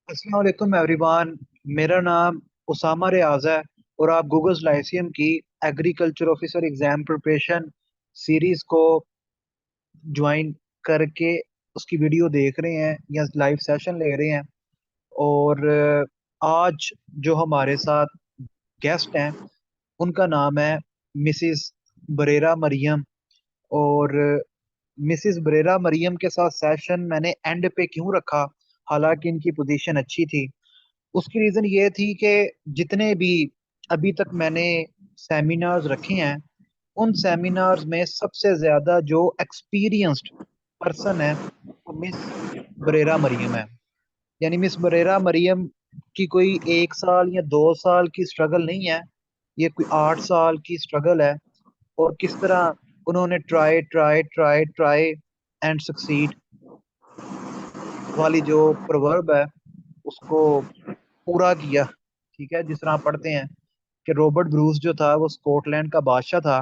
अस्सलाम वालेकुम एवरीवन। मेरा नाम उसामा रियाज है और आप गूगल लाइसियम की agriculture officer exam preparation series को ज्वाइन करके उसकी वीडियो देख रहे हैं या लाइव सेशन ले रहे हैं। और आज जो हमारे साथ गेस्ट हैं उनका नाम है मिसिस बरेरा मरियम। और मिसिस बरेरा मरियम के साथ सेशन मैंने एंड पे क्यों रखा, हालांकि इनकी पोजीशन अच्छी थी। उसकी रीजन ये थी कि जितने भी अभी तक मैंने सेमिनार्स रखे हैं उन सेमिनार्स में सबसे ज्यादा जो एक्सपीरियंस्ड पर्सन है वो मिस बरेरा मरियम है। यानी मिस बरेरा मरियम की कोई 1 साल या 2 साल की स्ट्रगल नहीं है, ये कोई 8 साल की स्ट्रगल है। और किस तरह उन्होंने try try try try and succeed वाली जो प्रोवर्ब है उसको पूरा किया। ठीक है, जिस तरह आप पढ़ते हैं कि रॉबर्ट ब्रूस जो था वो स्कॉटलैंड का बादशाह था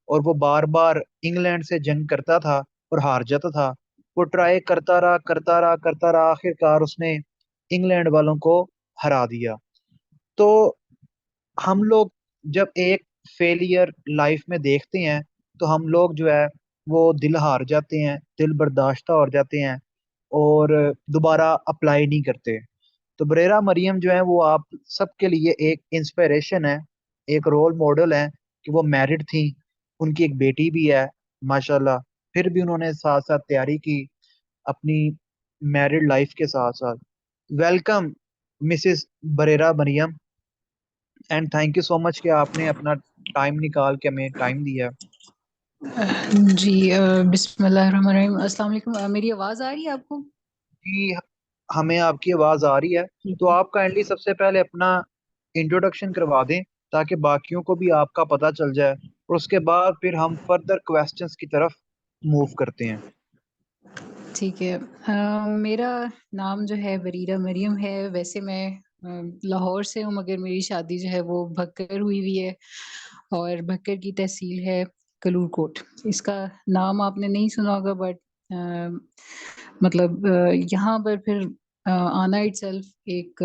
और वो बार बार इंग्लैंड से जंग करता था और हार जाता था। वो ट्राई करता रहा करता रहा करता रहा, आखिरकार उसने इंग्लैंड वालों को हरा दिया। तो हम लोग जब एक फेलियर लाइफ में देखते हैं तो हम लोग जो है वो दिल हार जाते हैं, दिल बर्दाश्त हो जाते हैं और दोबारा अप्लाई नहीं करते। तो बरेरा मरियम जो है वो आप सबके लिए एक इंस्पिरेशन है, एक रोल मॉडल है कि वो मैरिड थी, उनकी एक बेटी भी है माशाल्लाह। फिर भी उन्होंने साथ साथ तैयारी की अपनी मैरिड लाइफ के साथ साथ। वेलकम मिसिस बरेरा Maryam, and thank you so much कि आपने अपना टाइम निकाल के हमें टाइम दिया। जी बिस्मिल्लाहिर्रहमानिर्रहीम। अस्सलाम वालेकुम। मेरी आवाज़ आ रही है आपको? जी, हमें आपकी आवाज़ आ रही है। ठीक तो है। आप काइंडली सबसे पहले अपना इंट्रोडक्शन करवा दें ताकि बाकियों को भी आपका पता चल जाए, और उसके बाद फिर हम फर्दर क्वेश्चंस की तरफ मूव करते हैं। ठीक है। मेरा नाम जो है बरीरा मरियम है। वैसे मैं लाहौर से हूँ, मगर मेरी शादी जो है वो भक्कर हुई हुई है, और भक्कर की तहसील है कलूरकोट। इसका नाम आपने नहीं सुना होगा, बट मतलब यहाँ पर फिर आना इटसेल्फ एक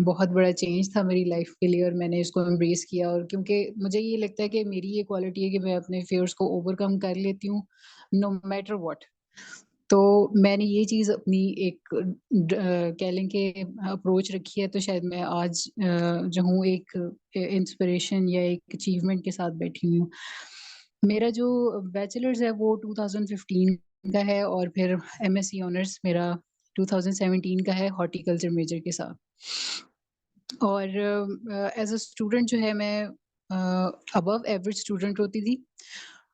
बहुत बड़ा चेंज था मेरी लाइफ के लिए, और मैंने इसको एम्ब्रेस किया। और क्योंकि मुझे ये लगता है कि मेरी ये क्वालिटी है कि मैं अपने फेयर्स को ओवरकम कर लेती हूँ, नो मैटर व्हाट। तो मैंने ये चीज़ अपनी एक कह लें कि अप्रोच रखी है, तो शायद मैं आज जो हूँ एक इंस्पिरेशन या एक अचीवमेंट के साथ बैठी हूँ। मेरा जो बैचलर्स है वो 2015 का है, और फिर एमएससी ऑनर्स मेरा 2017 का है हॉर्टिकल्चर मेजर के साथ। और एज अ स्टूडेंट जो है मैं अबव एवरेज स्टूडेंट होती थी,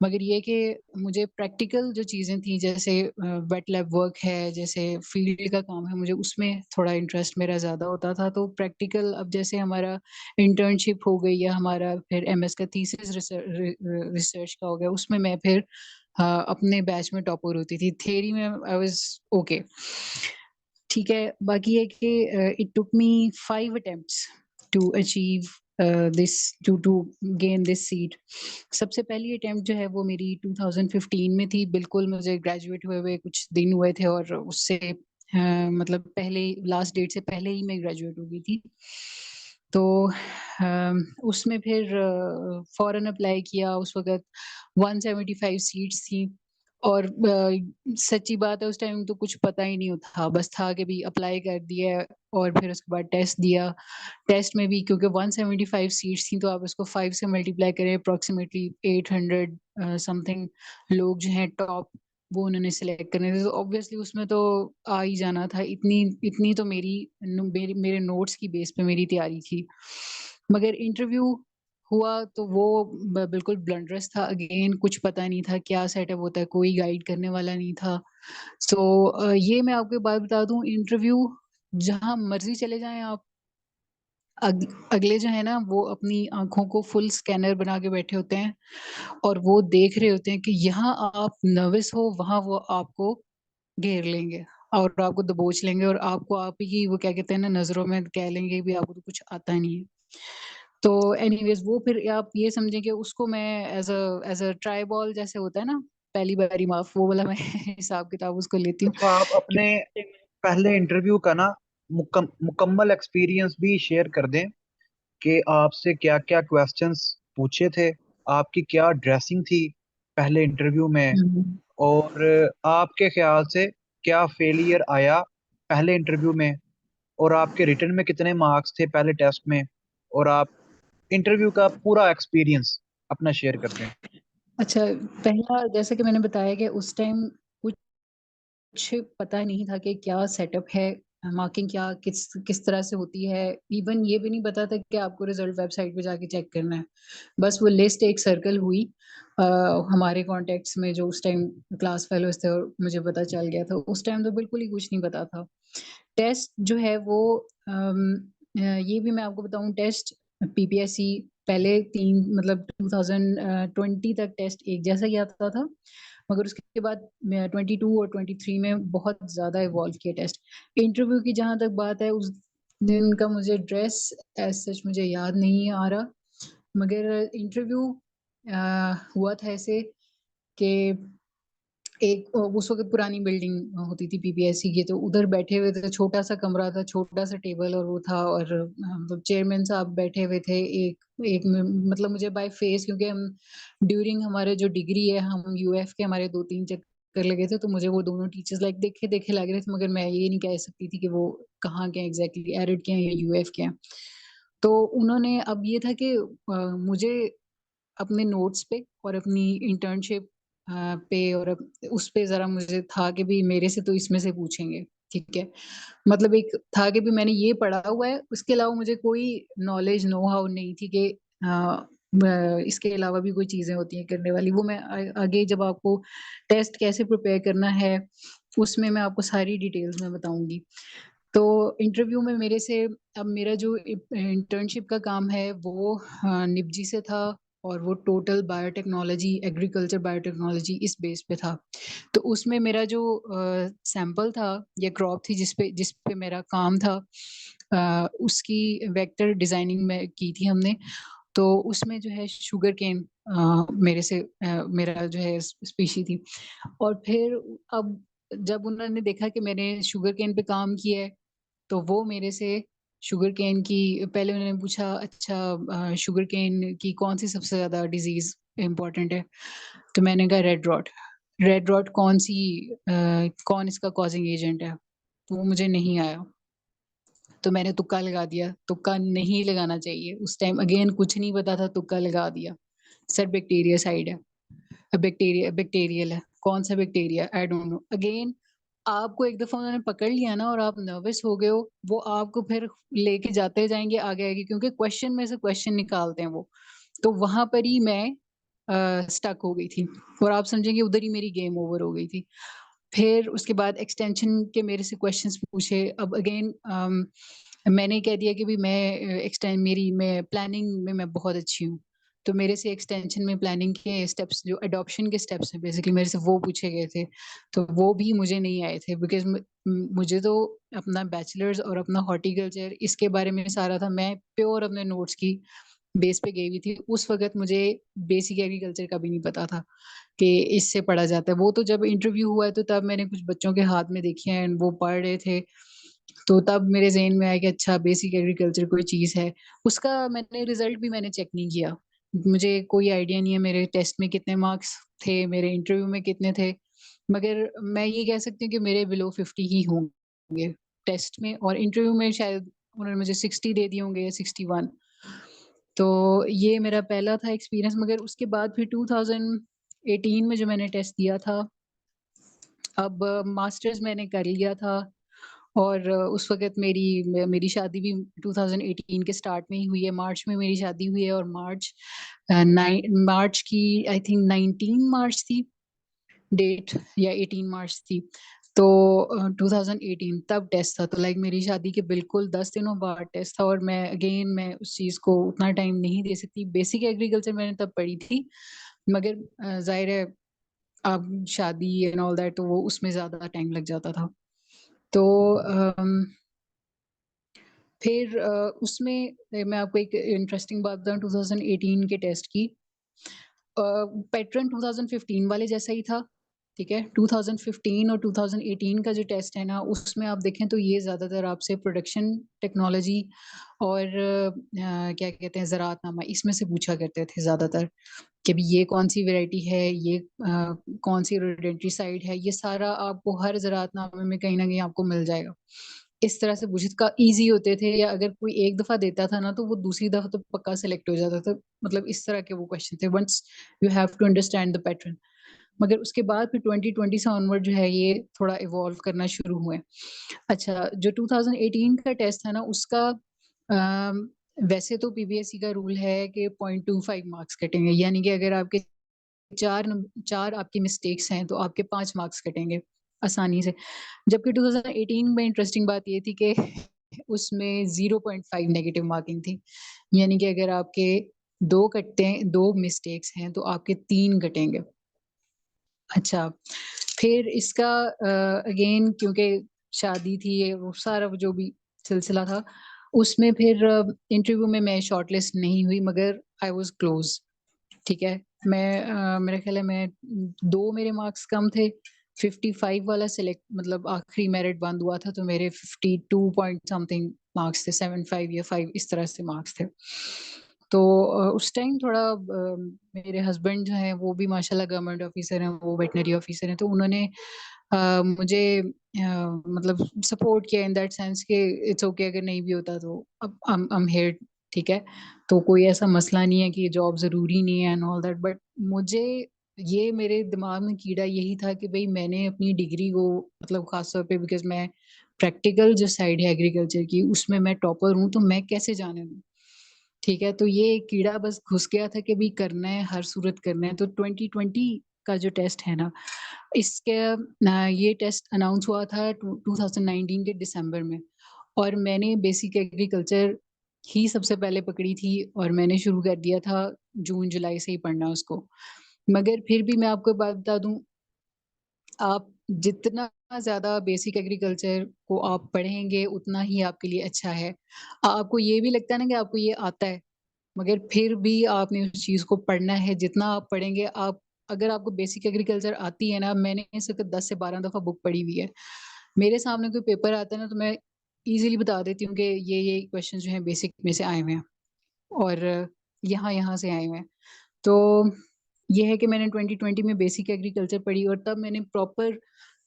मगर ये कि मुझे प्रैक्टिकल जो चीज़ें थी, जैसे वेट लैब वर्क है, जैसे फील्ड का काम है, मुझे उसमें थोड़ा इंटरेस्ट मेरा ज़्यादा होता था। तो प्रैक्टिकल, अब जैसे हमारा इंटर्नशिप हो गई या हमारा फिर एमएस का थीसिस रिसर्च का हो गया, उसमें मैं फिर अपने बैच में टॉपर होती थी। थ्योरी में आई वाज ओके, ठीक है। बाकी है कि it took me 5 attempts to achieve this, to gain this seat. सबसे पहली अटेम्प्ट जो है वो मेरी 2015 में थी। बिल्कुल मुझे ग्रेजुएट हुए हुए कुछ दिन हुए थे, और उससे मतलब पहले, लास्ट डेट से पहले ही मैं ग्रेजुएट हो गई थी। तो उसमें फिर फॉरेन अप्लाई किया। उस वक्त 175 सीट्स थी, और सच्ची बात है उस टाइम तो कुछ पता ही नहीं था, बस था कि भी अप्लाई कर दिया है, और फिर उसके बाद टेस्ट दिया। टेस्ट में भी क्योंकि 175 सीट्स थी, तो आप इसको 5 से मल्टीप्लाई करें, अप्रोक्सीमेटली 800 समथिंग लोग जो हैं टॉप, वो उन्होंने सिलेक्ट करने थे। तो ऑब्वियसली उसमें तो आ ही जाना था। इतनी इतनी तो मेरे नोट्स की बेस पे मेरी तैयारी थी। मगर इंटरव्यू हुआ तो वो बिल्कुल ब्लंडरस था। अगेन कुछ पता नहीं था क्या सेटअप होता है, कोई गाइड करने वाला नहीं था। सो ये मैं आपको एक बात बता दूं, इंटरव्यू जहां मर्जी चले जाएं आप, अगले जो है ना वो अपनी आंखों को फुल स्कैनर बना के बैठे होते हैं, और वो देख रहे होते हैं कि यहाँ आप नर्वस हो, वहां वो आपको घेर लेंगे और आपको दबोच लेंगे, और आपको आप ही वो क्या कहते हैं ना, नजरों में कह लेंगे भी आपको तो कुछ आता नहीं है। तो एनीवेज वो फिर आप ये समझें कि उसको मैं एज अ ट्राई बॉल जैसे होता है ना, पहली बारी माफ, वो वाला मैं हिसाब किताब उसको लेती हूँ। अच्छा, आप अपने पहले इंटरव्यू का ना मुकम्मल एक्सपीरियंस भी शेयर कर दें कि आपसे क्या क्या क्वेश्चंस पूछे थे, आपकी क्या ड्रेसिंग थी पहले इंटरव्यू में, हम्म। और आपके ख्याल से क्या फेलियर आया पहले इंटरव्यू में, और आपके रिटर्न में कितने मार्क्स थे पहले टेस्ट में, और आप इंटरव्यू का पूरा एक्सपीरियंस अपना शेयर कर दें। अच्छा, पहला जैसा कि मैंने बताया कि उस टाइम कुछ पता नहीं था कि क्या सेटअप है, मार्किंग क्या किस किस तरह से होती है। इवन ये भी नहीं पता था कि आपको रिजल्ट वेबसाइट पे जाके चेक करना है। बस वो लिस्ट एक सर्कल हुई अ, हमारे कॉन्टेक्ट्स में जो उस टाइम क्लास फेलोज थे, और मुझे पता चल गया था। उस टाइम तो बिल्कुल ही कुछ नहीं पता था। टेस्ट जो है वो ये भी मैं आपको बताऊं, टेस्ट पीपीएससी पहले 3 मतलब 2020 तक टेस्ट एक जैसा ही आता था, मगर उसके बाद 22 और 23 में बहुत ज्यादा इवॉल्व किया टेस्ट। इंटरव्यू की जहां तक बात है, उस दिन का मुझे ड्रेस एज सच मुझे याद नहीं आ रहा, मगर इंटरव्यू हुआ था ऐसे कि एक उस वक्त पुरानी बिल्डिंग होती थी पीपीएससी की, तो उधर बैठे हुए थे, छोटा सा कमरा था, छोटा सा टेबल और वो था, और चेयरमैन साहब बैठे हुए थे। एक एक मतलब मुझे बाय फेस, क्योंकि हम ड्यूरिंग हमारे जो डिग्री है हम यूएफ के हमारे 2-3 चक्कर लगे थे, तो मुझे वो दोनों टीचर्स लाइक देखे देखे लग रहे थे, मगर मैं ये नहीं कह सकती थी कि वो कहाँ के एग्जैक्टली, एरिड के हैं या यूएफ के हैं। तो उन्होंने, अब ये था कि मुझे अपने नोट्स पे और अपनी इंटर्नशिप पे और उस पे जरा मुझे था कि भी मेरे से तो इसमें से पूछेंगे, ठीक है। मतलब एक था कि भी मैंने ये पढ़ा हुआ है, उसके अलावा मुझे कोई नॉलेज नो हाउ नहीं थी कि इसके अलावा भी कोई चीजें होती हैं करने वाली। वो मैं आगे जब आपको टेस्ट कैसे प्रिपेयर करना है उसमें मैं आपको सारी डिटेल्स में बताऊंगी। तो इंटरव्यू में मेरे से, अब मेरा जो इंटर्नशिप का काम है वो निपजी से था, और वो टोटल बायोटेक्नोलॉजी, एग्रीकल्चर बायोटेक्नोलॉजी इस बेस पे था। तो उसमें मेरा जो सैंपल था या क्रॉप थी जिस पे मेरा काम था, उसकी वेक्टर डिजाइनिंग में की थी हमने। तो उसमें जो है शुगर केन मेरे से मेरा जो है स्पीशी थी। और फिर अब जब उन्होंने देखा कि मैंने शुगर केन पे काम किया है, तो वो मेरे से शुगर केन की, पहले उन्होंने पूछा अच्छा शुगर केन की कौन सी सबसे ज्यादा डिजीज इम्पोर्टेंट है। तो मैंने कहा रेड रॉट। रेड रॉट कौन सी, कौन इसका कॉजिंग एजेंट है, तो वो मुझे नहीं आया। तो मैंने तुक्का लगा दिया, तुक्का नहीं लगाना चाहिए उस टाइम, अगेन कुछ नहीं पता था, तुक्का लगा दिया। सर बैक्टीरिया साइड है, बैक्टीरिया बैक्टीरियल है, कौन सा bacteria I don't know. Again आपको एक दफा उन्होंने पकड़ लिया ना और आप नर्वस हो गए हो, वो आपको फिर लेके जाते जाएंगे आगे आगे, क्योंकि क्वेश्चन में से क्वेश्चन निकालते हैं वो। तो वहां पर ही मैं स्टक हो गई थी, और आप समझेंगे उधर ही मेरी गेम ओवर हो गई थी। फिर उसके बाद एक्सटेंशन के मेरे से क्वेश्चंस पूछे। अब अगेन मैंने कह दिया कि भी मैं एक्सटेंड मेरी मैं प्लानिंग में मैं बहुत अच्छी हूँ। तो मेरे से एक्सटेंशन में प्लानिंग के स्टेप्स, जो अडॉप्शन के स्टेप्स हैं बेसिकली, मेरे से वो पूछे गए थे। तो वो भी मुझे नहीं आए थे, बिकॉज मुझे तो अपना बैचलर्स और अपना हॉर्टिकल्चर इसके बारे में सारा था। मैं प्योर अपने नोट्स की बेस पे गई हुई थी। उस वक्त मुझे बेसिक एग्रीकल्चर का भी नहीं पता था कि इससे पढ़ा जाता है। वो तो जब इंटरव्यू हुआ है तो तब मैंने कुछ बच्चों के हाथ में देखे हैं, वो पढ़ रहे थे, तो तब मेरे जहन में आया कि अच्छा बेसिक एग्रीकल्चर कोई चीज है। उसका मैंने रिजल्ट भी मैंने चेक नहीं किया, मुझे कोई आइडिया नहीं है मेरे टेस्ट में कितने मार्क्स थे, मेरे इंटरव्यू में कितने थे। मगर मैं ये कह सकती हूँ कि मेरे बिलो 50 ही होंगे टेस्ट में, और इंटरव्यू में शायद उन्होंने मुझे 60 दे दिए होंगे या 61। तो ये मेरा पहला था एक्सपीरियंस। मगर उसके बाद फिर 2018 में जो मैंने टेस्ट दिया था, अब मास्टर्स मैंने कर लिया था, और उस वक्त मेरी मेरी शादी भी 2018 के स्टार्ट में ही हुई है। मार्च में मेरी शादी हुई है, और मार्च की आई थिंक 19 मार्च थी डेट, या 18 मार्च थी। तो 2018 तब टेस्ट था, तो लाइक मेरी शादी के बिल्कुल 10 दिनों बाद टेस्ट था। और मैं उस चीज को उतना टाइम नहीं दे सकती। बेसिक एग्रीकल्चर मैंने तब पढ़ी थी, मगर जाहिर है अब शादी एंड ऑल दैट, तो वो उसमें ज्यादा टाइम लग जाता था। तो फिर उसमें मैं आपको एक इंटरेस्टिंग बात बताऊं 2018 के टेस्ट की। पैटर्न 2015 वाले जैसा ही था। ठीक है। 2015 और 2018 का जो टेस्ट है ना, उसमें आप देखें तो ये ज़्यादातर आपसे प्रोडक्शन टेक्नोलॉजी और क्या कहते हैं, ज़राअतनामा, इसमें से पूछा करते थे ज़्यादातर कि भी ये कौन सी वैरायटी है, ये कौन सी रोडेंटिसाइड है, ये सारा आपको हर ज़राअतनामे में कहीं ना कहीं आपको मिल जाएगा। इस तरह से पूछे का इजी होते थे, या अगर कोई एक दफा देता था ना तो वो दूसरी दफा तो पक्का सेलेक्ट हो जाता था। मतलब इस तरह के वो क्वेश्चन थे, once you have to understand the pattern. मगर उसके बाद फिर 2020 से ऑनवर्ड जो है ये थोड़ा इवॉल्व करना शुरू हुए। अच्छा, जो 2018 का टेस्ट था ना, उसका वैसे तो पीबीएसई का रूल है कि 0.25 मार्क्स कटेंगे, यानी कि अगर आपके चार आपकी मिस्टेक्स हैं तो आपके 5 मार्क्स कटेंगे आसानी से। जबकि 2018 में इंटरेस्टिंग बात ये थी कि उसमें 0.5 नेगेटिव मार्किंग थी, यानी कि अगर आपके दो कटते हैं, दो मिस्टेक्स हैं तो आपके 3 कटेंगे। अच्छा, फिर इसका अगेन क्योंकि शादी थी, वो सारा जो भी सिलसिला था, उसमें फिर इंटरव्यू में मैं शॉर्टलिस्ट नहीं हुई, मगर आई वाज क्लोज। ठीक है। मैं मेरा ख्याल है मैं 2 मेरे मार्क्स कम थे, 55 वाला सिलेक्ट, मतलब आखिरी मेरिट बंद हुआ था तो मेरे 52 पॉइंट समथिंग मार्क्स थे, 75 या 5 इस तरह से मार्क्स थे। तो उस टाइम थोड़ा मेरे हस्बैंड जो हैं वो भी माशाल्लाह गवर्नमेंट ऑफिसर हैं, वो वेटनरी ऑफिसर हैं, तो उन्होंने मुझे मतलब सपोर्ट किया इन दैट सेंस कि इट्स ओके, अगर नहीं भी होता तो अब आई एम हियर। ठीक है। तो कोई ऐसा मसला नहीं है कि जॉब जरूरी नहीं है एंड ऑल दैट, बट मुझे ये मेरे दिमाग में कीड़ा यही था कि भाई मैंने अपनी डिग्री को, मतलब खास तौर पे बिकॉज मैं प्रैक्टिकल जो साइड है एग्रीकल्चर की उसमें मैं टॉपर हूँ, तो मैं कैसे जाने दूँ। ठीक है। तो ये कीड़ा बस घुस गया था कि भी करना है, हर सूरत करना है। तो 2020 का जो टेस्ट है ना, इसके ये टेस्ट अनाउंस हुआ था 2019 के दिसंबर में, और मैंने बेसिक एग्रीकल्चर ही सबसे पहले पकड़ी थी और मैंने शुरू कर दिया था जून जुलाई से ही पढ़ना उसको। मगर फिर भी मैं आपको एक बात बता दूं, आप जितना ज्यादा बेसिक एग्रीकल्चर को आप पढ़ेंगे उतना ही आपके लिए अच्छा है। आपको ये भी लगता है ना कि आपको ये आता है, मगर फिर भी आपने उस चीज को पढ़ना है। जितना आप पढ़ेंगे, आप अगर आपको बेसिक एग्रीकल्चर आती है ना, मैंने सिर्फ 10 से 12 दफा बुक पढ़ी हुई है। मेरे सामने कोई पेपर आता है ना तो मैं इजीली बता देती हूँ कि ये क्वेश्चन जो है बेसिक में से आए हुए हैं और यहाँ यहाँ से आए हुए हैं। तो ये है कि मैंने 2020 में बेसिक एग्रीकल्चर पढ़ी और तब मैंने प्रॉपर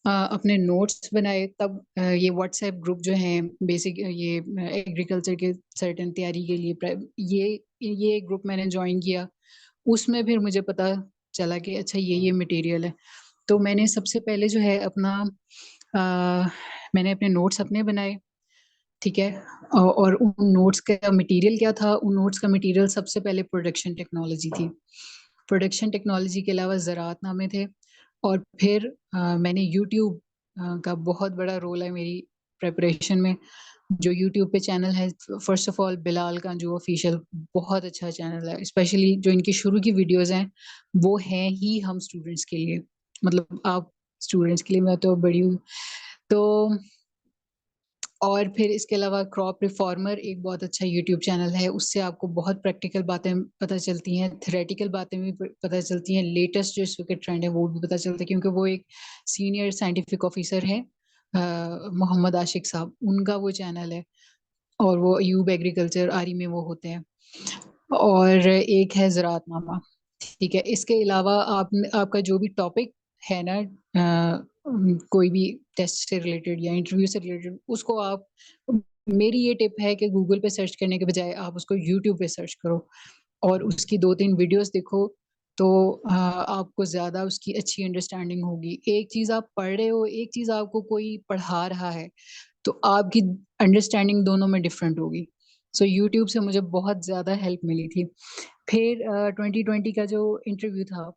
अपने नोट्स बनाए। तब ये व्हाट्सएप ग्रुप जो है बेसिक ये एग्रीकल्चर के सर्टेन तैयारी के लिए ये ग्रुप मैंने ज्वाइन किया। उसमें फिर मुझे पता चला कि अच्छा ये मटेरियल है। तो मैंने सबसे पहले जो है अपना मैंने अपने नोट्स अपने बनाए। ठीक है। और उन नोट्स का मटेरियल क्या था, उन नोट्स का मटेरियल सबसे पहले प्रोडक्शन टेक्नोलॉजी थी। प्रोडक्शन टेक्नोलॉजी के अलावा ज़राअतनामे थे। और फिर मैंने यूट्यूब का बहुत बड़ा रोल है मेरी प्रिपरेशन में। जो यूट्यूब पे चैनल है, फर्स्ट ऑफ ऑल बिलाल का जो ऑफिशियल, बहुत अच्छा चैनल है। स्पेशली जो इनकी शुरू की वीडियोस हैं वो हैं ही हम स्टूडेंट्स के लिए, मतलब आप स्टूडेंट्स के लिए, मैं तो बड़ी हूँ। तो और फिर इसके अलावा क्रॉप रिफॉर्मर एक बहुत अच्छा यूट्यूब चैनल है, उससे आपको बहुत प्रैक्टिकल बातें पता चलती हैं, थ्योरेटिकल बातें भी पता चलती हैं, लेटेस्ट जो इस वक्त ट्रेंड है वो भी पता चलता है, क्योंकि वो एक सीनियर साइंटिफिक ऑफिसर है मोहम्मद आशिक साहब, उनका वो चैनल है। और वो अयूब एग्रीकल्चर आरी में वो होते हैं। और एक है ज़राअतनामा। ठीक है। इसके अलावा आपका जो भी टॉपिक है ना, कोई भी टेस्ट से रिलेटेड या इंटरव्यू से रिलेटेड, उसको आप, मेरी ये टिप है कि गूगल पे सर्च करने के बजाय आप उसको यूट्यूब पे सर्च करो और उसकी 2-3 वीडियोस देखो। तो आपको ज्यादा उसकी अच्छी अंडरस्टैंडिंग होगी। एक चीज आप पढ़ रहे हो, एक चीज आपको कोई पढ़ा रहा है, तो आपकी अंडरस्टैंडिंग दोनों में डिफरेंट होगी। सो यूट्यूब से मुझे बहुत ज्यादा हेल्प मिली थी। फिर 2020 का जो इंटरव्यू था,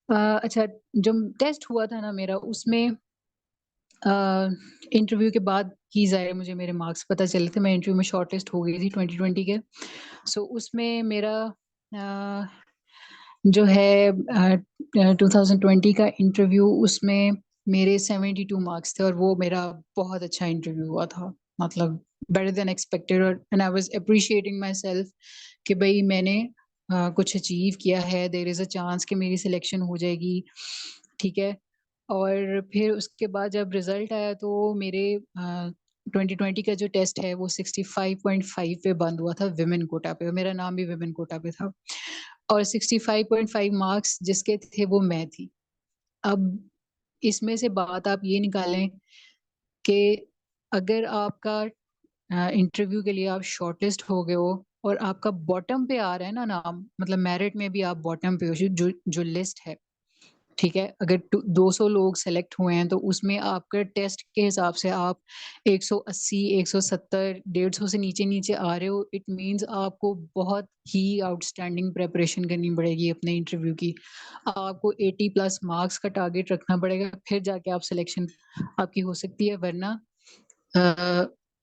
अच्छा, जो टेस्ट हुआ था ना मेरा, उसमें इंटरव्यू के बाद ही ज़ाहिर मुझे मेरे मार्क्स पता चले थे। मैं इंटरव्यू में शॉर्टलिस्ट हो गई थी 2020 के। सो उसमें मेरा अ, जो है 2020 का इंटरव्यू, उसमें मेरे 72 मार्क्स थे और वो मेरा बहुत अच्छा इंटरव्यू हुआ था, मतलब बेटर देन एक्सपेक्टेड। और and I was appreciating my self कि भाई मैंने कुछ अचीव किया है, देयर इज अ चांस कि मेरी सिलेक्शन हो जाएगी। ठीक है। और फिर उसके बाद जब रिजल्ट आया तो मेरे 2020 का जो टेस्ट है वो 65.5 पे बंद हुआ था विमेन कोटा पे, मेरा नाम भी विमेन कोटा पे था, और 65.5 मार्क्स जिसके थे वो मैं थी। अब इसमें से बात आप ये निकालें कि अगर आपका इंटरव्यू के लिए आप शॉर्टलिस्ट हो गए हो और आपका बॉटम पे आ रहा है ना नाम, मतलब मेरिट में भी आप बॉटम पे हो, जो जो लिस्ट है, ठीक है, अगर 200 लोग सेलेक्ट हुए हैं तो उसमें आपका टेस्ट के हिसाब से आप 180, 170, 150 से नीचे नीचे आ रहे हो, इट मींस आपको बहुत ही आउटस्टैंडिंग प्रेपरेशन करनी पड़ेगी अपने इंटरव्यू की। आपको 80 प्लस मार्क्स का टारगेट रखना पड़ेगा, फिर जाके आप सिलेक्शन आपकी हो सकती है, वरना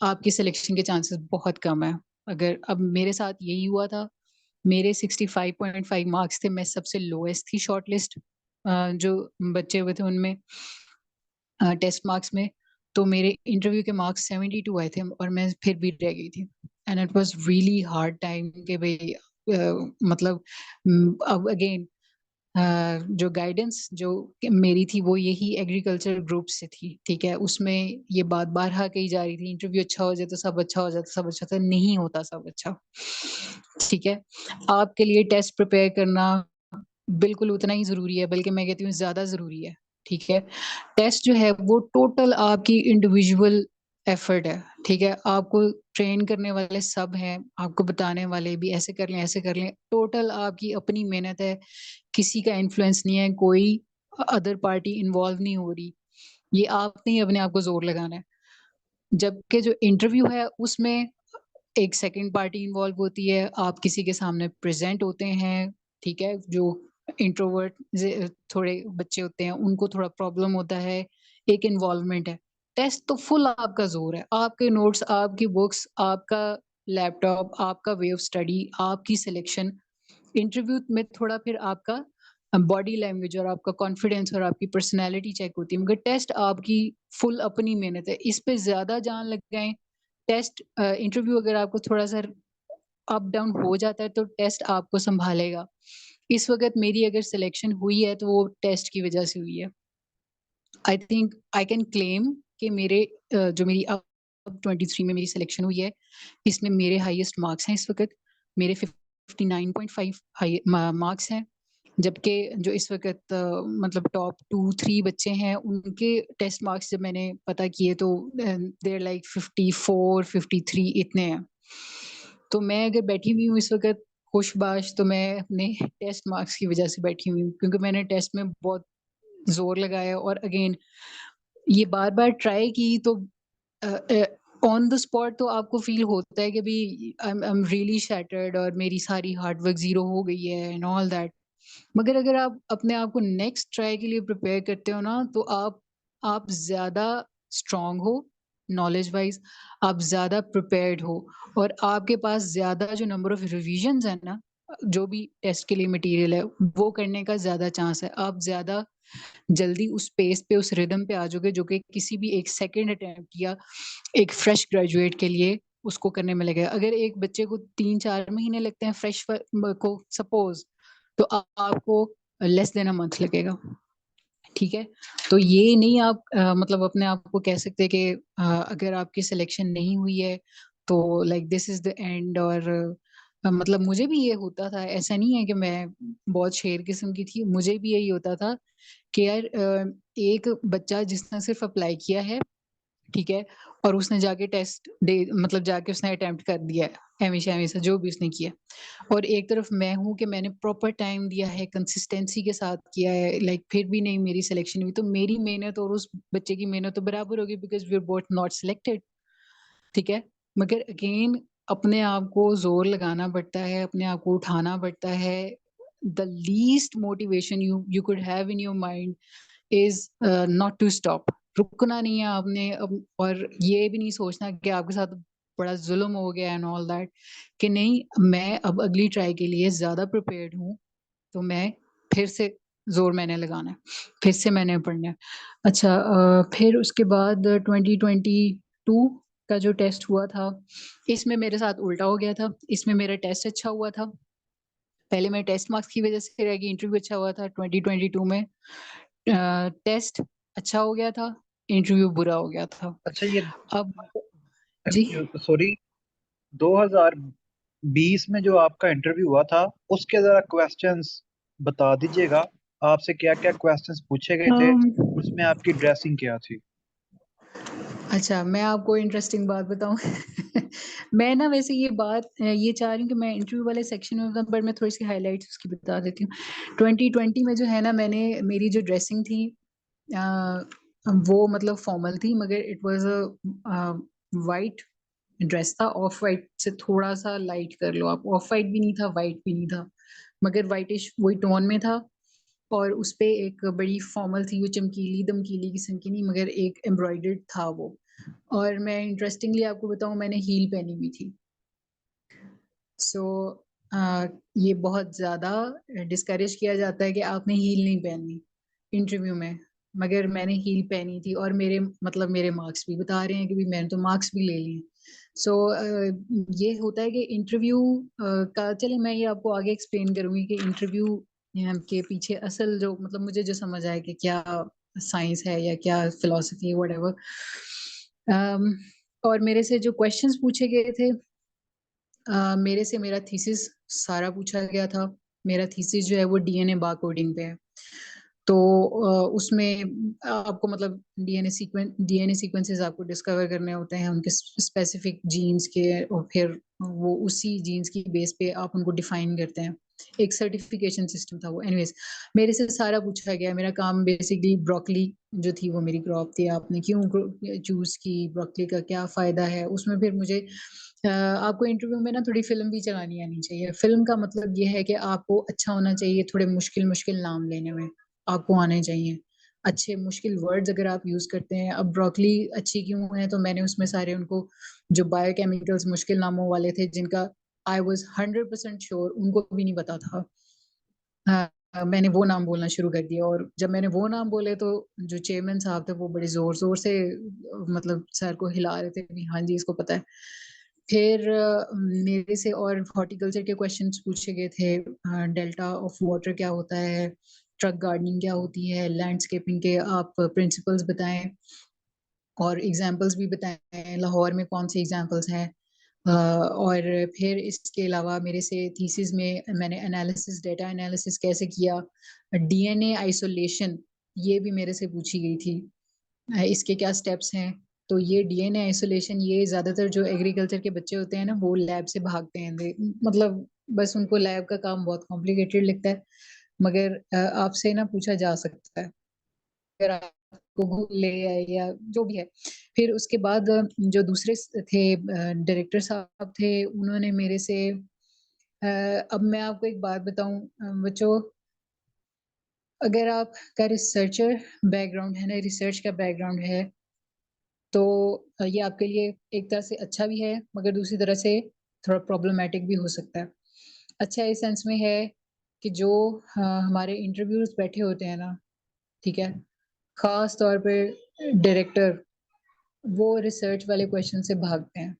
आपकी सिलेक्शन के चांसेस बहुत कम है। अगर अब मेरे साथ यही हुआ था, मेरे 65.5 मार्क्स थे, मैं सबसे लोएस्ट थी शॉर्ट लिस्ट जो बच्चे हुए थे उनमें टेस्ट मार्क्स में। तो मेरे इंटरव्यू के मार्क्स 72 आए थे और मैं फिर भी रह गई थी। And it was really hard time कि भाई मतलब अब अगेन जो गाइडेंस जो मेरी थी वो यही एग्रीकल्चर ग्रुप से थी, ठीक है, उसमें ये बात बारहा कही जा रही थी इंटरव्यू अच्छा हो जाए तो सब अच्छा हो जाता, सब अच्छा था, नहीं होता सब अच्छा, ठीक है। आपके लिए टेस्ट प्रिपेयर करना बिल्कुल उतना ही जरूरी है, बल्कि मैं कहती हूँ ज्यादा जरूरी है, ठीक है। टेस्ट जो है वो टोटल आपकी इंडिविजुअल एफर्ट है, ठीक है, आपको ट्रेन करने वाले सब हैं, आपको बताने वाले भी ऐसे कर लें ऐसे कर लें, टोटल आपकी अपनी मेहनत है, किसी का इन्फ्लुएंस नहीं है, कोई अदर पार्टी इन्वॉल्व नहीं हो रही, ये आपने ही अपने आप को जोर लगाना है। जबकि जो इंटरव्यू है उसमें एक सेकंड पार्टी इन्वॉल्व होती है, आप किसी के सामने प्रेजेंट होते हैं, ठीक है, जो इंट्रोवर्ट थोड़े बच्चे होते हैं उनको थोड़ा प्रॉब्लम होता है, एक इन्वॉल्वमेंट है। टेस्ट तो फुल आपका जोर है, आपके नोट्स, आपकी बुक्स, आपका लैपटॉप, आपका वे ऑफ स्टडी, आपकी सिलेक्शन। इंटरव्यू में थोड़ा फिर आपका बॉडी लैंग्वेज और आपका कॉन्फिडेंस और आपकी पर्सनैलिटी चेक होती है, मगर टेस्ट आपकी फुल अपनी मेहनत है, इस पे ज्यादा जान लग जाए। टेस्ट इंटरव्यू अगर आपको थोड़ा सा अप डाउन हो जाता है तो टेस्ट आपको संभालेगा। इस वक्त मेरी अगर सिलेक्शन हुई है तो वो टेस्ट की वजह से हुई है। I think I can claim कि मेरे जो मेरी अब 23 में मेरी सिलेक्शन हुई है, इसमें मेरे हाईएस्ट मार्क्स हैं इस वक्त, मेरे 59.5 मार्क्स हैं। जबकि जो इस वक्त मतलब टॉप 2-3 बच्चे हैं उनके टेस्ट मार्क्स जब मैंने पता किए तो देर लाइक 54, 53 इतने हैं। तो मैं अगर बैठी हुई हूँ इस वक्त खुशबाश, तो मैं अपने टेस्ट मार्क्स की वजह से बैठी हुई हूँ, क्योंकि मैंने टेस्ट में बहुत जोर लगाया और अगेन ये बार बार ट्राई की, तो ऑन द स्पॉट तो आपको फील होता है कि भी आई एम रियली शैटर्ड और मेरी सारी हार्ड वर्क जीरो हो गई है एंड ऑल दैट। मगर अगर आप अपने आप को नेक्स्ट ट्राई के लिए प्रिपेयर करते हो ना, तो आप ज्यादा स्ट्रांग हो नॉलेज वाइज, आप ज्यादा प्रिपेयर्ड हो, और आपके पास ज्यादा जो नंबर ऑफ रिविजन्स है ना, जो भी टेस्ट के लिए मटेरियल है वो करने का ज्यादा चांस है, आप ज्यादा जल्दी उस पेस पे उस रिदम पे आ जाओगे जो कि किसी भी एक सेकेंड अटेम्प्ट या एक फ्रेश ग्रेजुएट के लिए उसको करने में लगेगा। अगर एक बच्चे को 3-4 महीने लगते हैं फ्रेश को सपोज, तो आपको लेस देन अ मंथ लगेगा, ठीक है। तो ये नहीं आप मतलब अपने आप को कह सकते कि अगर आपकी सिलेक्शन नहीं हुई है तो like this is the end, और मतलब मुझे भी ये होता था, ऐसा नहीं है कि मैं बहुत शेर किस्म की थी, मुझे भी यही होता था कि यार एक बच्चा जिसने सिर्फ अप्लाई किया है, ठीक है, और उसने जाके टेस्ट दे, मतलब जाके उसने अटेम्प्ट कर दिया है हमेशा हमेशा जो भी उसने किया, और एक तरफ मैं हूँ कि मैंने प्रॉपर टाइम दिया है, कंसिस्टेंसी के साथ किया है, लाइक फिर भी नहीं मेरी सिलेक्शन हुई, तो मेरी मेहनत और उस बच्चे की मेहनत तो बराबर होगी, because we are both not selected, ठीक है। मगर अगेन अपने आप को जोर लगाना पड़ता है, अपने आप को उठाना पड़ता है। The least motivation you could have in your mind is not to stop, रुकना नहीं है आपने और ये भी नहीं सोचना कि आपके साथ बड़ा जुल्म हो गया एंड ऑल दैट, कि नहीं मैं अब अगली ट्राई के लिए ज्यादा प्रिपेयर्ड हूँ, तो मैं फिर से जोर मैंने लगाना है, फिर से मैंने पढ़ना है। अच्छा फिर उसके बाद 2022 का जो टेस्ट हुआ था, इसमें मेरे साथ उल्टा हो गया था, इसमें मेरा टेस्ट अच्छा हुआ था, पहले मैं टेस्ट मार्क्स की वजह से रह गई, इंटरव्यू अच्छा हुआ था 2022 में। टेस्ट अच्छा हो गया था, इंटरव्यू बुरा हो गया था। अच्छा, ये अब जी। सॉरी, 2020 में जो आपका इंटरव्यू हुआ था, उसके जरा क्वेश्चंस बता दीजिएगा। आपसे क्या क्या क्वेश्चंस पूछे गए थे, अम, उसमें आपकी ड्रेसिंग क्या थी? अच्छा, मैं आपको इंटरेस्टिंग बात बताऊं। मैं ना वैसे ये बात ये चाह रही हूँ कि मैं इंटरव्यू वाले सेक्शन में बताऊं, पर मैं थोड़ी सी हाइलाइट्स उसकी बता देती हूँ। 2020 में जो है ना, मैंने मेरी जो ड्रेसिंग थी अ, वो मतलब फॉर्मल थी, मगर it was a white dress था, ऑफ वाइट से थोड़ा सा लाइट कर लो आप, ऑफ वाइट भी नहीं था, वाइट भी नहीं था, मगर वाइटिश वही टोन में था। और उस पे एक बड़ी फॉर्मल थी, वो चमकीली दमकीली किस्म की नहीं, मगर एक एम्ब्रॉयडर्ड था वो। और मैं इंटरेस्टिंगली आपको बताऊं, मैंने हील पहनी हुई थी। सो ये बहुत ज्यादा डिस्करेज किया जाता है कि आपने हील नहीं पहननी इंटरव्यू में, मगर मैंने हील पहनी थी, और मेरे मतलब मेरे मार्क्स भी बता रहे हैं कि भी मैंने तो मार्क्स भी ले लिए। सो ये होता है कि इंटरव्यू का, चले मैं ये आपको आगे एक्सप्लेन करूंगी कि इंटरव्यू के पीछे असल जो मतलब मुझे जो समझ आया कि क्या साइंस है या क्या फिलोसफी है, व्हाटएवर। और मेरे से जो क्वेश्चंस पूछे गए थे, मेरे से मेरा थीसिस सारा पूछा गया था। मेरा थीसिस जो है वो डीएनए बार कोडिंग पे है। तो उसमें आपको मतलब डीएनए सीक्वेंसेस आपको डिस्कवर करने होते हैं, उनके स्पेसिफिक जीन्स के, और फिर वो उसी जीन्स की बेस पे आप उनको डिफाइन करते हैं। एक सर्टिफिकेशन सिस्टम था वो। एनीवेज, मेरे से सारा पूछा गया। मेरा काम बेसिकली ब्रोकली जो थी वो मेरी क्रॉप थी, आपने क्यों चूज की, ब्रोकली का क्या फायदा है उसमें। फिर मुझे आपको इंटरव्यू में ना थोड़ी फिल्म भी चलानी आनी चाहिए। फिल्म का मतलब ये है कि आपको अच्छा होना चाहिए, थोड़े मुश्किल मुश्किल नाम लेने में आपको आने चाहिए, अच्छे मुश्किल वर्ड्स अगर आप यूज करते हैं। अब ब्रोकली अच्छी क्यों है, तो मैंने उसमें सारे उनको जो बायोकेमिकल्स मुश्किल नामों वाले थे, जिनका आई वॉज 100% श्योर उनको भी नहीं पता था, मैंने वो नाम बोलना शुरू कर दिया। और जब मैंने वो नाम बोले तो जो चेयरमैन साहब थे वो बड़े जोर जोर से मतलब सर को हिला रहे थे कि हाँ जी इसको पता है। फिर मेरे से और हॉर्टिकल्चर के क्वेश्चंस पूछे गए थे। डेल्टा ऑफ वाटर क्या होता है, ट्रक गार्डनिंग क्या होती है, लैंडस्केपिंग के आप प्रिंसिपल्स बताएं, और एग्जांपल्स भी बताएं, लाहौर में कौन से एग्जांपल्स हैं। और फिर इसके अलावा मेरे से थीसिस में मैंने एनालिसिस, डेटा एनालिसिस कैसे किया, डीएनए आइसोलेशन ये भी मेरे से पूछी गई थी, इसके क्या स्टेप्स हैं। तो ये डीएनए आइसोलेशन, ये ज्यादातर जो एग्रीकल्चर के बच्चे होते हैं ना, वो लैब से भागते हैं। मतलब बस उनको लैब का काम बहुत कॉम्प्लिकेटेड लगता है, मगर आपसे ना पूछा जा सकता है अगर आपको गूगल ले आए या जो भी है। फिर उसके बाद जो दूसरे थे डायरेक्टर साहब थे, उन्होंने मेरे से अब मैं आपको एक बात बताऊं बच्चों, अगर आपका रिसर्चर बैकग्राउंड है ना, रिसर्च का बैकग्राउंड है, तो ये आपके लिए एक तरह से अच्छा भी है, मगर दूसरी तरह से थोड़ा प्रॉब्लमेटिक भी हो सकता है। अच्छा इस सेंस में है कि जो हमारे इंटरव्यूज बैठे होते हैं ना, ठीक है, खास तौर पे डायरेक्टर, वो रिसर्च वाले क्वेश्चन से भागते हैं।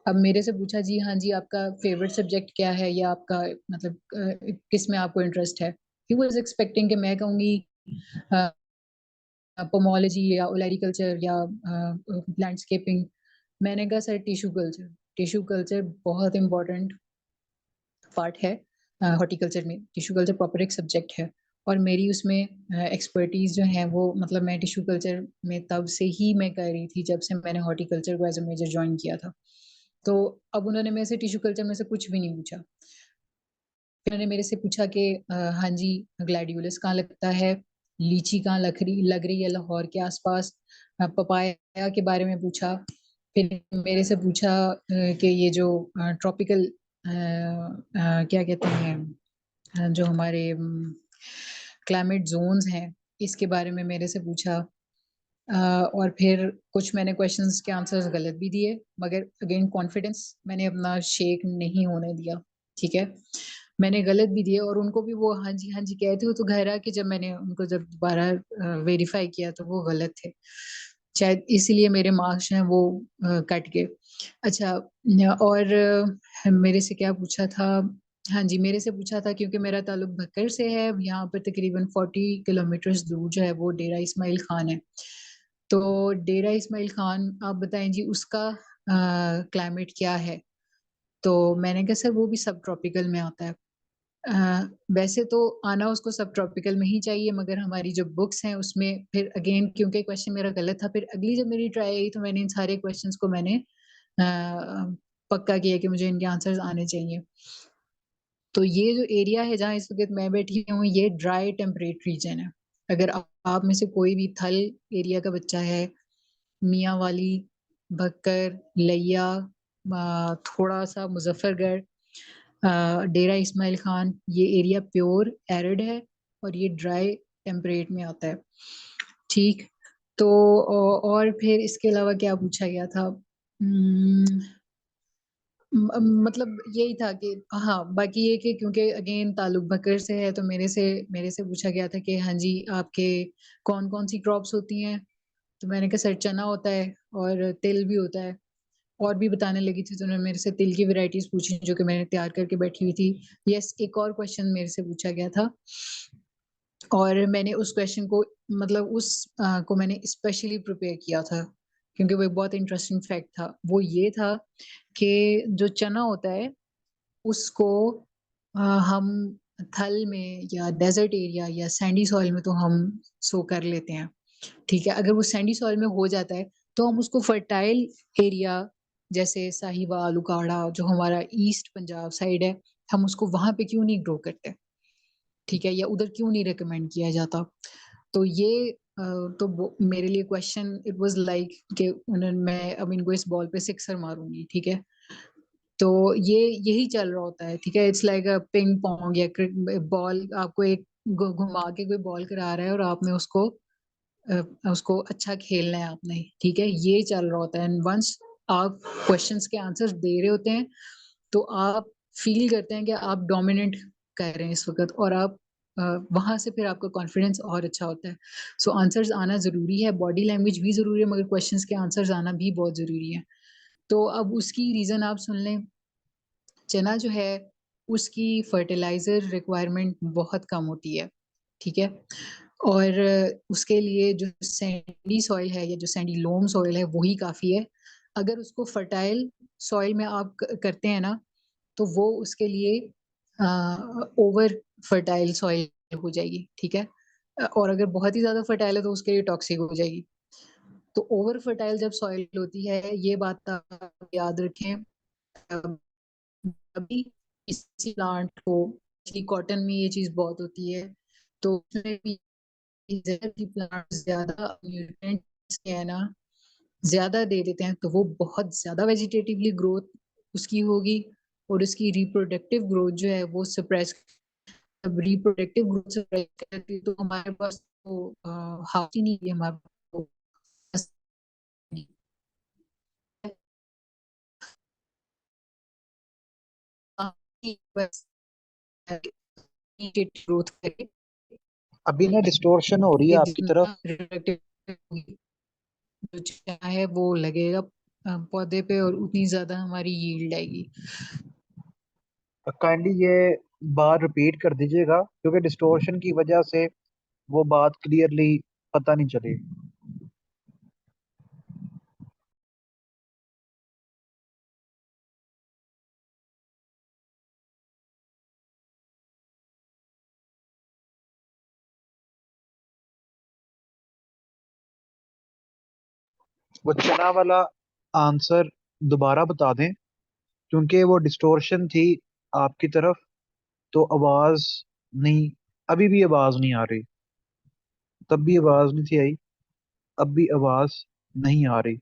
अब मेरे से पूछा जी हाँ जी आपका फेवरेट सब्जेक्ट क्या है, या आपका मतलब किस में आपको इंटरेस्ट है। ही वाज एक्सपेक्टिंग कि मैं कहूँगी पोमोलॉजी या ओलैरिकल्चर या लैंडस्केपिंग। मैंने कहा sir tissue culture, tissue culture बहुत इंपॉर्टेंट पार्ट है हॉर्टिकल्चर में, टिश्यू कल्चर प्रॉपर एक सब्जेक्ट है। और मेरी उसमें एक्सपर्टीज जो है वो मतलब मैं टिश्यू कल्चर में तब से ही मैं कर रही थी जब से मैंने हॉर्टिकल्चर को एज अ मेजर ज्वाइन किया था। तो अब उन्होंने मेरे से टिश्यू कल्चर में से कुछ भी नहीं पूछा। फिर उन्होंने मेरे से पूछा कि हाँ जी ग्लैडियोलस कहाँ लगता है, लीची कहाँ लग रही है लाहौर के आसपास, पपाया के बारे में पूछा। फिर मेरे से पूछा कि ये जो ट्रॉपिकल क्या कहते हैं जो हमारे क्लाइमेट जोन्स हैं, इसके बारे में मेरे से पूछा। और फिर कुछ मैंने क्वेश्चंस के आंसर्स गलत भी दिए, मगर अगेन कॉन्फिडेंस मैंने अपना शेक नहीं होने दिया, ठीक है। मैंने गलत भी दिए और उनको भी वो हाँ जी कहते हो, तो गहरा कि जब मैंने उनको जब दोबारा वेरीफाई किया तो वो गलत थे, शायद इसीलिए मेरे मार्क्स हैं वो कट गए। अच्छा और मेरे से क्या पूछा था, हाँ जी, मेरे से पूछा था क्योंकि मेरा ताल्लुक भक्कर से है। यहाँ पर तकरीबन 40 किलोमीटर दूर जो है वो डेरा इस्माइल खान है। तो डेरा इस्माइल खान, आप बताएं जी उसका क्लाइमेट क्या है। तो मैंने कहा सर वो भी सब ट्रॉपिकल में आता है। वैसे तो आना उसको सब ट्रॉपिकल में ही चाहिए, मगर हमारी जो बुक्स हैं उसमें फिर अगेन क्योंकि क्वेश्चन मेरा गलत था, फिर अगली जब मेरी ट्राई आई तो मैंने इन सारे क्वेश्चंस को मैंने पक्का किया कि मुझे इनके आंसर्स आने चाहिए। तो ये जो एरिया है जहाँ इस वक्त मैं बैठी हूँ, ये ड्राई टेम्परेट रीजन है। अगर आप में से कोई भी थल एरिया का बच्चा है, मियाँ वाली, भक्कर, लैया, थोड़ा सा मुजफ्फरगढ़, डेरा इस्माइल खान, ये एरिया प्योर एरिड है और ये ड्राई टेम्परेट में आता है। ठीक। तो और फिर इसके अलावा क्या पूछा गया था? मतलब यही था कि हाँ, बाकी ये कि क्योंकि अगेन ताल्लुक बकर से है तो मेरे से पूछा गया था कि हाँ जी आपके कौन कौन सी क्रॉप्स होती हैं। तो मैंने कहा सर चना होता है और तिल भी होता है। और भी बताने लगी थी तो उन्होंने मेरे से तिल की वैरायटीज पूछी जो कि मैंने तैयार करके बैठी हुई थी। यस, एक और क्वेश्चन मेरे से पूछा गया था और मैंने उस क्वेश्चन को, मतलब को मैंने स्पेशली प्रिपेयर किया था क्योंकि वो एक बहुत इंटरेस्टिंग फैक्ट था। वो ये था कि जो चना होता है उसको हम थल में या डेजर्ट एरिया या सैंडी सॉइल में तो हम सो कर लेते हैं। ठीक है, अगर वो सैंडी सॉइल में हो जाता है तो हम उसको फर्टाइल एरिया जैसे साहिवाल, उकाड़ा जो हमारा ईस्ट पंजाब साइड है, हम उसको वहां पे क्यों नहीं ग्रो करते? ठीक है, या उधर क्यों नहीं रिकमेंड किया जाता? तो ये तो मेरे लिए क्वेश्चन इट वाज लाइक कि उन्होंने, मैं अब इनको इस बॉल पे सिक्सर मारूंगी। ठीक है, तो ये यही चल रहा होता है। ठीक है, it's like a ping pong या बॉल, आपको एक घुमा के कोई बॉल करा रहा है और आपने उसको अच्छा खेलना है आपने। ठीक है, ये चल रहा होता है। एंड वंस आप क्वेश्चंस के आंसर्स दे रहे होते हैं तो आप फील करते हैं कि आप डोमिनेट कर रहे हैं इस वक्त, और आप वहां से फिर आपका कॉन्फिडेंस और अच्छा होता है। सो आंसर्स आना जरूरी है, बॉडी लैंग्वेज भी जरूरी है, मगर क्वेश्चंस के आंसर्स आना भी बहुत जरूरी है। तो अब उसकी रीजन आप सुन लें। चना जो है उसकी फर्टिलाइजर रिक्वायरमेंट बहुत कम होती है। ठीक है, और उसके लिए जो सैंडी सॉइल है या जो सैंडी लोम सॉइल है वही काफी है। अगर उसको फर्टाइल सॉइल में आप करते हैं ना तो वो उसके लिए ओवर फर्टाइल सॉइल हो जाएगी। ठीक है, और अगर बहुत ही ज्यादा फर्टाइल है तो उसके लिए टॉक्सिक हो जाएगी। तो ओवर फर्टाइल जब सॉइल होती है, ये बात आप याद रखें। अभी किसी प्लांट को, कॉटन में ये चीज बहुत होती है, तो उसमें भी प्लांट ज्यादा न्यूट्रिएंट्स है ना, ज्यादा दे देते हैं तो वो बहुत ज्यादा वेजिटेटिवली ग्रोथ उसकी होगी और उसकी रिप्रोडक्टिव ग्रोथ जो है वो सप्रेस। अब रिप्रोडक्टिव ग्रोथ सप्रेस करती है तो हमारे पास तो हाथ ही नहीं है हमारे पास। बस ग्रोथ करे, अभी ना डिस्टोर्शन हो रही है आपकी तरफ। जितना रिप्रोडक्टिव जो चाहे वो लगेगा पौधे पे और उतनी ज्यादा हमारी यील्ड आएगी। काइंडली ये बात रिपीट कर दीजिएगा क्योंकि डिस्टोर्शन की वजह से वो बात क्लियरली पता नहीं चली। वो चना वाला आंसर दोबारा बता दें क्योंकि वो डिस्टोर्शन थी आपकी तरफ, तो आवाज नहीं, अभी भी आवाज नहीं आ रही। तब भी आवाज नहीं थी आई, अब भी आवाज नहीं आ रही।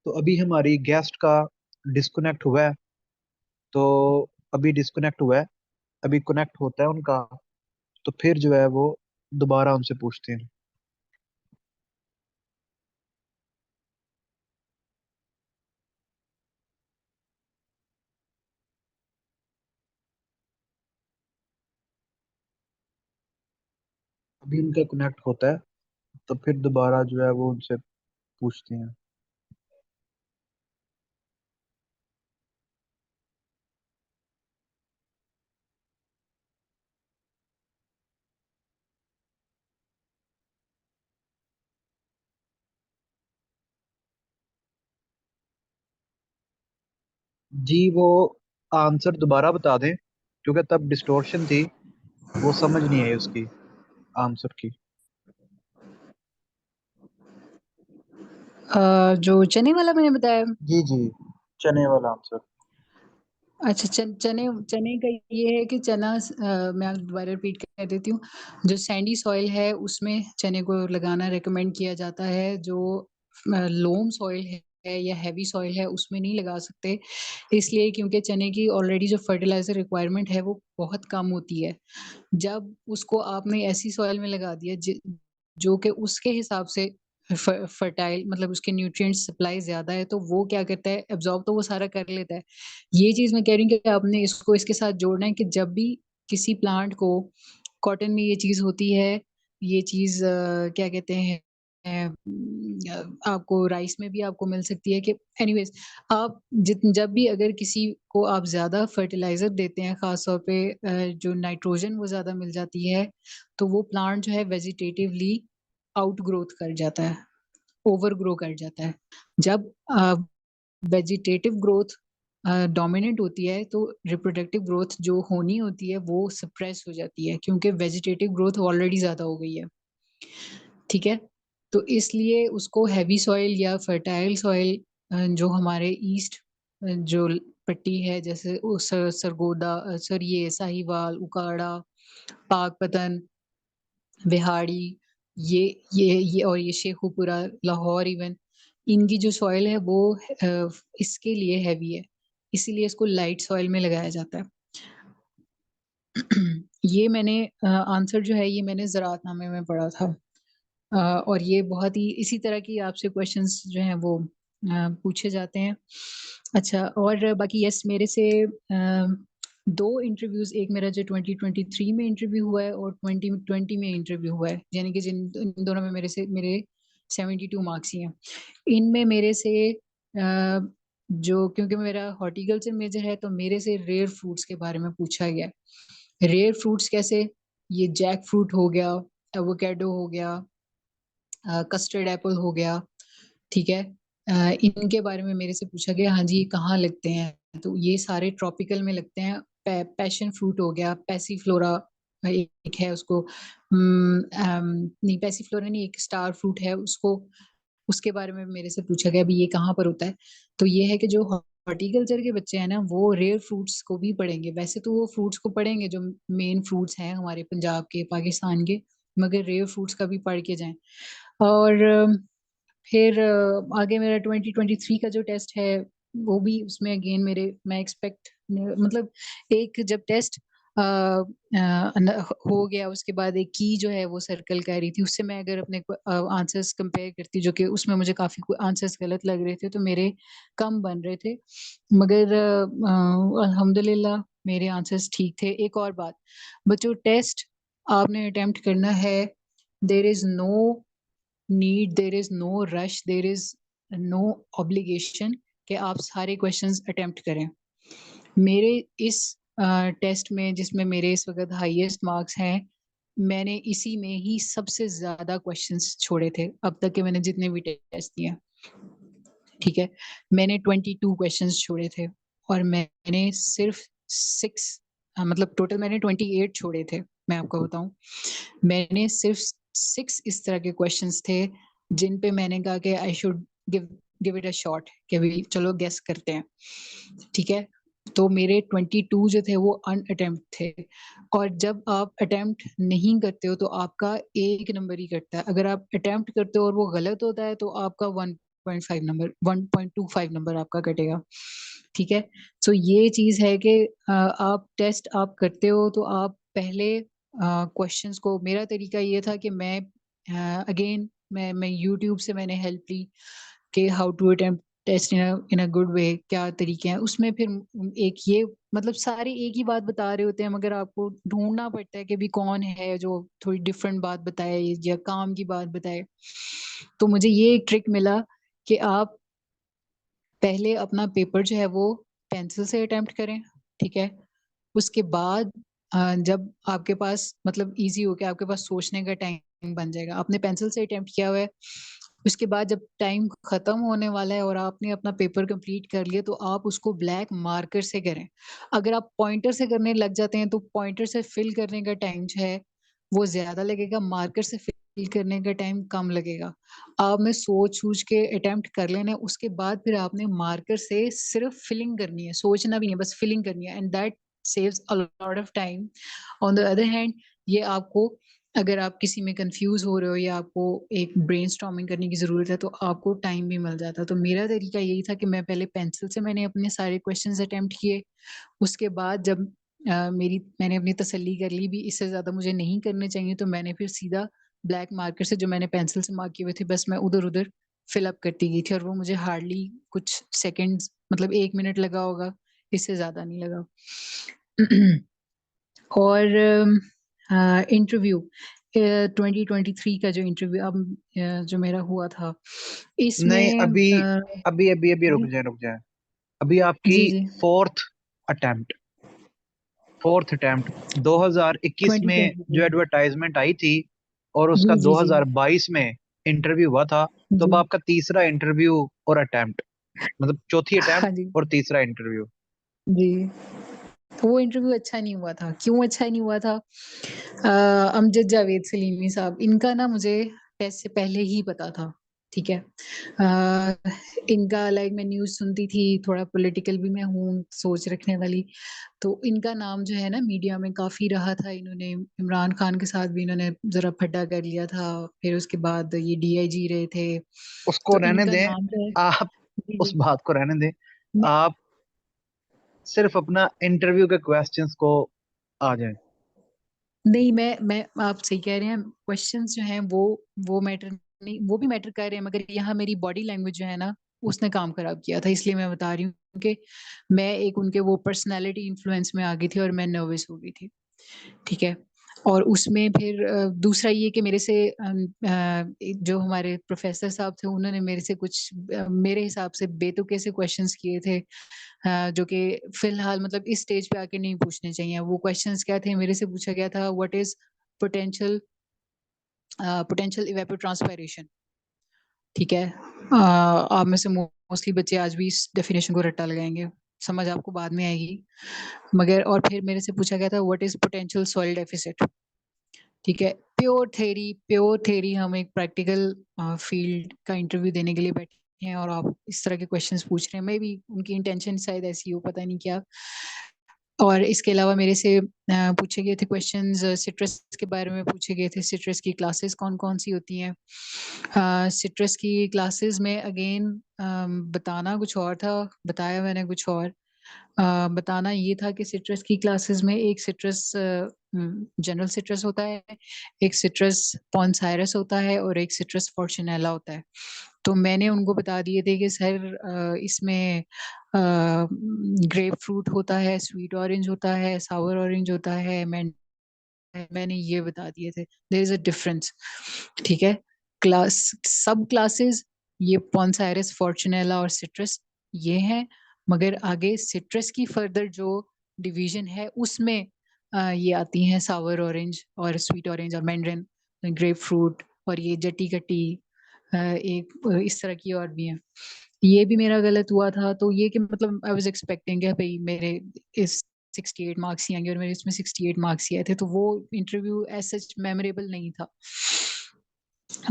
तो अभी हमारी गेस्ट का डिस्कनेक्ट हुआ है। तो अभी डिस्कनेक्ट हुआ है, अभी कनेक्ट होता है उनका, तो फिर जो है वो दोबारा उनसे पूछते हैं। अभी उनका कनेक्ट होता है तो फिर दोबारा जो है वो उनसे पूछते हैं। जी वो आंसर दोबारा बता दें, क्योंकि तब डिस्टोर्शन थी, वो समझ नहीं आई उसकी आंसर की। जो चने वाला मैंने बताया। जी जी, चने वाला आंसर। अच्छा, चने चने का ये है कि चना मैं दोबारा रिपीट कर देती हूँ। जो सैंडी सॉइल है उसमें चने को लगाना रेकमेंड किया जाता है। जो लोम सॉइल है या हैवी सॉइल है उसमें नहीं लगा सकते, इसलिए क्योंकि चने की ऑलरेडी जो फर्टिलाइजर रिक्वायरमेंट है वो बहुत कम होती है। जब उसको आपने ऐसी सॉइल में लगा दिया जो कि उसके हिसाब से फर्टाइल, मतलब उसके न्यूट्रिएंट्स सप्लाई ज्यादा है, तो वो क्या करता है, एब्जॉर्ब तो वो सारा कर लेता है। ये चीज मैं कह रही हूँ कि आपने इसको इसके साथ जोड़ना है कि जब भी किसी प्लांट को, कॉटन में ये चीज होती है, ये चीज क्या कहते हैं, आपको राइस में भी आपको मिल सकती है कि एनीवेज, आप जब भी अगर किसी को आप ज्यादा फर्टिलाइजर देते हैं, खास तौर पे जो नाइट्रोजन वो ज्यादा मिल जाती है, तो वो प्लांट जो है वेजिटेटिवली आउट ग्रोथ कर जाता है, ओवर ग्रो कर जाता है। जब वेजिटेटिव ग्रोथ डोमिनेंट होती है तो रिप्रोडक्टिव ग्रोथ जो होनी होती है वो सप्रेस हो जाती है, क्योंकि वेजिटेटिव ग्रोथ ऑलरेडी ज्यादा हो गई है। ठीक है, तो इसलिए उसको हैवी सॉइल या फर्टाइल सॉइल, जो हमारे ईस्ट जो पट्टी है, जैसे सरगोदा, सर ये साहिवाल, उकाड़ा, पाकपतन, बिहाड़ी, ये और ये शेखुपुरा, लाहौर, इवन इनकी जो सॉइल है वो इसके लिए हैवी है, इसीलिए इसको लाइट सॉइल में लगाया जाता है। ये मैंने आंसर जो है ये मैंने ज़राअतनामे में पढ़ा था। और ये बहुत ही इसी तरह की आपसे क्वेश्चंस जो हैं वो पूछे जाते हैं। अच्छा, और बाकी यस, मेरे से दो इंटरव्यूज, एक मेरा जो 2023 में इंटरव्यू हुआ है और 2020 में इंटरव्यू हुआ है, यानी कि इन दोनों में मेरे 72 मार्क्स ही हैं। इनमें मेरे से जो, क्योंकि मेरा हॉर्टिकल्चर मेजर है, तो मेरे से रेयर फ्रूट्स के बारे में पूछा गया। रेयर फ्रूट्स कैसे, ये जैक फ्रूट हो गया, एवोकेडो हो गया, कस्टर्ड एप्पल हो गया, ठीक है। इनके बारे में मेरे से पूछा गया, हाँ जी ये कहाँ लगते हैं, तो ये सारे ट्रॉपिकल में लगते हैं। पैशन फ्रूट हो गया, पैसीफ्लोरा एक है, उसको नहीं पैसीफ्लोरा नहीं, एक स्टार फ्रूट है, उसको उसके बारे में मेरे से पूछा गया भी ये कहाँ पर होता है। तो ये है कि जो हॉर्टिकल्चर के बच्चे हैं ना वो रेयर फ्रूट्स को भी पढ़ेंगे, वैसे तो वो फ्रूट्स को पढ़ेंगे जो मेन फ्रूट्स हैं हमारे पंजाब के, पाकिस्तान के, मगर रेयर फ्रूट्स का भी पढ़ के जाएं। और फिर आगे मेरा 2023 का जो टेस्ट है वो भी, उसमें अगेन मैं एक्सपेक्ट, मतलब एक जब टेस्ट हो गया उसके बाद एक की जो है वो सर्कल कर रही थी, उससे मैं अगर अपने आंसर्स कंपेयर करती, जो कि उसमें मुझे काफी आंसर्स गलत लग रहे थे तो मेरे कम बन रहे थे, मगर अल्हम्दुलिल्लाह मेरे आंसर्स ठीक थे। एक और बात, बच्चों टेस्ट आपने अटेम्प्ट करना है, there is no need, there is no rush, there is no obligation कि आप सारे क्वेश्चंस अटेम्प्ट करें। मेरे इस टेस्ट में, जिसमें मेरे इस वक्त हाईएस्ट मार्क्स हैं, मैंने इसी में ही सबसे ज्यादा क्वेश्चंस छोड़े थे अब तक के मैंने जितने भी टेस्ट दिए। ठीक है, मैंने 22 क्वेश्चंस छोड़े थे और मैंने सिर्फ 6, मतलब टोटल मैंने 28 छोड़े थे। मैं आपको बताऊं, मैंने सिर्फ 6 इस तरह के क्वेश्चंस थे जिन पे मैंने कहा कि I should give it a shot, कि भाई चलो गेस करते हैं। ठीक है, तो मेरे 22 जो थे वो अनअटेम्प्ट थे, और जब आप अटेम्प्ट नहीं करते हो तो आपका एक नंबर ही कटता है। अगर आप अटेम्प्ट करते हो और वो गलत होता है तो आपका 1.5 नंबर, 1.25 नंबर आपका कटेगा। ठीक है, तो ये चीज है कि आप टेस्ट आप करते हो तो आप पहले क्वेश्चंस को, मेरा तरीका ये था कि मैं अगेन मैं यूट्यूब से मैंने हेल्प ली कि how to attempt test in a good way, क्या तरीके हैं उसमें। फिर एक ये, मतलब सारे एक ही बात बता रहे होते हैं, मगर आपको ढूंढना पड़ता है कि भी कौन है जो थोड़ी डिफरेंट बात बताए या काम की बात बताए। तो मुझे ये एक ट्रिक मिला कि आप पहले अपना पेपर जो है वो पेंसिल से अटेम्प्ट करें, ठीक है। उसके बाद जब आपके पास मतलब इजी हो गया, आपके पास सोचने का टाइम बन जाएगा, आपने पेंसिल से अटेम्प्ट किया हुआ है, उसके बाद जब टाइम खत्म होने वाला है और आपने अपना पेपर कंप्लीट कर लिया, तो आप उसको ब्लैक मार्कर से करें। अगर आप पॉइंटर से करने लग जाते हैं तो पॉइंटर से फिल करने का टाइम जो है वो ज्यादा लगेगा, मार्कर से फिल करने का टाइम कम लगेगा। आपने सोच सूझ के अटेम्प्ट कर लेना है, उसके बाद फिर आपने मार्कर से सिर्फ फिलिंग करनी है, सोचना भी नहीं है, बस फिलिंग करनी है, and that saves a lot of time. On the other hand, ये आपको, अगर आप किसी में कंफ्यूज हो रहे हो या आपको एक ब्रेनस्टॉर्मिंग करने की जरूरत है, तो आपको टाइम भी मिल जाता है। तो मेरा तरीका यही था कि मैं पहले पेंसिल से मैंने अपने सारे क्वेश्चंस अटेम्प्ट किए। उसके बाद जब मैंने अपनी तसल्ली कर ली भी इससे ज्यादा मुझे नहीं करने चाहिए, तो मैंने फिर सीधा ब्लैक मार्कर से जो मैंने पेंसिल से मार्क किए हुए थे, बस मैं उधर उधर फिलअप करती गई थी, और वो मुझे हार्डली कुछ सेकंड्स, मतलब 1 मिनट लगा होगा, इससे ज्यादा नहीं लगा। और इंटरव्यू 2023 का जो इंटरव्यू अब जो मेरा हुआ था, नहीं, इसमें अभी अभी अभी अभी रुक जी जाए, रुक जाए। अभी आपकी जी जी फोर्थ अटेम्प्ट फोर्थ अटेम्प्ट 2021 में 2023। जो एडवर्टाइजमेंट आई थी, और जी उसका जी जी 2022 में इंटरव्यू हुआ था। तो अब जी। आपका तीसरा इंटरव्यू और अटेम्प्ट, मतलब चौथी हाँ अटेम्प्ट जी और तीसरा इंटरव्यू। जी। तो वो इंटरव्यू अच्छा नहीं हुआ था। क्यों अच्छा नहीं हुआ था? अमजद जावेद सलीमी साहब, इनका ना मुझे टेस्ट से पहले ही पता था, ठीक है। इनका लाइक मैं न्यूज़ सुनती थी, थोड़ा पॉलिटिकल भी मैं हूँ, सोच रखने वाली। तो इनका नाम जो है ना मीडिया में काफी रहा था, इन्होंने इमरान खान के साथ भी इन्होंने जरा फड्डा कर लिया था, फिर उसके बाद ये डीआईजी रहे थे। उसको तो रहने इनका दें, नाम जो है, आप जी उस जी। बात को रहने दें। मैं आप सिर्फ अपना इंटरव्यू के क्वेश्चंस को आ जाएं। नहीं, मैं आप सही कह रहे हैं, क्वेश्चंस जो हैं वो मैटर नहीं, वो भी मैटर कर रहे हैं, मगर यहाँ मेरी बॉडी लैंग्वेज जो है ना उसने काम खराब किया था, इसलिए मैं बता रही हूँ कि मैं एक उनके वो पर्सनालिटी इन्फ्लुएंस में आ गई थी और मैं नर्वस हो गई थी, ठीक है। और उसमें फिर दूसरा ये कि मेरे से जो हमारे प्रोफेसर साहब थे उन्होंने मेरे से कुछ मेरे हिसाब से बेतुके से क्वेश्चंस किए थे, जो कि फिलहाल मतलब इस स्टेज पे आके नहीं पूछने चाहिए। वो क्वेश्चंस क्या थे, मेरे से पूछा गया था व्हाट इज पोटेंशियल पोटेंशियल इवेपोट्रांसपायरेशन, ठीक है। आप में से मोस्टली बच्चे आज भी इस डेफिनेशन को रट्टा लगाएंगे, समझ आपको बाद में आएगी, मगर और फिर मेरे से पूछा गया था what is potential soil deficit, ठीक है। प्योर थेरी हम एक प्रैक्टिकल फील्ड का इंटरव्यू देने के लिए बैठे हैं और आप इस तरह के क्वेश्चंस पूछ रहे हैं, मे बी उनकी इंटेंशन शायद ऐसी हो, पता नहीं क्या। और इसके अलावा मेरे से पूछे गए थे क्वेश्चंस, सिट्रस के बारे में पूछे गए थे, सिट्रस की क्लासेस कौन कौन सी होती हैं। सिट्रस की क्लासेस में अगेन बताना कुछ और था, बताया मैंने कुछ और। बताना ये था कि सिट्रस की क्लासेस में एक सिट्रस जनरल सिट्रस होता है, एक सिट्रस पॉन्साइरस होता है और एक सिट्रस फॉर्चुनेला होता है। तो मैंने उनको बता दिए थे कि सर इसमें ग्रेप फ्रूट होता है, स्वीट ऑरेंज होता है, सावर ऑरेंज होता है, मैंने ये बता दिए थे, देयर इज अ डिफरेंस, ठीक है। क्लास सब क्लासेस ये पॉन्साइरस, फॉर्चुनेला और सिट्रस ये हैं, मगर आगे सिट्रस की फर्दर जो डिवीजन है उसमें ये आती हैं सावर ऑरेंज और स्वीट ऑरेंज और मैंड्रिन, ग्रेप फ्रूट और ये जटी कटी, एक इस तरह की और भी हैं। ये भी मेरा गलत हुआ था, तो ये कि मतलब आई वाज एक्सपेक्टिंग कि भाई मेरे इस 68 मार्क्स ही आएंगे और मेरे इसमें 68 मार्क्स ही आए थे, तो वो इंटरव्यू एज सच मेमोरेबल नहीं था।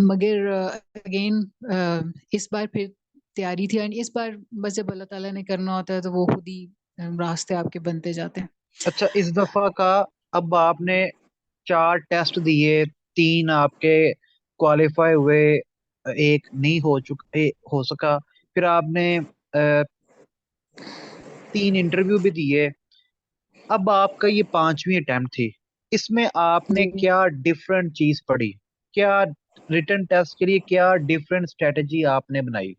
मगर अगेन इस बार फिर तैयारी थी, एंड इस बार बस जब अल्लाह ताला ने करना होता है तो वो खुद ही रास्ते आपके बनते जाते हैं। अच्छा, इस दफा का, अब आपने 4 टेस्ट दिए, 3 आपके क्वालिफाई हुए, एक नहीं हो सका। फिर आपने 3 इंटरव्यू भी दिए। अब आपका ये 5वीं अटेम्प्ट थी। इसमें आपने जी। क्या डिफरेंट चीज पढ़ी? क्या रिटन टेस्ट के लिए क्या डिफरेंट स्ट्रेटेजी आपने बनाई?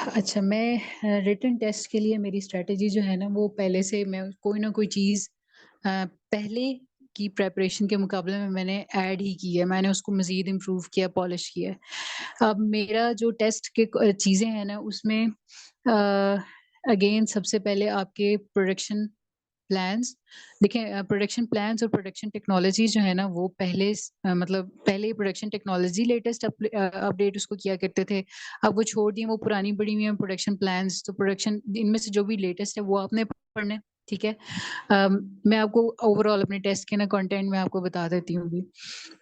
अच्छा, मैं रिटन टेस्ट के लिए मेरी स्ट्रेटेजी जो है ना वो पहले से मैं कोई ना कोई चीज़ पहले की प्रिपरेशन के मुकाबले में मैंने ऐड ही की है, मैंने उसको मज़ीद इम्प्रूव किया, पॉलिश किया है। अब मेरा जो टेस्ट के चीज़ें हैं ना उसमें अगेन सबसे पहले आपके प्रोडक्शन प्लान्स देखिए प्रोडक्शन प्लान्स और प्रोडक्शन टेक्नोलॉजी जो है ना वो मतलब पहले प्रोडक्शन टेक्नोलॉजी लेटेस्ट अपडेट उसको किया करते थे। अब वो छोड़ दिए, वो पुरानी पड़ी हुई हैं प्रोडक्शन प्लान्स, तो प्रोडक्शन इनमें से जो भी लेटेस्ट है वो आपने पढ़ना है, ठीक है? मैं आपको ओवरऑल अपने टेस्ट के ना कंटेंट में आपको बता देती हूँ अभी।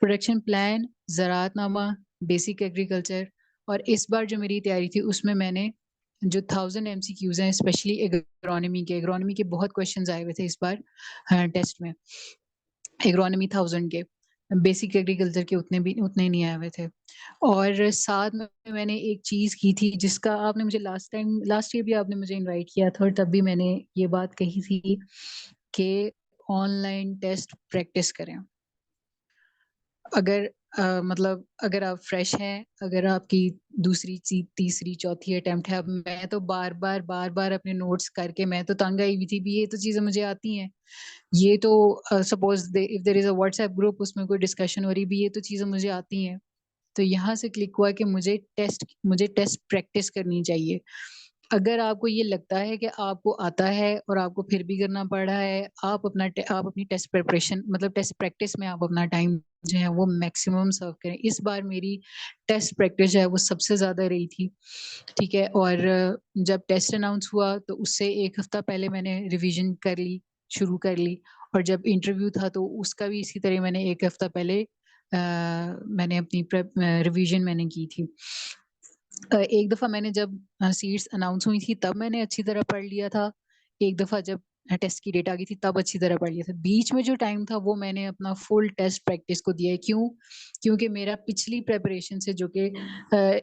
प्रोडक्शन प्लान, ज़राअतनामा, बेसिक एग्रीकल्चर और इस बार जो मेरी तैयारी थी उसमें मैंने जो 1000 एमसीक्यूज़ हैं स्पेशली एग्रोनॉमी के बहुत क्वेश्चंस आए हुए थे इस बार टेस्ट में। एग्रोनॉमी 1000 के, बेसिक एग्रीकल्चर के उतने नहीं आए हुए थे। और साथ में मैंने एक चीज़ की थी जिसका आपने मुझे लास्ट ईयर भी आपने मुझे इनवाइट किया था और तब भी मैंने ये बात कही थी कि ऑनलाइन टेस्ट प्रैक्टिस करें। अगर मतलब अगर आप फ्रेश हैं, अगर आपकी दूसरी तीसरी, चौथी अटेम्प्ट है, अब मैं तो बार-बार अपने नोट्स करके मैं तो तंग आई हुई थी भी ये तो चीज़ें मुझे आती हैं। ये तो suppose they if there is a WhatsApp group उसमें कोई डिस्कशन हो रही भी ये तो चीज़ें मुझे आती हैं। तो यहाँ से क्लिक हुआ कि मुझे टेस्ट प्रैक्टिस करनी चाहिए। अगर आपको ये लगता है कि आपको आता है और आपको फिर भी करना पड़ रहा है, आप अपनी टेस्ट प्रिपरेशन मतलब टेस्ट प्रैक्टिस में आप अपना टाइम जो है वो मैक्सिमम सर्व करें। इस बार मेरी टेस्ट प्रैक्टिस जो है वो सबसे ज़्यादा रही थी, ठीक है? और जब टेस्ट अनाउंस हुआ तो उससे 1 हफ्ता पहले मैंने रिवीजन शुरू कर ली और जब इंटरव्यू था तो उसका भी इसी तरह मैंने 1 हफ्ता पहले मैंने अपनी रिवीजन मैंने की थी। एक दफ़ा मैंने जब सीट्स अनाउंस हुई थी तब मैंने अच्छी तरह पढ़ लिया था। एक दफ़ा जब टेस्ट की डेट आ गई थी तब अच्छी तरह पढ़ लिया था। बीच में जो टाइम था वो मैंने अपना फुल टेस्ट प्रैक्टिस को दिया है। क्यों? क्योंकि मेरा पिछली प्रिपरेशन से जो कि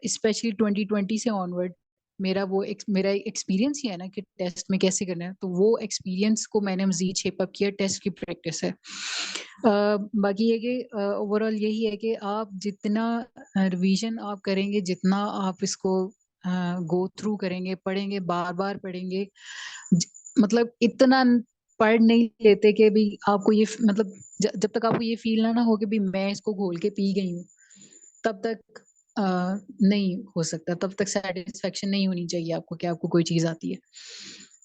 स्पेशली 2020 से ऑनवर्ड मेरा एक्सपीरियंस ही है ना कि टेस्ट में कैसे करना है, तो वो एक्सपीरियंस को मैंने मज़ीद शेप अप किया टेस्ट की प्रैक्टिस से। बाकी ये कि ओवरऑल यही है कि आप जितना रिवीजन आप करेंगे, जितना आप इसको गो थ्रू करेंगे, पढ़ेंगे, बार-बार पढ़ेंगे, ज मतलब इतना पढ़ नहीं लेते कि भी आपको ये मतलब जब तक आपको ये फ़ील ना हो कि भी मैं इसको घोल के पी गई हूँ, तब तक अ, नहीं हो सकता, तब तक सैटिस्फैक्शन नहीं होनी चाहिए आपको कि आपको कोई चीज़ आती है।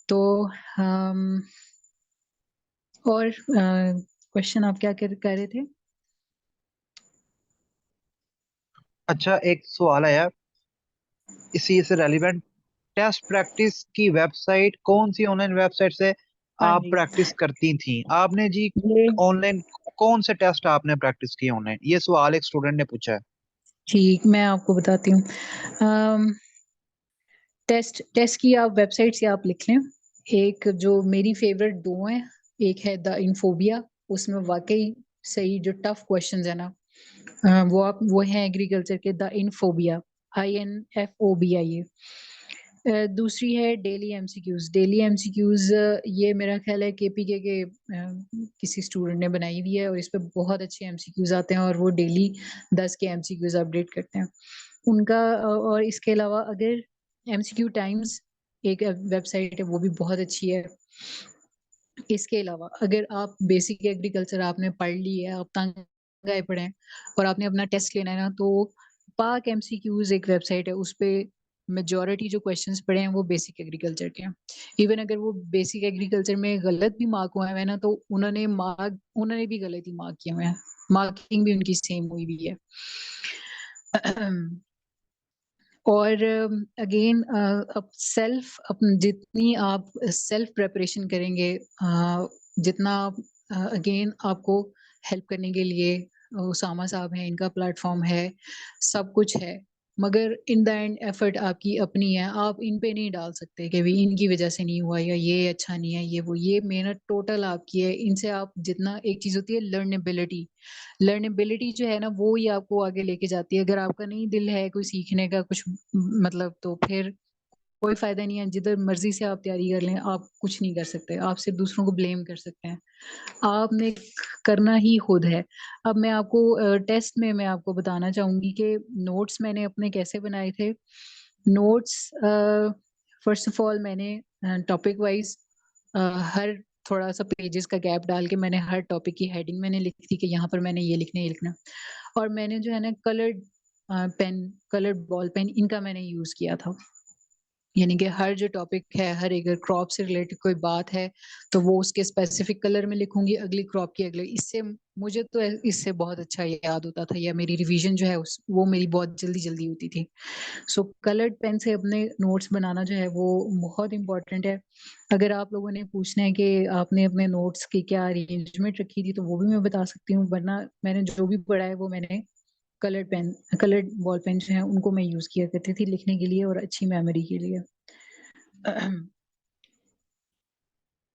तो अम, और क्वेश्चन आप क्या कह रहे थे? अच्छा, एक सवाल आया इसी से रेलिवेंट। टेस्ट प्रैक्टिस की वेबसाइट कौन सी ऑनलाइन वेबसाइट से हाँ आप जी, प्रैक्टिस करती थी आपने जी? ये ऑनलाइन कौन से टेस्ट आपने प्रैक्टिस किए ऑनलाइन? ये सवाल एक स्टूडेंट ने पूछा है। ठीक, मैं आपको बताती हूँ। अम, टेस्ट टेस्ट की आप वेबसाइट से आप लिख लें। एक जो मेरी फ़ेवरेट 2 हैं, एक है द इन्फोबिया, उसमें वाक़ई सही जो टफ क्वेश्चंस है ना वो हैं एग्रीकल्चर के द इन्फोबिया, INFOBIA। दूसरी है डेली एमसीक्यूज़ ये मेरा ख़्याल है केपीके के किसी स्टूडेंट ने बनाई हुई है और इस पे बहुत अच्छे एमसीक्यूज़ आते हैं और वो डेली 10 के एमसीक्यूज़ अपडेट करते हैं। उनका और इसके अलावा अगर एमसीक्यू टाइम्स एक वेबसाइट है वो भी बहुत अच्छी है। इसके अलावा अगर आप बेसिक एग्रीकल्चर आपने पढ़ ली है, आप तंग आए पड़े हैं और आपने अपना टेस्ट लेना है ना तो पाक एमसीक्यूज़ एक वेबसाइट है, उसपे मेजॉरिटी जो क्वेश्चंस पड़े हैं वो बेसिक एग्रीकल्चर के हैं। इवन अगर वो बेसिक एग्रीकल्चर में गलत भी मार्क हुए हैं ना तो उन्होंने भी गलत ही मार्क किए हुए हैं। मार्किंग भी उनकी सेम हुई हुई है। और अगेन अब जितनी आप सेल्फ प्रिपरेशन करेंगे जितना आप अगेन आपको हेल्प करने के लिए उसामा साहब हैं, इनका प्लेटफ़ॉर्म है, सब कुछ है। मगर इन द एंड एफर्ट आपकी अपनी है। आप इन पे नहीं डाल सकते कि भई इनकी वज़ह से नहीं हुआ या ये अच्छा नहीं है, ये वो। ये मेहनत टोटल आपकी है। इनसे आप जितना एक चीज़ होती है लर्नेबिलिटी लर्नेबिलिटी जो है ना वो ही आपको आगे लेके जाती है। अगर आपका नहीं दिल है कोई सीखने का कुछ मतलब तो फिर कोई फ़ायदा नहीं है। जिधर मर्ज़ी से आप तैयारी कर लें, आप कुछ नहीं कर सकते। आप सिर्फ़ दूसरों को ब्लेम कर सकते हैं। आपने करना ही खुद है। अब मैं आपको टेस्ट में मैं आपको बताना चाहूँगी कि नोट्स मैंने अपने कैसे बनाए थे। नोट्स फ़र्स्ट ऑफ़ ऑल मैंने टॉपिक वाइज़ हर थोड़ा सा पेजेस का गैप डाल के मैंने हर टॉपिक की हेडिंग मैंने लिखी थी कि यहाँ पर मैंने ये लिखना। और मैंने जो है ना coloured pen, coloured ball pen, इनका मैंने यूज किया था। यानी कि हर जो टॉपिक है, हर एक अगर क्रॉप से रिलेटेड कोई बात है तो वो उसके स्पेसिफिक कलर में लिखूंगी, अगली क्रॉप की अगले। इससे मुझे तो इससे बहुत अच्छा याद होता था, या मेरी रिवीजन जो है वो मेरी बहुत जल्दी जल्दी होती थी। सो कलर्ड पेन से अपने नोट्स बनाना जो है वो बहुत इंपॉर्टेंट है। अगर आप लोगों ने पूछना है कि आपने अपने नोट्स की क्या अरेंजमेंट रखी थी, तो वो भी मैं बता सकती हूँ, वरना मैंने जो भी पढ़ा है वो मैंने coloured pen, coloured ball pen जो है उनको मैं यूज किया करती थी लिखने के लिए और अच्छी मेमोरी के लिए।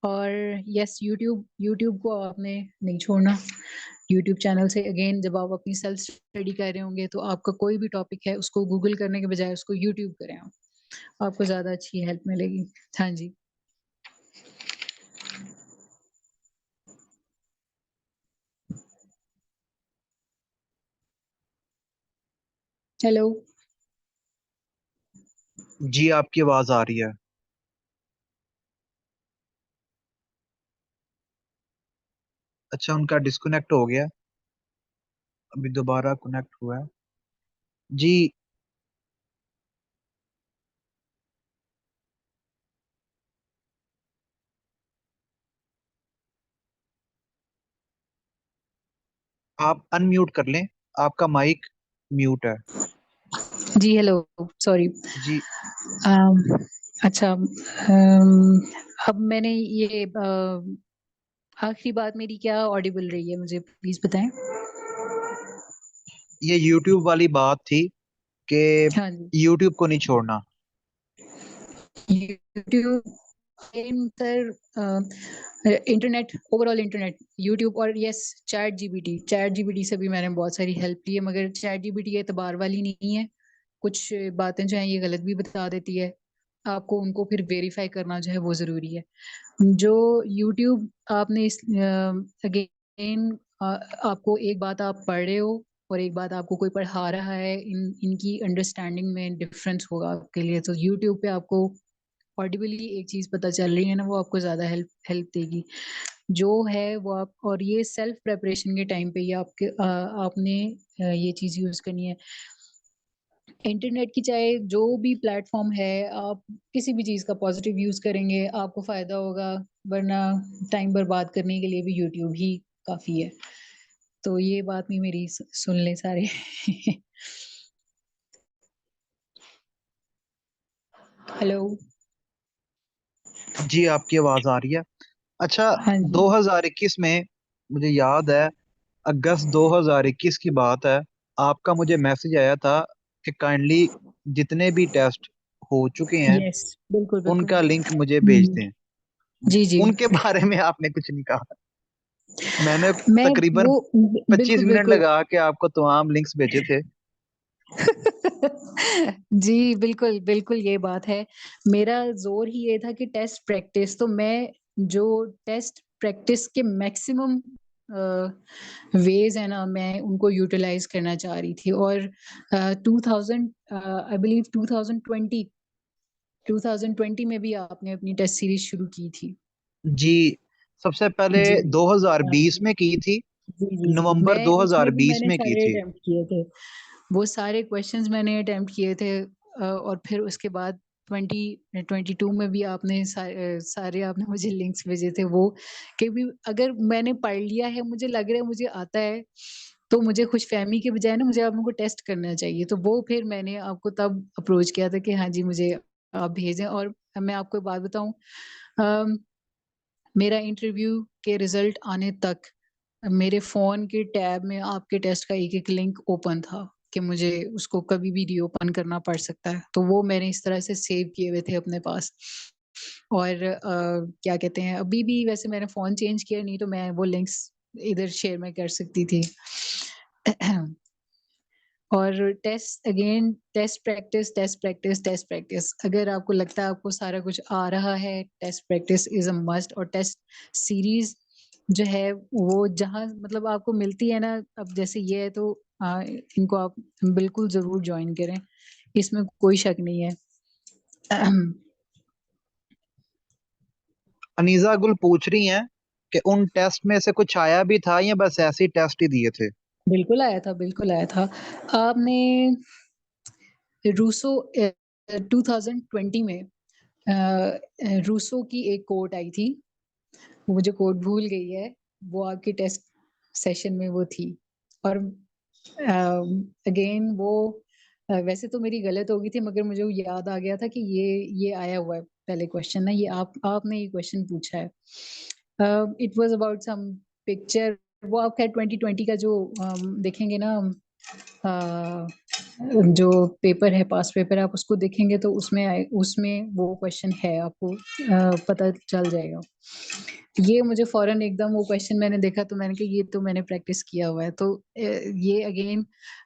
और यस, यूट्यूब, यूट्यूब को आपने नहीं छोड़ना। यूट्यूब चैनल से अगेन जब आप अपनी सेल्फ स्टडी कर रहे होंगे तो आपका कोई भी टॉपिक है उसको गूगल करने के बजाय उसको यूट्यूब करें आप, आपको ज्यादा अच्छी हेल्प मिलेगी। हाँ जी। हेलो। जी आपकी आवाज आ रही है। अच्छा, उनका डिस्कनेक्ट हो गया, अभी दोबारा कनेक्ट हुआ है। जी आप अनम्यूट कर लें, आपका माइक म्यूट है। जी हेलो, सॉरी। जी अच्छा, अब मैंने ये आखिरी बात मेरी क्या ऑडिबल रही है, मुझे प्लीज बताएं। ये यूट्यूब वाली बात थी कि हाँ जी। यूट्यूब को नहीं छोड़ना। YouTube, sir, internet, overall internet, YouTube और yes ChatGPT, ChatGPT से भी मैंने बहुत सारी हेल्प ली है, मगर चैट जीपीटी एतबार वाली नहीं है। कुछ बातें जो हैं ये गलत भी बता देती है, आपको उनको फिर वेरीफाई करना जो है वो जरूरी है। जो यूट्यूब आपने इस अगेन, आपको एक बात आप पढ़ रहे हो और एक बात आपको कोई पढ़ा रहा है, इनकी अंडरस्टैंडिंग में डिफरेंस होगा आपके लिए। तो यूट्यूब पे आपको ऑडिबली एक चीज पता चल रही है ना, वो आपको ज्यादा हेल्प हेल्प देगी जो है वो आप। और ये सेल्फ प्रेपरेशन के टाइम पे ये आपके आपने ये चीज यूज करनी है। इंटरनेट की चाहे जो भी प्लेटफॉर्म है, आप किसी भी चीज का पॉजिटिव यूज करेंगे आपको फायदा होगा, वरना टाइम बर्बाद करने के लिए भी यूट्यूब ही काफी है। तो ये बात नहीं मेरी, सुन ले सारे। हेलो। जी आपकी आवाज आ रही है। अच्छा, हाँ जी। 2021 में मुझे याद है, अगस्त 2021 की बात है, आपका मुझे मैसेज आया था कि काइंडली जितने भी टेस्ट हो चुके हैं यस, बिल्कुल बिल्कुल। उनका लिंक मुझे भेज हम्म, दें। जी जी। उनके बारे में आपने कुछ नहीं कहा। मैंने मैं तकरीबन वो 25 बिल्कुल मिनट बिल्कुल। लगा के आपको तमाम लिंक्स भेजे थे। जी बिल्कुल बिल्कुल, ये बात है। मेरा जोर ही ये था कि टेस्ट प्रैक्टिस, तो मैं जो टेस्ट प्रैक्टिस के मैक्सिमम वेज है ना, मैं उनको यूटिलाइज करना चाह रही थी। और 2000, आई बिलीव 2020 में भी आपने अपनी टेस्ट सीरीज शुरू की थी। जी सबसे पहले जी। 2020 में की थी, जी जी जी, नवंबर मैं उसमें भी 2020 मैंने में की सारे थी। अटेम्प्ट किए थे, वो सारे क्वेश्चंस मैंने अटेम्प्ट किए थे। और फिर उसके बाद 2022 में भी आपने सारे आपने मुझे लिंक्स भेजे थे वो, कि भी अगर मैंने पढ़ लिया है, मुझे लग रहा है मुझे आता है, तो मुझे खुशफहमी के बजाय ना मुझे आप लोगों को टेस्ट करना चाहिए। तो वो फिर मैंने आपको तब अप्रोच किया था कि हाँ जी मुझे आप भेजें। और मैं आपको एक बात बताऊं, अम, मेरा इंटरव्यू के रिजल्ट आने तक मेरे फोन के टैब में आपके टेस्ट का एक एक लिंक ओपन था कि मुझे उसको कभी भी रीओपन करना पड़ सकता है। तो वो मैंने इस तरह से सेव किए हुए थे अपने पास। और क्या कहते हैं, अभी भी वैसे मैंने फोन चेंज किया, नहीं तो मैं वो लिंक्स इधर शेयर में कर सकती थी। और test again, test practice, test practice, test practice. अगर आपको लगता है आपको सारा कुछ आ रहा है, test practice is a must. और टेस्ट सीरीज जो है वो जहाँ मतलब आपको मिलती है ना, अब जैसे ये है तो इनको आप बिल्कुल जरूर ज्वाइन करें, इसमें कोई शक नहीं है। अनीजा गुल पूछ रही हैं कि उन टेस्ट में से कुछ आया भी था या बस ऐसे ही टेस्ट ही दिए थे। बिल्कुल आया था, बिल्कुल आया था। आपने रूसो 2020 में रूसो की एक कोट आई थी, वो मुझे कोट भूल गई है, वो आपके टेस्ट सेशन में वो थी। और अगेन वो वैसे तो मेरी गलत हो गई थी, मगर मुझे वो याद आ गया था कि ये आया हुआ है पहले क्वेश्चन ना, ये आपने ये क्वेश्चन पूछा है। It was about some picture, वो आप खैर 2020 का जो देखेंगे ना, अ, जो पेपर है, पास पेपर, आप उसको देखेंगे तो उसमें वो क्वेश्चन है, आपको पता चल जाएगा। ये मुझे फौरन एकदम वो क्वेश्चन मैंने देखा तो मैंने कहा ये तो मैंने प्रैक्टिस किया हुआ है। तो ये अगेन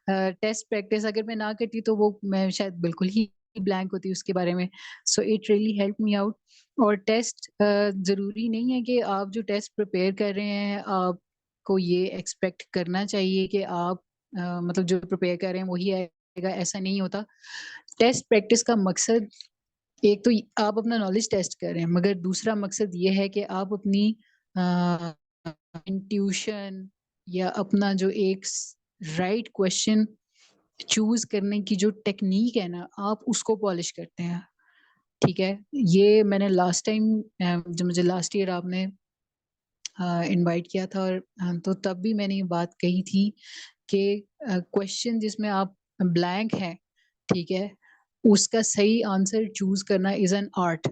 टेस्ट प्रैक्टिस अगर मैं ना करती तो वो मैं शायद बिल्कुल ही ब्लैंक होती उसके बारे में। So it really help me out. और टेस्ट जरूरी नहीं है कि आप जो टेस्ट प्रिपेयर कर रहे हैं आपको ये एक्सपेक्ट करना चाहिए कि आप मतलब जो प्रिपेयर कर रहे हैं वही आएगा, ऐसा नहीं होता। टेस्ट प्रैक्टिस का मकसद, एक तो आप अपना नॉलेज टेस्ट कर रहे हैं, मगर दूसरा मकसद ये है कि आप अपनी इंट्यूशन या अपना जो एक राइट क्वेश्चन चूज करने की जो टेक्निक है ना, आप उसको पॉलिश करते हैं। ठीक है, ये मैंने लास्ट टाइम जब मुझे लास्ट ईयर आपने इनवाइट किया था, और तो तब भी मैंने ये बात कही थी कि क्वेश्चन जिसमें आप ब्लैंक है, ठीक है, उसका सही आंसर चूज करना इज एन आर्ट।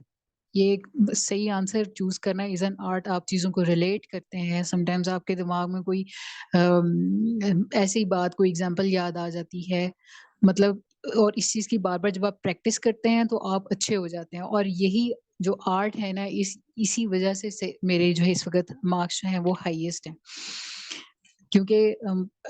ये एक सही आंसर चूज करना इज एन आर्ट। आप चीजों को रिलेट करते हैं, समटाइम्स आपके दिमाग में कोई ऐसी बात, कोई एग्जांपल याद आ जाती है, मतलब, और इस चीज की बार बार जब आप प्रैक्टिस करते हैं तो आप अच्छे हो जाते हैं। और यही जो आर्ट है ना, इसी वजह से मेरे जो है इस वक्त मार्क्स जो हैं वो हाईएस्ट हैं। क्योंकि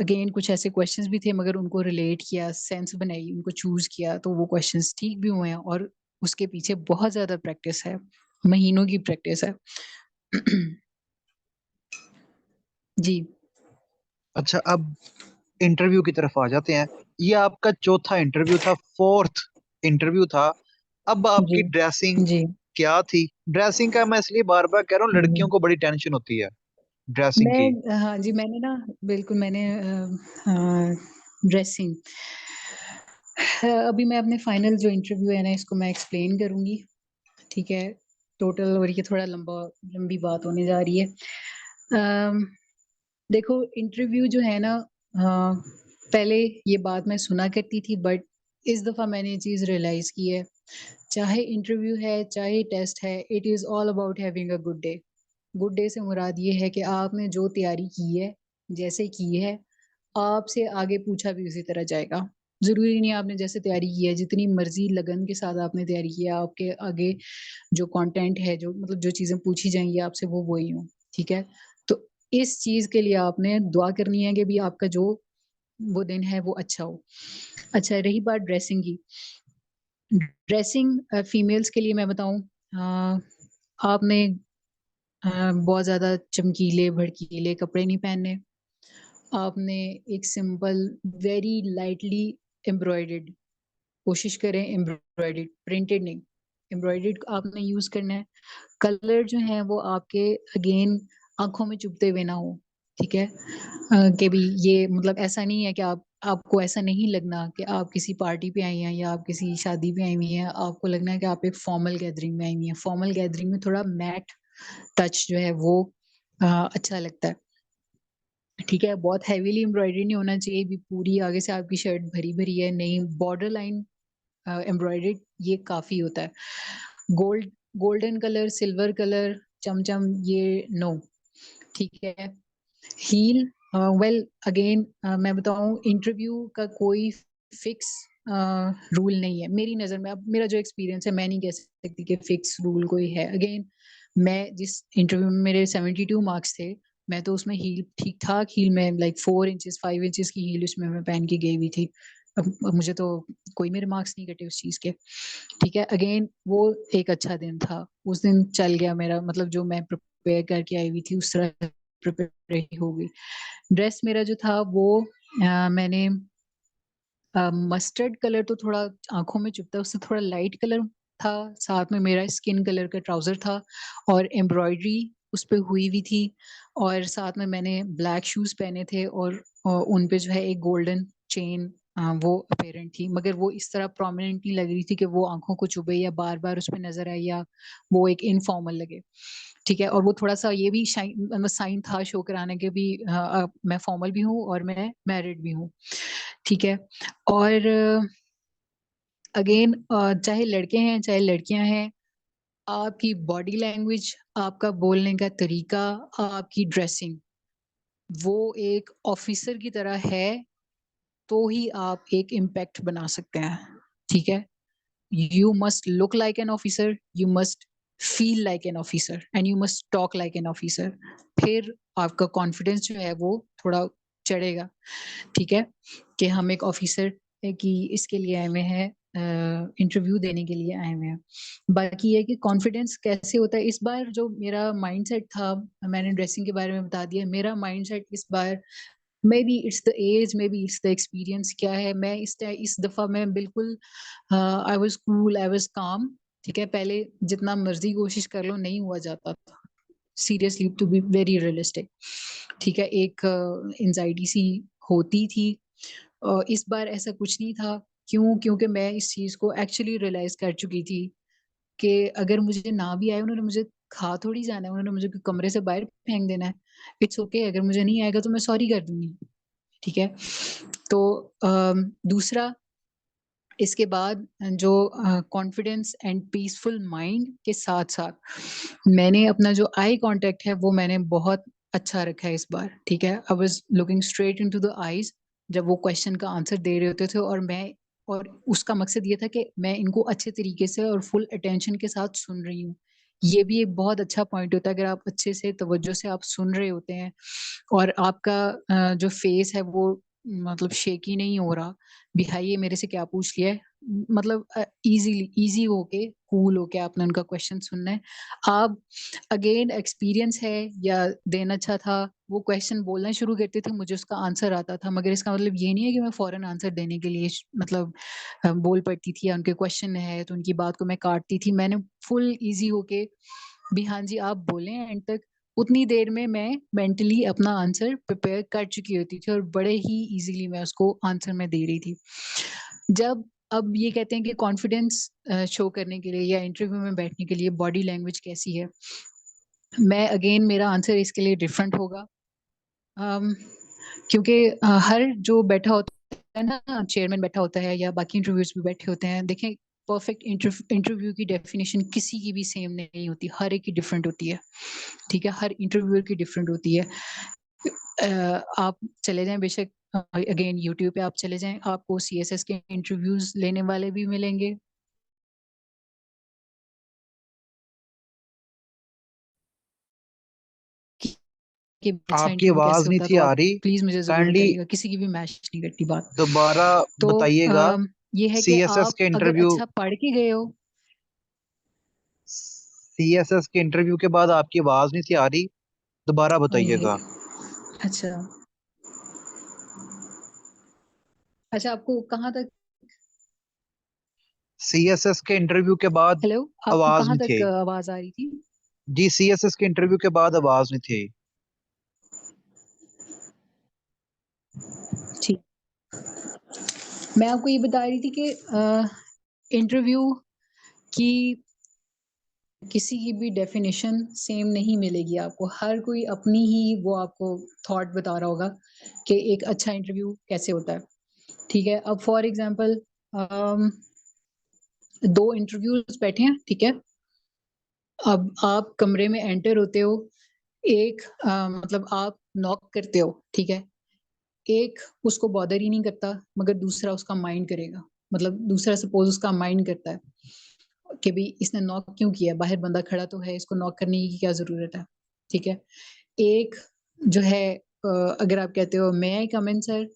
अगेन कुछ ऐसे क्वेश्चंस भी थे, मगर उनको रिलेट किया, सेंस बनाई, उनको चूज किया, तो वो क्वेश्चंस ठीक भी हुए हैं। और उसके पीछे बहुत ज्यादा प्रैक्टिस है, महीनों की प्रैक्टिस है। जी। अच्छा, अब इंटरव्यू की तरफ आ जाते हैं। ये आपका चौथा इंटरव्यू था, फोर्थ इंटरव्यू था। अब जी। आपकी ड्रेसिंग जी। क्या थी? ड्रेसिंग का मैं इसलिए बार बार कह रहा हूँ, लड़कियों हम्म। को बड़ी टेंशन होती है ड्रेसिंग की। मैं हाँ जी, मैंने ना बिल्कुल मैंने ड्रेसिंग, अभी मैं अपने फाइनल जो इंटरव्यू है ना इसको मैं एक्सप्लेन करूंगी। ठीक है, टोटल, और ये थोड़ा लंबी बात होने जा रही है। अम, देखो, इंटरव्यू जो है ना, पहले ये बात मैं सुना करती थी, बट इस दफा मैंने ये चीज रियलाइज की है, चाहे इंटरव्यू है चाहे टेस्ट है, it is all about having a good day. Good day से मुराद ये है कि आपने जो तैयारी की है, जैसे की है, आपसे आगे पूछा भी उसी तरह जाएगा। जरूरी नहीं आपने जैसे तैयारी की है, जितनी मर्जी लगन के साथ आपने तैयारी की है, आपके आगे जो कंटेंट है, जो मतलब जो चीजें पूछी जाएंगी आपसे, वो वही हो। ठीक है, तो इस चीज के लिए आपने दुआ करनी है कि भी आपका जो वो दिन है वो अच्छा हो। अच्छा, रही बात ड्रेसिंग की, ड्रेसिंग फीमेल्स के लिए मैं बताऊं, आपने बहुत ज्यादा चमकीले भड़कीले कपड़े नहीं पहनने। आपने एक सिंपल, वेरी लाइटली एम्ब्रॉयडर्ड, कोशिश करें एम्ब्रॉयडर्ड, प्रिंटेड नहीं, एम्ब्रॉयडर्ड आपने यूज करना है। कलर जो है वो आपके अगेन आंखों में चुभते हुए ना हो। ठीक है, कि भी ये मतलब ऐसा नहीं है कि आपको ऐसा नहीं लगना कि आप किसी पार्टी पे आई हैं या आप किसी शादी पे आई हुई हैं, आपको लगना है कि आप एक फॉर्मल गैदरिंग में आई हुई हैं। फॉर्मल गैदरिंग में थोड़ा मैट टच जो है वो अच्छा लगता है। ठीक है, बहुत हैवीली एम्ब्रॉयडरी नहीं होना चाहिए भी, पूरी आगे से आपकी शर्ट भरी भरी है, नहीं, बॉर्डर लाइन एम्ब्रॉयडर्ड ये काफी होता है। गोल्डन कलर, सिल्वर कलर, चमचम, ये नो। ठीक है, हील, वेल अगेन मैं बताऊं, इंटरव्यू का कोई फिक्स रूल नहीं है मेरी नजर में। अब मेरा जो एक्सपीरियंस है, मैं नहीं कह सकती कि फिक्स रूल कोई है। अगेन, मैं जिस इंटरव्यू में मेरे 72 मार्क्स थे, मैं तो उसमें हील, ठीक ठाक हील में, लाइक 4 इंचेस 5 इंचेस की हील उसमें मैं पहन के गई हुई थी। अब मुझे तो कोई मेरे मार्क्स नहीं कटे उस चीज के। ठीक है, अगेन वो एक अच्छा दिन था, उस दिन चल गया मेरा, मतलब जो मैं प्रिपेयर करके आई हुई थी उस तरह प्रिपेयर ही हो गई। ड्रेस मेरा जो था वो मैंने मस्टर्ड कलर तो थोड़ा आंखों में चुभता है, उससे थोड़ा लाइट कलर था, साथ में मेरा स्किन कलर का ट्राउजर था और एम्ब्रॉयडरी उस पे हुई हुई थी, और साथ में मैंने ब्लैक शूज पहने थे, और उन पे जो है एक गोल्डन चेन वो अपेरेंट थी, मगर वो इस तरह प्रोमिनेंटली लग रही थी कि वो आंखों को चुभे या बार बार उस पर नजर आई, या वो एक इनफॉर्मल लगे। ठीक है, और वो थोड़ा सा ये भी साइन था शो कराने के भी, मैं फॉर्मल भी हूँ और मैं मैरिड भी हूँ। ठीक है, और अगेन चाहे लड़के हैं चाहे लड़कियां हैं, आपकी बॉडी लैंग्वेज, आपका बोलने का तरीका, आपकी ड्रेसिंग, वो एक ऑफिसर की तरह है, तो ही आप एक इम्पैक्ट बना सकते हैं। ठीक है, you must look like an officer, you must feel like an officer, and you must talk like an officer। फिर आपका कॉन्फिडेंस जो है वो थोड़ा चढ़ेगा। ठीक है, कि हम एक ऑफिसर की इसके लिए आए हुए हैं, इंटरव्यू देने के लिए आए हुए हैं। बाकी ये कि कॉन्फिडेंस कैसे होता है, इस बार जो मेरा माइंडसेट था, मैंने ड्रेसिंग के बारे में बता दिया, मेरा माइंडसेट इस बार, maybe it's the age, maybe it's the experience, क्या है, मैं इस दफा मैं बिल्कुल I was cool, I was calm. ठीक है, पहले जितना मर्जी कोशिश कर लो नहीं हुआ जाता था, seriously, to be very realistic. ठीक है, एक एंजाइटी सी होती थी, इस बार ऐसा कुछ नहीं था। क्यों? क्योंकि मैं इस चीज को एक्चुअली रियलाइज कर चुकी थी कि अगर मुझे ना भी आए, उन्होंने मुझे खा थोड़ी जाना है, उन्होंने मुझे कमरे से बाहर फेंक देना है। इट्स ओके अगर मुझे नहीं आएगा तो मैं सॉरी कर दूंगी। ठीक है, तो दूसरा, इसके बाद जो कॉन्फिडेंस एंड पीसफुल माइंड के साथ साथ मैंने अपना जो आई कांटेक्ट है वो मैंने बहुत अच्छा रखा है इस बार। ठीक है, I was looking straight into the eyes जब वो क्वेश्चन का आंसर दे रहे होते थे, और उसका मकसद ये था कि मैं इनको अच्छे तरीके से और फुल अटेंशन के साथ सुन रही हूँ। ये भी एक बहुत अच्छा पॉइंट होता है, अगर आप अच्छे से तवज्जो से आप सुन रहे होते हैं और आपका जो फेस है वो मतलब शेकी नहीं हो रहा, भी भाई ये मेरे से क्या पूछ लिया है, मतलब इजी होके कूल होके आपने उनका क्वेश्चन सुनना है। आप अगेन एक्सपीरियंस है या दिन अच्छा था, वो क्वेश्चन बोलना शुरू करते थे, मुझे उसका आंसर आता था, मगर इसका मतलब ये नहीं है कि मैं फौरन आंसर देने के लिए मतलब बोल पड़ती थी, या उनके क्वेश्चन है तो उनकी बात को मैं काटती थी। मैंने फुल इजी होके भी हाँ जी आप बोलें एंड तक, उतनी देर में मैं मेंटली अपना आंसर प्रिपेयर कर चुकी होती थी और बड़े ही इजीली मैं उसको आंसर में दे रही थी। जब अब ये कहते हैं कि कॉन्फिडेंस शो करने के लिए या इंटरव्यू में बैठने के लिए बॉडी लैंग्वेज कैसी है, मैं अगेन मेरा आंसर इसके लिए डिफरेंट होगा। अम, क्योंकि हर जो बैठा होता है ना, चेयरमैन बैठा होता है या बाकी इंटरव्यूज भी बैठे होते हैं, देखें परफेक्ट इंटरव्यू की डेफिनेशन किसी की भी सेम नहीं होती, हर एक की डिफरेंट होती है। ठीक है, हर इंटरव्यूअर की डिफरेंट होती है। आप चले जाएं बेशक, अगेन यूट्यूब पे आप चले जाएं, आपको सीएसएस के इंटरव्यूज लेने वाले भी मिलेंगे। कि अच्छा आपकी इंटरव्यू आवाज कैसे नहीं होता है, थी तो आ आप रही। प्लीज मुझे जरूर काइंडली बताइएगा, किसी की भी मैच नहीं करती बात। दोबारा तो बताइएगा। ये है कि सीएसएस आप के अगर इंटरव्यू अच्छा पढ़ के गए हो। सीएसएस के इंटरव्यू के बाद आपकी आवाज नहीं थी आ रही। दोबारा हाय हाय, बताइएगा। अच्छा, अच्छा आपको कहाँ तक, सीएसएस के इंटरव्यू के बाद हेलो, आपको आवाज कहाँ नहीं तक थी। आवाज आ रही थी? जी, सीएसएस के इंटरव्यू के बाद आवाज नहीं थी। ठीक, मैं आपको ये बता रही थी कि इंटरव्यू की किसी की भी डेफिनेशन सेम नहीं मिलेगी आपको, हर कोई अपनी ही वो आपको थॉट बता रहा होगा कि एक अच्छा इंटरव्यू कैसे होता है। ठीक है, अब फॉर एग्जांपल दो इंटरव्यूज बैठे हैं। ठीक है, अब आप कमरे में एंटर होते हो, एक मतलब आप नॉक करते हो। ठीक है, एक उसको बॉदर ही नहीं करता, मगर दूसरा उसका माइंड करेगा। मतलब दूसरा सपोज उसका माइंड करता है कि भाई इसने नॉक क्यों किया, बाहर बंदा खड़ा तो है, इसको नॉक करने की क्या जरूरत है। ठीक है, एक जो है अगर आप कहते हो मैं आई कम इन सर,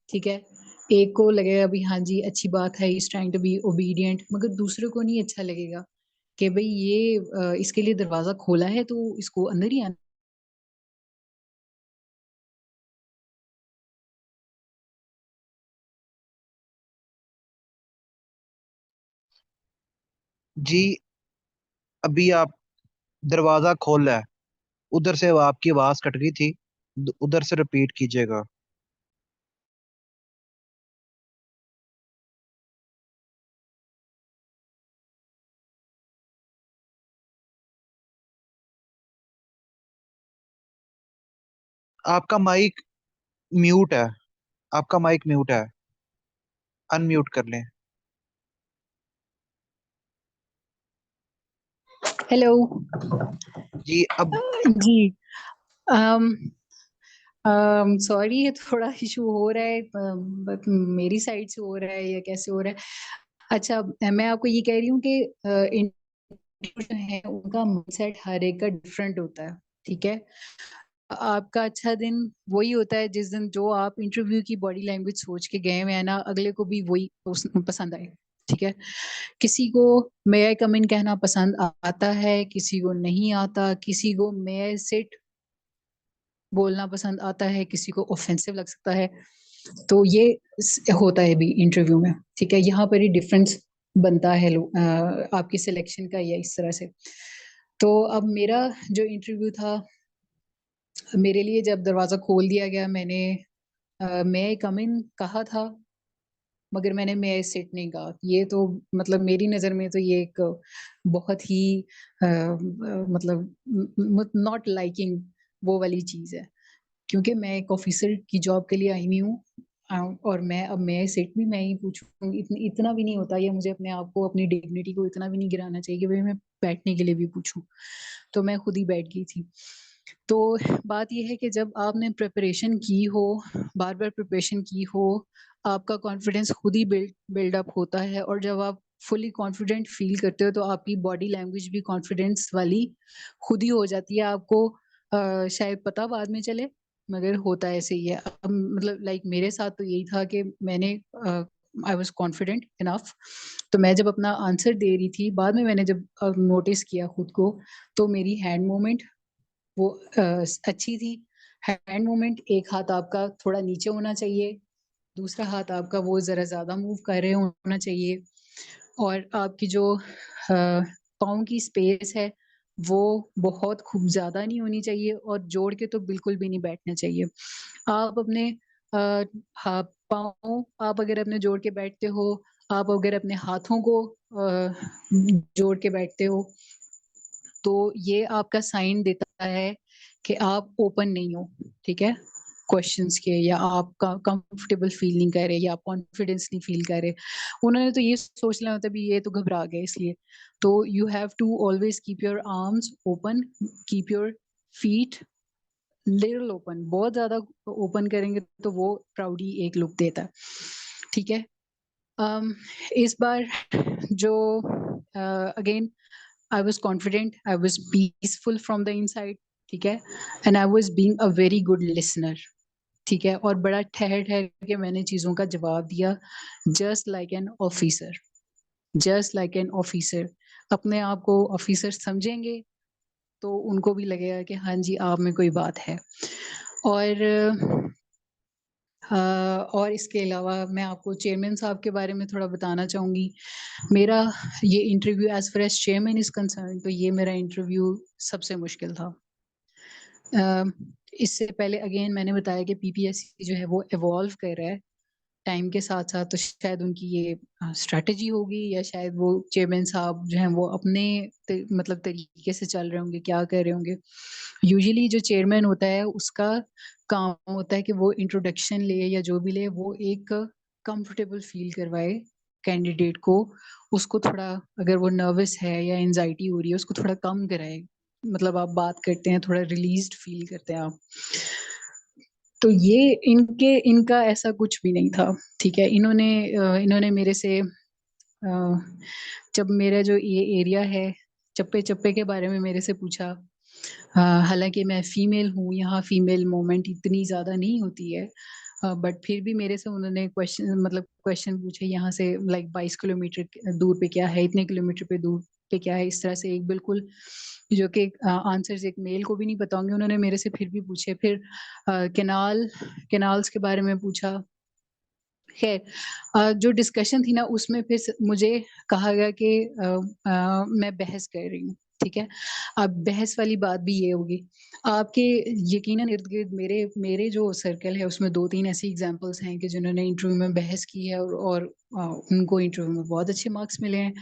ठीक है, एक को लगेगा भी हाँ जी अच्छी बात है, is trying to be obedient, मगर दूसरे को नहीं अच्छा लगेगा कि भाई ये इसके लिए दरवाजा खोला है तो इसको अंदर ही आना। जी, अभी आप दरवाजा खोला है, उधर से वो आपकी आवाज कट गई थी, उधर से रिपीट कीजिएगा। आपका माइक म्यूट है, आपका माइक म्यूट है, अनम्यूट कर लें। हेलो। जी अब। जी। um, सॉरी, ये थोड़ा इशू हो रहा है, but मेरी साइड से हो रहा है या कैसे हो रहा है। अच्छा, मैं आपको ये कह रही हूँ कि इंटरव्यू जो है उनका माइंडसेट हर एक का डिफरेंट होता है। ठीक है। आपका अच्छा दिन वही होता है जिस दिन जो आप इंटरव्यू की बॉडी लैंग्वेज सोच के गए हुए हैं ना, अगले को भी वही पसंद आए। ठीक है। किसी को मे आई कम इन कहना पसंद आता है, किसी को नहीं आता, किसी को मे आई सिट बोलना पसंद आता है, किसी को ऑफेंसिव लग सकता है। तो ये होता है भी इंटरव्यू में। ठीक है। यहाँ पर ही डिफरेंस बनता है आपकी सिलेक्शन का या इस तरह से। तो अब मेरा जो इंटरव्यू था, मेरे लिए जब दरवाजा खोल दिया गया, मैंने मैं कम इन कहा था, मगर मैंने मैं सिट नहीं कहा। ये तो मतलब मेरी नजर में तो ये एक बहुत ही मतलब नॉट लाइकिंग वो वाली चीज है। क्योंकि मैं एक ऑफिसर की जॉब के लिए आई हुई हूँ। और मैं अब मैं सीट भी मैं ही पूछूं, इतना भी नहीं होता। ये मुझे अपने आप को, अपनी डिग्निटी को इतना भी नहीं गिराना चाहिए कि भाई मैं बैठने के लिए भी पूछूं। तो मैं खुद ही बैठ गई थी। तो बात यह है कि जब आपने प्रिपरेशन की हो, बार बार प्रिपरेशन की हो, आपका कॉन्फिडेंस खुद ही बिल्डअप होता है। और जब आप फुली कॉन्फिडेंट फील करते हो तो आपकी बॉडी लैंग्वेज भी कॉन्फिडेंस वाली खुद ही हो जाती है। आपको शायद पता बाद में चले, मगर होता ऐसे ही है। अब मतलब लाइक मेरे साथ तो यही था कि मैंने आई वॉज कॉन्फिडेंट इनफ। तो मैं जब अपना आंसर दे रही थी, बाद में मैंने जब नोटिस किया खुद को, तो मेरी हैंड मूवमेंट वो अच्छी थी। हैंड मूवमेंट, एक हाथ आपका थोड़ा नीचे होना चाहिए, दूसरा हाथ आपका वो जरा ज्यादा मूव कर रहे होना चाहिए। और आपकी जो पाँव की स्पेस है वो बहुत खूब ज्यादा नहीं होनी चाहिए, और जोड़ के तो बिल्कुल भी नहीं बैठना चाहिए। आप अपने पाँव आप अगर अपने जोड़ के बैठते हो, आप अगर अपने हाथों को जोड़ के बैठते हो, तो ये आपका साइन देता है कि आप ओपन नहीं हो। ठीक है। क्वेश्चंस के, या आप कंफर्टेबल फील नहीं कर रहे, या आप कॉन्फिडेंस नहीं फील कर रहे। उन्होंने तो ये सोच लिया होता भी ये तो घबरा गए इसलिए। तो you have to always keep your arms open, keep your feet little open. बहुत ज्यादा ओपन करेंगे तो वो प्राउडी एक लुक देता है। ठीक है। इस बार जो again I was confident, I was peaceful from the inside. ठीक है। And I was being a very good listener. ठीक है। और बड़ा ठहर ठहर के मैंने चीजों का जवाब दिया, just like an officer. Just like an officer. अपने आप को ऑफिसर समझेंगे तो उनको भी लगेगा कि हाँ जी, आप में कोई बात है। और और इसके अलावा मैं आपको चेयरमैन साहब के बारे में थोड़ा बताना चाहूंगी। मेरा ये interview as far as chairman is concern, तो ये मेरा इंटरव्यू सबसे मुश्किल था। इससे पहले अगेन मैंने बताया कि पीपीएससी जो है वो इवॉल्व कर रहा है टाइम के साथ साथ। तो शायद उनकी ये स्ट्रैटेजी होगी, या शायद वो चेयरमैन साहब जो हैं वो अपने मतलब तरीके से चल रहे होंगे, क्या कर रहे होंगे। यूजुअली जो चेयरमैन होता है उसका काम होता है कि वो इंट्रोडक्शन ले या जो भी ले, वो एक कंफर्टेबल फील करवाए कैंडिडेट को। उसको थोड़ा, अगर वो नर्वस है या एनजाइटी हो रही है, उसको थोड़ा कम कराए। मतलब आप बात करते हैं, थोड़ा रिलीज्ड फील करते हैं आप। तो ये इनका ऐसा कुछ भी नहीं था। ठीक है। इन्होंने मेरे से जब मेरा जो ये एरिया है, चप्पे चप्पे के बारे में मेरे से पूछा। हालांकि मैं फीमेल हूँ, यहाँ फीमेल मूवमेंट इतनी ज्यादा नहीं होती है, बट फिर भी मेरे से उन्होंने क्वेश्चन पूछे, यहाँ से लाइक 22 किलोमीटर दूर पे क्या है, इतने किलोमीटर पे दूर पे क्या है, इस तरह से एक बिल्कुल जो कि आंसर्स एक मेल को भी नहीं पता होंगे, उन्होंने मेरे से फिर भी पूछे। फिर कैनाल्स के बारे में पूछा खैर जो डिस्कशन थी ना उसमें फिर मुझे कहा गया कि मैं बहस कर रही हूँ, ठीक है। अब बहस वाली बात भी ये होगी आपके यकीनन इर्द गिर्द मेरे मेरे जो सर्कल है उसमें 2-3 ऐसी एग्जांपल्स हैं कि जिन्होंने इंटरव्यू में बहस की है और उनको इंटरव्यू में बहुत अच्छे मार्क्स मिले हैं।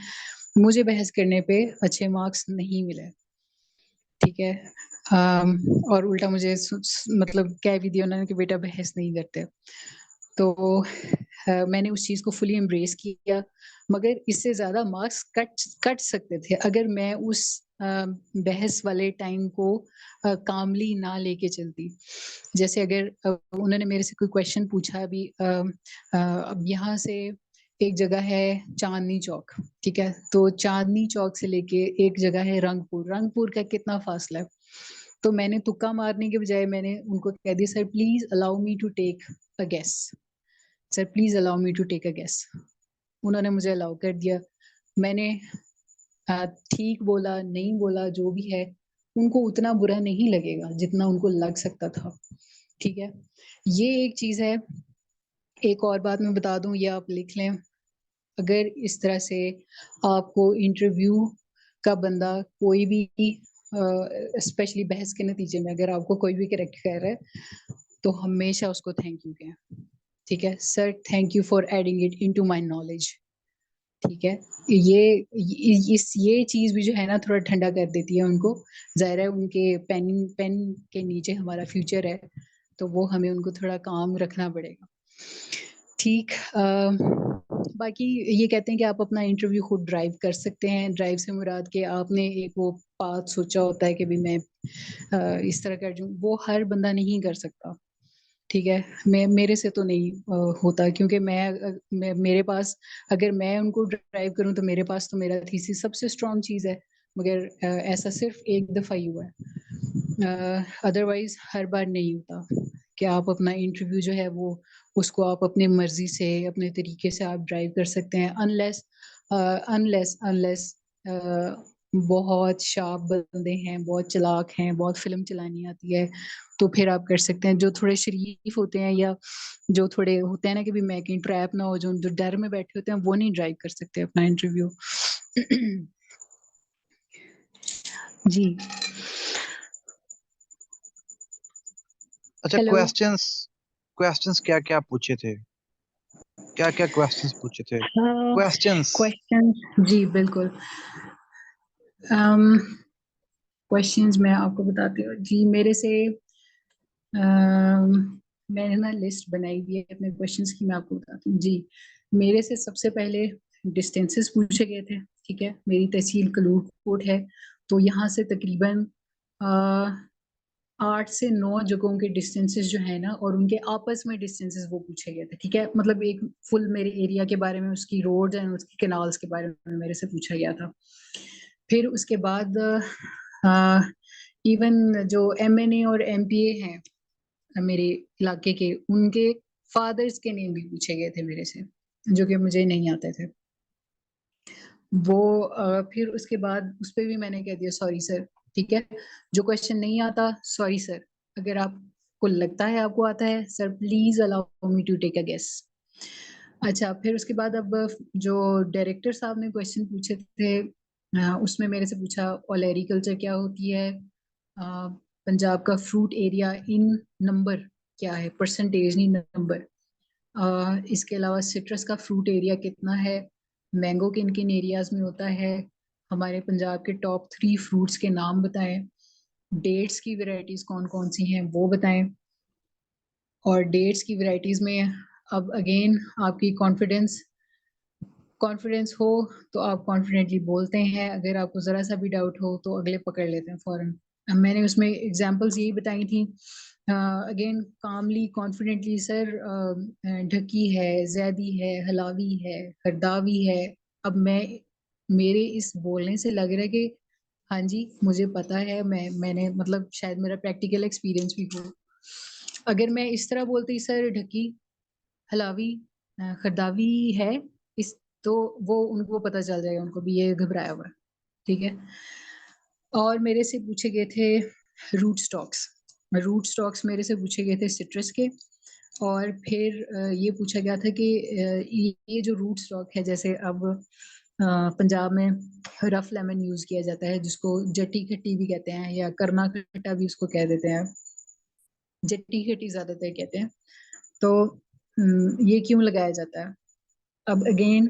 मुझे बहस करने पे अच्छे मार्क्स नहीं मिले, ठीक है। और उल्टा मुझे मतलब कह भी दिया उन्होंने कि बेटा बहस नहीं करते। तो मैंने उस चीज़ को फुली एम्ब्रेस किया, मगर इससे ज़्यादा मार्क्स कट कट सकते थे अगर मैं उस बहस वाले टाइम को कामली ना लेके चलती। जैसे अगर उन्होंने मेरे से कोई क्वेश्चन पूछा अभी अब यहाँ से एक जगह है चांदनी चौक, ठीक है। तो चांदनी चौक से लेके एक जगह है रंगपुर, रंगपुर का कितना फासला है? तो मैंने तुक्का मारने के बजाय मैंने उनको कह दिया sir please allow me to take a guess, sir please allow me to take a guess. उन्होंने मुझे अलाउ कर दिया। मैंने ठीक बोला नहीं बोला जो भी है उनको उतना बुरा नहीं लगेगा जितना उनको लग सकता था, ठीक है। ये एक चीज है। एक और बात मैं बता दूं, ये आप लिख लें, अगर इस तरह से आपको इंटरव्यू का बंदा कोई भी स्पेशली बहस के नतीजे में अगर आपको कोई भी करेक्ट कर रहा है तो हमेशा उसको थैंक यू कहें, ठीक है। Sir thank you for adding it into my knowledge, ठीक है। ये चीज भी जो है ना थोड़ा ठंडा कर देती है उनको। जाहिर है उनके पेन पेन के नीचे हमारा फ्यूचर है, तो वो हमें उनको थोड़ा काम रखना पड़ेगा, ठीक। बाकी ये कहते हैं कि आप अपना इंटरव्यू खुद ड्राइव कर सकते हैं। ड्राइव से मुराद कि आपने एक वो पाथ सोचा होता है कि भी मैं इस तरह कर दूं, वो हर बंदा नहीं कर सकता, ठीक है। मैं मेरे से तो नहीं होता, क्योंकि मैं मेरे पास अगर मैं उनको ड्राइव करूं तो मेरे पास तो मेरा थीसिस सबसे स्ट्रांग चीज है, मगर ऐसा सिर्फ एक दफा ही हुआ है। अदरवाइज हर बार नहीं होता कि आप अपना इंटरव्यू जो है वो उसको आप अपनी मर्जी से अपने तरीके से आप ड्राइव कर सकते हैं, अनलेस अनलेस अनलेस बहुत शार्प बंदे हैं, बहुत चालाक हैं, बहुत फिल्म चलानी आती है, तो फिर आप कर सकते हैं। जो थोड़े शरीफ होते हैं या जो थोड़े होते हैं ना कि भी मैं कहीं ट्रैप ना हो, जो जो डर में बैठे होते हैं वो नहीं ड्राइव कर सकते अपना इंटरव्यू। जी। अच्छा, हेलो। क्वेश्चंस क्वेश्चंस क्या क्या पूछे थे? क्या क्या क्वेश्चंस पूछे थे? क्वेश्चंस। क्वेश्चन, जी बिल्कुल। क्वेश्चंस मैं आपको बताती हूँ जी। मेरे से मैंने ना लिस्ट बनाई हुई है अपने क्वेश्चंस की, मैं आपको बताती हूँ जी। मेरे से सबसे पहले डिस्टेंसेस पूछे गए थे, ठीक है। मेरी तहसील कलूरकोट है, तो यहाँ से तकरीबन 8 से 9 जगहों के डिस्टेंसेस जो है ना और उनके आपस में डिस्टेंसेस वो पूछे गए थे, ठीक है। मतलब एक फुल मेरे एरिया के बारे में, उसकी रोड्स एंड उसकी कैनाल्स के बारे में मेरे से पूछा गया था। फिर उसके बाद इवन जो एमएनए और एमपीए हैं मेरे इलाके के, उनके फादर्स के नेम भी पूछे गए थे मेरे से, जो कि मुझे नहीं आते थे वो। फिर उसके बाद उस पर भी मैंने कह दिया सॉरी सर, ठीक है। जो क्वेश्चन नहीं आता सॉरी सर, अगर आपको लगता है आपको आता है sir please allow me to take a guess. अच्छा, फिर उसके बाद अब जो डायरेक्टर साहब ने क्वेश्चन पूछे थे उसमें मेरे से पूछा ओलेरिकल्चर क्या होती है, पंजाब का फ्रूट एरिया इन नंबर क्या है, परसेंटेज नहीं नंबर। इसके अलावा सिट्रस का फ्रूट एरिया कितना है, मैंगो किन किन एरियाज में होता है, हमारे पंजाब के टॉप 3 फ्रूट्स के नाम बताएं, डेट्स की वैरायटीज कौन कौन सी हैं वो बताएं। और डेट्स की वैरायटीज में अब अगेन आपकी कॉन्फिडेंस कॉन्फिडेंस हो तो आप कॉन्फिडेंटली बोलते हैं, अगर आपको जरा सा भी डाउट हो तो अगले पकड़ लेते हैं फौरन। मैंने उसमें एग्जांपल्स यही बताई थी, अगेन कामली कॉन्फिडेंटली सर, ढकी है, जैदी है, हलावी है, हरदावी है। अब मेरे इस बोलने से लग रहा है कि हाँ जी मुझे पता है, मैंने मतलब शायद मेरा प्रैक्टिकल एक्सपीरियंस भी हो। अगर मैं इस तरह बोलती सर ढकी, हलावी, खरदावी है इस, तो वो उनको पता चल जाएगा उनको भी ये घबराया हुआ है, ठीक है। और मेरे से पूछे गए थे रूट स्टॉक्स। रूट स्टॉक्स मेरे से पूछे गए थे सिट्रस के, और फिर ये पूछा गया था कि ये जो रूट स्टॉक है, जैसे अब पंजाब में रफ लेमन यूज किया जाता है, जिसको जट्टी खट्टी भी कहते हैं या करना खट्टा भी उसको कह देते हैं, जट्टी खट्टी ज्यादातर कहते हैं। तो ये क्यों लगाया जाता है? अब अगेन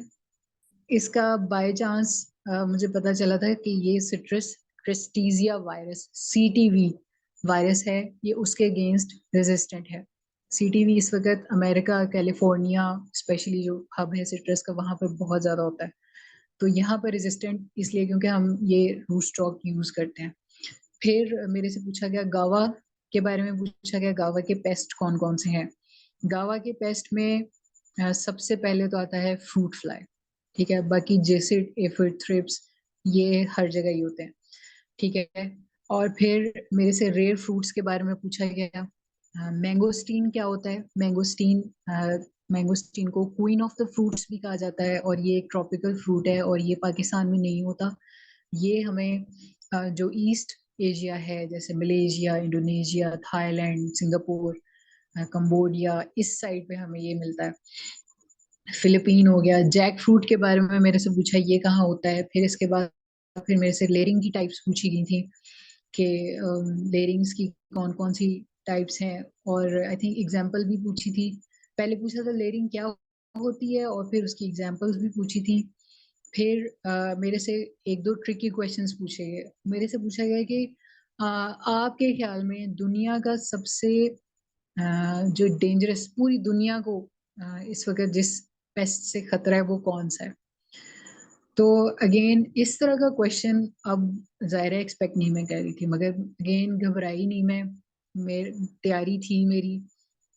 इसका बाय चांस मुझे पता चला था कि ये सिट्रस क्रिस्टीजिया वायरस, सीटीवी वायरस है, ये उसके अगेंस्ट रेजिस्टेंट है। सीटीवी इस वक्त अमेरिका, कैलिफोर्निया स्पेशली जो हब है सिट्रस का, वहां पर बहुत ज्यादा होता है। तो यहाँ पर रेजिस्टेंट इसलिए क्योंकि हम ये रूट स्टॉक यूज करते हैं। फिर मेरे से पूछा गया गावा के बारे में, पूछा गया गावा के पेस्ट कौन कौन से हैं। गावा के पेस्ट में सबसे पहले तो आता है फ्रूट फ्लाई, ठीक है। बाकी जेसिड, एफिड, थ्रिप्स ये हर जगह ही होते हैं, ठीक है। और फिर मेरे से रेयर फ्रूट्स के बारे में पूछा गया। मैंगोस्टीन क्या होता है? मैंगोस्टीन, मैंगोस्टीन को क्वीन ऑफ द फ्रूट्स भी कहा जाता है, और ये एक ट्रॉपिकल फ्रूट है और ये पाकिस्तान में नहीं होता। ये हमें जो ईस्ट एशिया है, जैसे Malaysia, Indonesia, Thailand, Singapore, Cambodia, इस साइड पे हमें ये मिलता है। फिलीपीन हो गया। जैक फ्रूट के बारे में मेरे से पूछा, ये कहाँ होता है। फिर इसके बाद फिर मेरे से लेयरिंग की टाइप्स पूछी गई थी कि लेयरिंग्स की कौन कौन सी टाइप्स हैं, और आई थिंक एग्जांपल भी पूछी थी। पहले पूछा था लेयरिंग क्या होती है, और फिर उसकी एग्जांपल्स भी पूछी थी। फिर मेरे से एक दो ट्रिकी क्वेश्चंस पूछे गए। मेरे से पूछा गया कि आपके ख्याल में दुनिया का सबसे जो डेंजरस, पूरी दुनिया को इस वक्त जिस पेस्ट से खतरा है, वो कौन सा है। तो अगेन इस तरह का क्वेश्चन अब जायरा एक्सपेक्ट नहीं मैं कर रही थी, मगर अगेन घबराई नहीं मैं, मेरी तैयारी थी मेरी।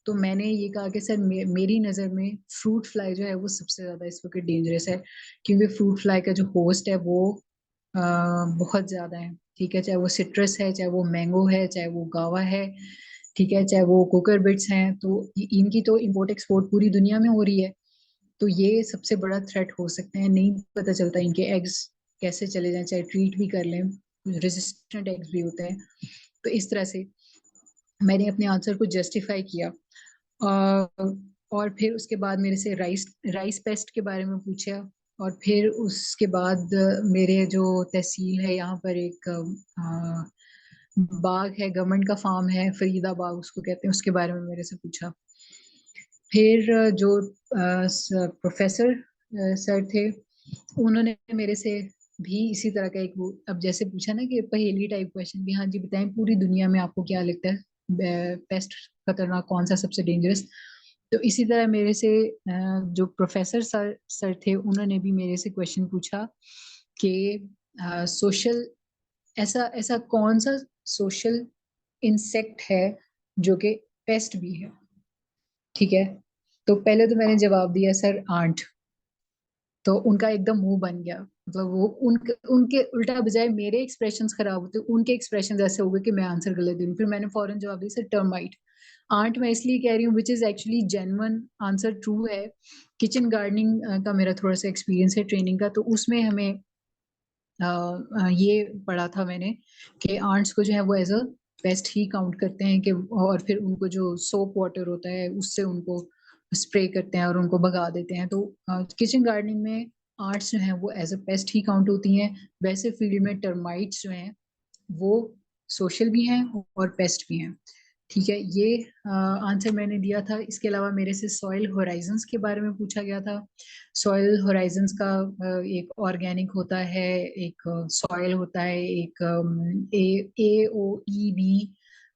तो मैंने ये कहा कि सर मेरी नज़र में फ्रूट फ्लाई जो है वो सबसे ज़्यादा इस वक्त डेंजरस है, क्योंकि फ्रूट फ्लाई का जो होस्ट है वो बहुत ज़्यादा है, ठीक है। चाहे वो सिट्रस है, चाहे वो मैंगो है, चाहे वो गावा है, ठीक है, चाहे वो कोकर बिट्स हैं। तो इनकी तो इम्पोर्ट एक्सपोर्ट पूरी दुनिया में हो रही है। तो ये सबसे बड़ा थ्रेट हो सकते हैं, नहीं पता चलता इनके एग्स कैसे चले जाएं, चाहे ट्रीट भी कर लें, रेजिस्टेंट एग्स भी होते हैं। तो इस तरह से मैंने अपने आंसर को जस्टिफाई किया। और फिर उसके बाद मेरे से राइस राइस पेस्ट के बारे में पूछा। और फिर उसके बाद मेरे जो तहसील है, यहाँ पर एक बाग है, गवर्नमेंट का फार्म है, फरीदा बाग उसको कहते हैं, उसके बारे में मेरे से पूछा। फिर जो प्रोफेसर सर थे, उन्होंने मेरे से भी इसी तरह का एक, वो अब जैसे पूछा ना कि पहेली टाइप क्वेश्चन, भी हाँ जी बताएं पूरी दुनिया में आपको क्या लगता है पेस्ट खतरनाक कौन सा, सबसे डेंजरस। तो इसी तरह मेरे से जो प्रोफेसर सर थे, उन्होंने भी मेरे से क्वेश्चन पूछा कि सोशल, ऐसा ऐसा कौन सा सोशल इंसेक्ट है जो कि पेस्ट भी है, ठीक है। तो पहले तो मैंने जवाब दिया सर आंट। तो उनका एकदम मुंह बन गया, मतलब वो उनके उनके उल्टा, बजाय मेरे एक्सप्रेशंस खराब होते उनके एक्सप्रेशंस ऐसे हो गए कि मैं आंसर गलत दे रही हूँ। फिर मैंने फौरन जवाब दिया सर टर्माइट। आंट मैं इसलिए कह रही हूँ, which is actually genuine answer, true है। किचन गार्डनिंग का मेरा थोड़ा सा एक्सपीरियंस है ट्रेनिंग का, तो उसमें हमें ये पढ़ा था मैंने कि आंट्स को जो है वो एज अ पेस्ट ही काउंट करते हैं, कि और फिर उनको जो सोप वाटर होता है उससे उनको स्प्रे करते हैं और उनको भगा देते हैं। तो किचन गार्डनिंग में आंट्स जो हैं वो एज अ पेस्ट ही काउंट होती हैं। वैसे फील्ड में टर्माइट्स जो हैं वो सोशल भी हैं और पेस्ट भी हैं, ठीक है। ये आंसर मैंने दिया था। इसके अलावा मेरे से सॉइल होराइजंस के बारे में पूछा गया था। सॉइल होराइजंस का एक ऑर्गेनिक होता है, एक सॉइल होता है, एक AOEB,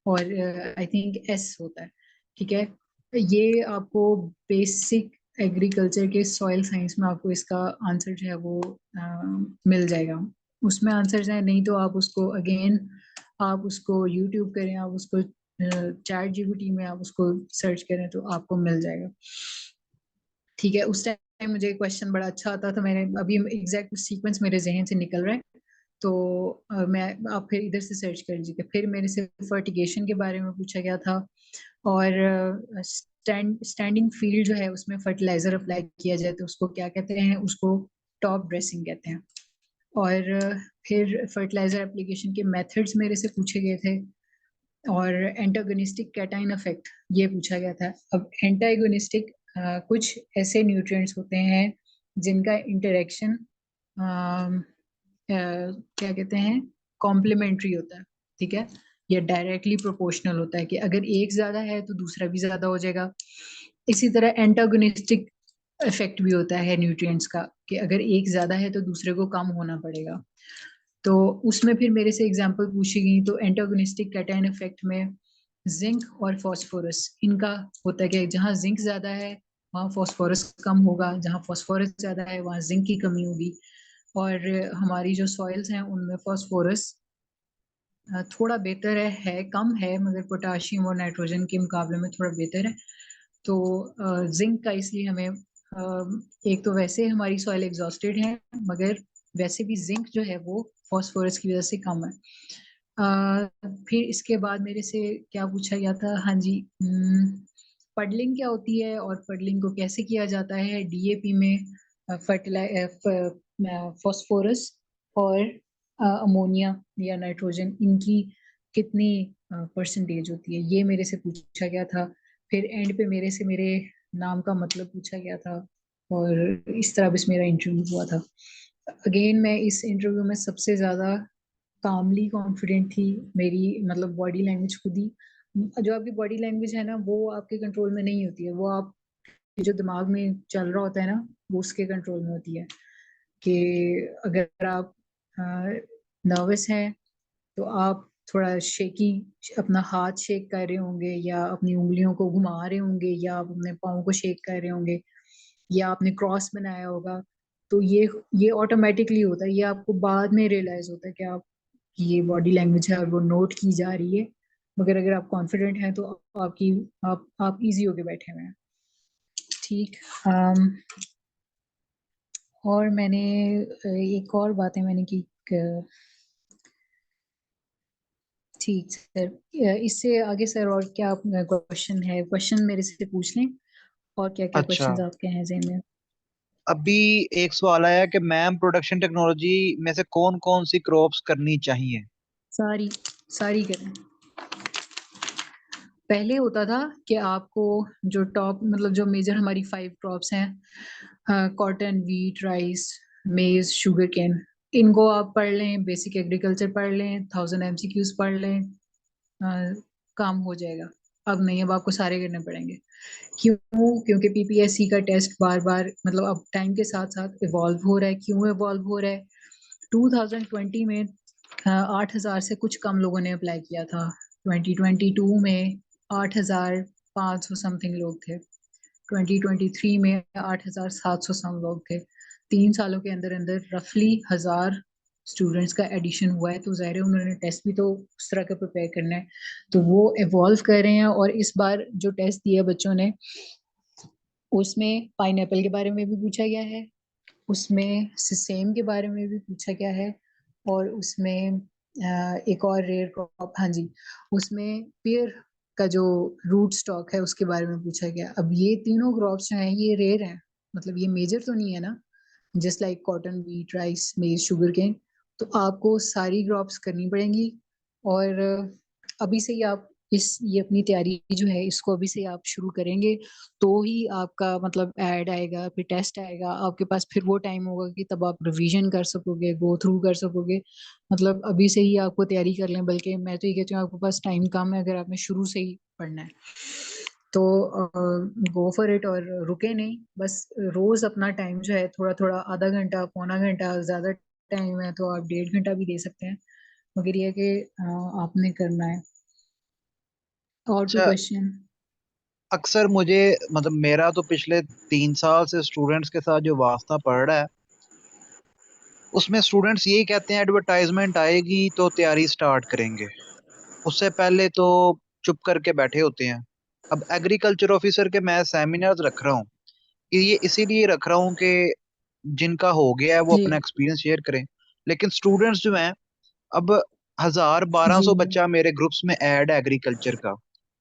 और आई थिंक S होता है, ठीक है। ये आपको बेसिक एग्रीकल्चर के सॉइल साइंस में आपको इसका आंसर जो है वो मिल जाएगा। उसमें आंसर है, नहीं तो आप उसको अगेन आप उसको यूट्यूब करें, आप उसको चैट जीपीटी में आप उसको सर्च करें तो आपको मिल जाएगा, ठीक है। उस टाइम मुझे क्वेश्चन बड़ा अच्छा आता था, मैंने अभी एग्जैक्ट सीक्वेंस मेरे जहन से निकल रहा है। तो मैं आप फिर इधर से सर्च कर लीजिएगा। फिर मेरे से फर्टिगेशन के बारे में पूछा गया था, और स्टैंडिंग फील्ड जो है उसमें फर्टिलाइजर अप्लाई किया जाए तो उसको क्या कहते हैं, उसको टॉप ड्रेसिंग कहते हैं। और फिर फर्टिलाइजर एप्लीकेशन के मेथड्स मेरे से पूछे गए थे। और एंटागोनिस्टिक कैटाइन इफेक्ट ये पूछा गया था। अब एंटागोनिस्टिक कुछ ऐसे न्यूट्रिएंट्स होते हैं जिनका इंटरेक्शन क्या कहते हैं, कॉम्प्लीमेंट्री होता है, ठीक है, या डायरेक्टली प्रोपोर्शनल होता है कि अगर एक ज्यादा है तो दूसरा भी ज्यादा हो जाएगा। इसी तरह एंटागोनिस्टिक इफेक्ट भी होता है न्यूट्रिएंट्स का कि अगर एक ज्यादा है तो दूसरे को कम होना पड़ेगा। तो उसमें फिर मेरे से एग्जांपल पूछी गई, तो एंटागोनिस्टिक कैटायन इफेक्ट में जिंक और फास्फोरस इनका होता है कि जहाँ जिंक ज्यादा है वहाँ फास्फोरस कम होगा, जहाँ फास्फोरस ज्यादा है वहाँ जिंक की कमी होगी। और हमारी जो सॉइल्स हैं उनमें फास्फोरस थोड़ा बेहतर है कम है, मगर पोटाशियम और नाइट्रोजन के मुकाबले में थोड़ा बेहतर है। तो जिंक का इसलिए हमें एक तो वैसे हमारी सॉइल एग्जॉस्टेड है, मगर वैसे भी जिंक जो है वो फास्फोरस की वजह से कम है। फिर इसके बाद मेरे से क्या पूछा गया था, हाँ जी, पडलिंग क्या होती है और पडलिंग को कैसे किया जाता है डीएपी में, फास्फोरस और अमोनिया या नाइट्रोजन, इनकी कितनी परसेंटेज होती है, ये मेरे से पूछा गया था। फिर एंड पे मेरे से मेरे नाम का मतलब पूछा गया था, और इस तरह बस मेरा इंटरव्यू हुआ था। अगेन मैं इस इंटरव्यू में सबसे ज्यादा कामली कॉन्फिडेंट थी। मेरी मतलब बॉडी लैंग्वेज खुद ही, जो आपकी बॉडी लैंग्वेज है ना वो आपके कंट्रोल में नहीं होती है, वो आप जो दिमाग में चल रहा होता है ना वो उसके कंट्रोल में होती है। कि अगर आप नर्वस हैं तो आप थोड़ा शेकी, अपना हाथ शेक कर रहे होंगे या अपनी उंगलियों को घुमा रहे होंगे या आप अपने पाँव को शेक कर रहे होंगे या आपने क्रॉस बनाया होगा। तो ये ऑटोमेटिकली होता है, ये आपको बाद में रियलाइज होता है कि आप कि ये बॉडी लैंग्वेज है और वो नोट की जा रही है। मगर अगर आप कॉन्फिडेंट हैं तो आपकी आप इजी होके बैठे हुए हैं। ठीक। और मैंने एक और बातें मैंने की। ठीक सर, इससे आगे सर और क्या क्वेश्चन है, क्वेश्चन मेरे से पूछ लें, और क्या क्या अच्छा, क्वेश्चंस आपके हैं ज़हन में। अभी एक सवाल आया कि मैम प्रोडक्शन टेक्नोलॉजी में से कौन कौन सी क्रॉप्स करनी चाहिए। सारी सारी करें। पहले होता था कि आपको जो टॉप मतलब जो मेजर हमारी 5 क्रॉप्स हैं, कॉटन, वीट, राइस, मेज, शुगर केन, इनको आप पढ़ लें, बेसिक एग्रीकल्चर पढ़ लें, 1000 MCQs पढ़ लें, काम हो जाएगा। अब नहीं, अब आपको सारे करने पड़ेंगे। क्यों? क्योंकि पीपीएससी का टेस्ट बार बार मतलब अब टाइम के साथ साथ इवॉल्व हो रहा है। क्यों इवॉल्व हो रहा है? 2020 में 8,000 से कुछ कम लोगों ने अप्लाई किया था। 2022 में 8,500 समथिंग लोग थे। 2023 में 8,700 सम लोग थे। 3 सालों के अंदर अंदर रफली 1,000 स्टूडेंट्स का एडिशन हुआ है। तो जाहिर है उन्होंने टेस्ट भी तो उस तरह का प्रिपेयर करना है, तो वो इवॉल्व कर रहे हैं। और इस बार जो टेस्ट दिया बच्चों ने, उसमें पाइनएप्पल के बारे में भी पूछा गया है, उसमें सिसेम के बारे में भी पूछा गया है, और उसमें एक और रेयर क्रॉप, हाँ जी, उसमें पेयर का जो रूट स्टॉक है उसके बारे में पूछा गया। अब ये तीनों क्रॉप्स जो हैं ये रेयर हैं, मतलब ये मेजर तो नहीं है ना, just like cotton, wheat, rice, मेज, शुगर केन। तो आपको सारी क्रॉप्स करनी पड़ेंगी। और अभी से ही आप इस ये अपनी तैयारी जो है इसको अभी से आप शुरू करेंगे तो ही आपका मतलब ऐड आएगा, फिर टेस्ट आएगा, आपके पास फिर वो टाइम होगा कि तब आप रिवीजन कर सकोगे, गो थ्रू कर सकोगे। मतलब अभी से ही आपको तैयारी कर लें, बल्कि मैं तो ये कहती हूँ आपके पास टाइम कम है अगर आपने शुरू से ही पढ़ना है तो गो फॉर इट, और रुके नहीं, बस रोज अपना टाइम जो है थोड़ा थोड़ा, आधा घंटा, पौना घंटा, ज्यादा टाइम है तो आप 1.5 घंटा भी दे सकते हैं, मगर ये है कि आपने करना है। और कोई अच्छा, क्वेश्चन? अक्सर मुझे मतलब मेरा तो पिछले 3 साल से स्टूडेंट्स के साथ जो वास्ता पड़ रहा है, उसमें स्टूडेंट्स यही कहते हैं एडवर्टाइजमेंट आएगी तो तैयारी स्टार्ट करेंगे, उससे पहले तो चुप करके बैठे होते हैं। अब एग्रीकल्चर ऑफिसर के मैं सेमिनार्स रख रहा हूँ, कि ये इसीलिए रख रहा हूँ कि जिनका हो गया है वो जी अपना एक्सपीरियंस शेयर करें। लेकिन स्टूडेंट्स जो हैं, अब 1,000 1,200 जी। बच्चा मेरे ग्रुप्स में ऐड है एग्रीकल्चर का,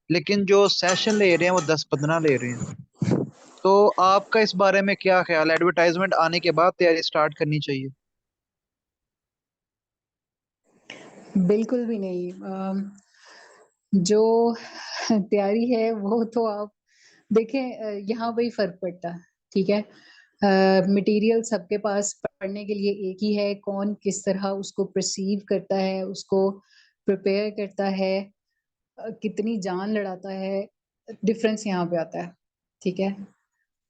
लेकिन जो सेशन ले रहे हैं वो 10-15 ले रहे हैं। तो आपका इस बारे में क्या ख्याल है, एडवर्टाइजमेंट आने के बाद तैयारी स्टार्ट करनी चाहिए? बिल्कुल भी नहीं। जो तैयारी है वो तो आप देखें, यहाँ वही फर्क पड़ता है, ठीक है। मटेरियल सबके पास पढ़ने के लिए एक ही है, कौन किस तरह उसको परसीव करता है, उसको प्रिपेयर करता है, कितनी जान लड़ाता है, डिफरेंस यहाँ पे आता है, ठीक है।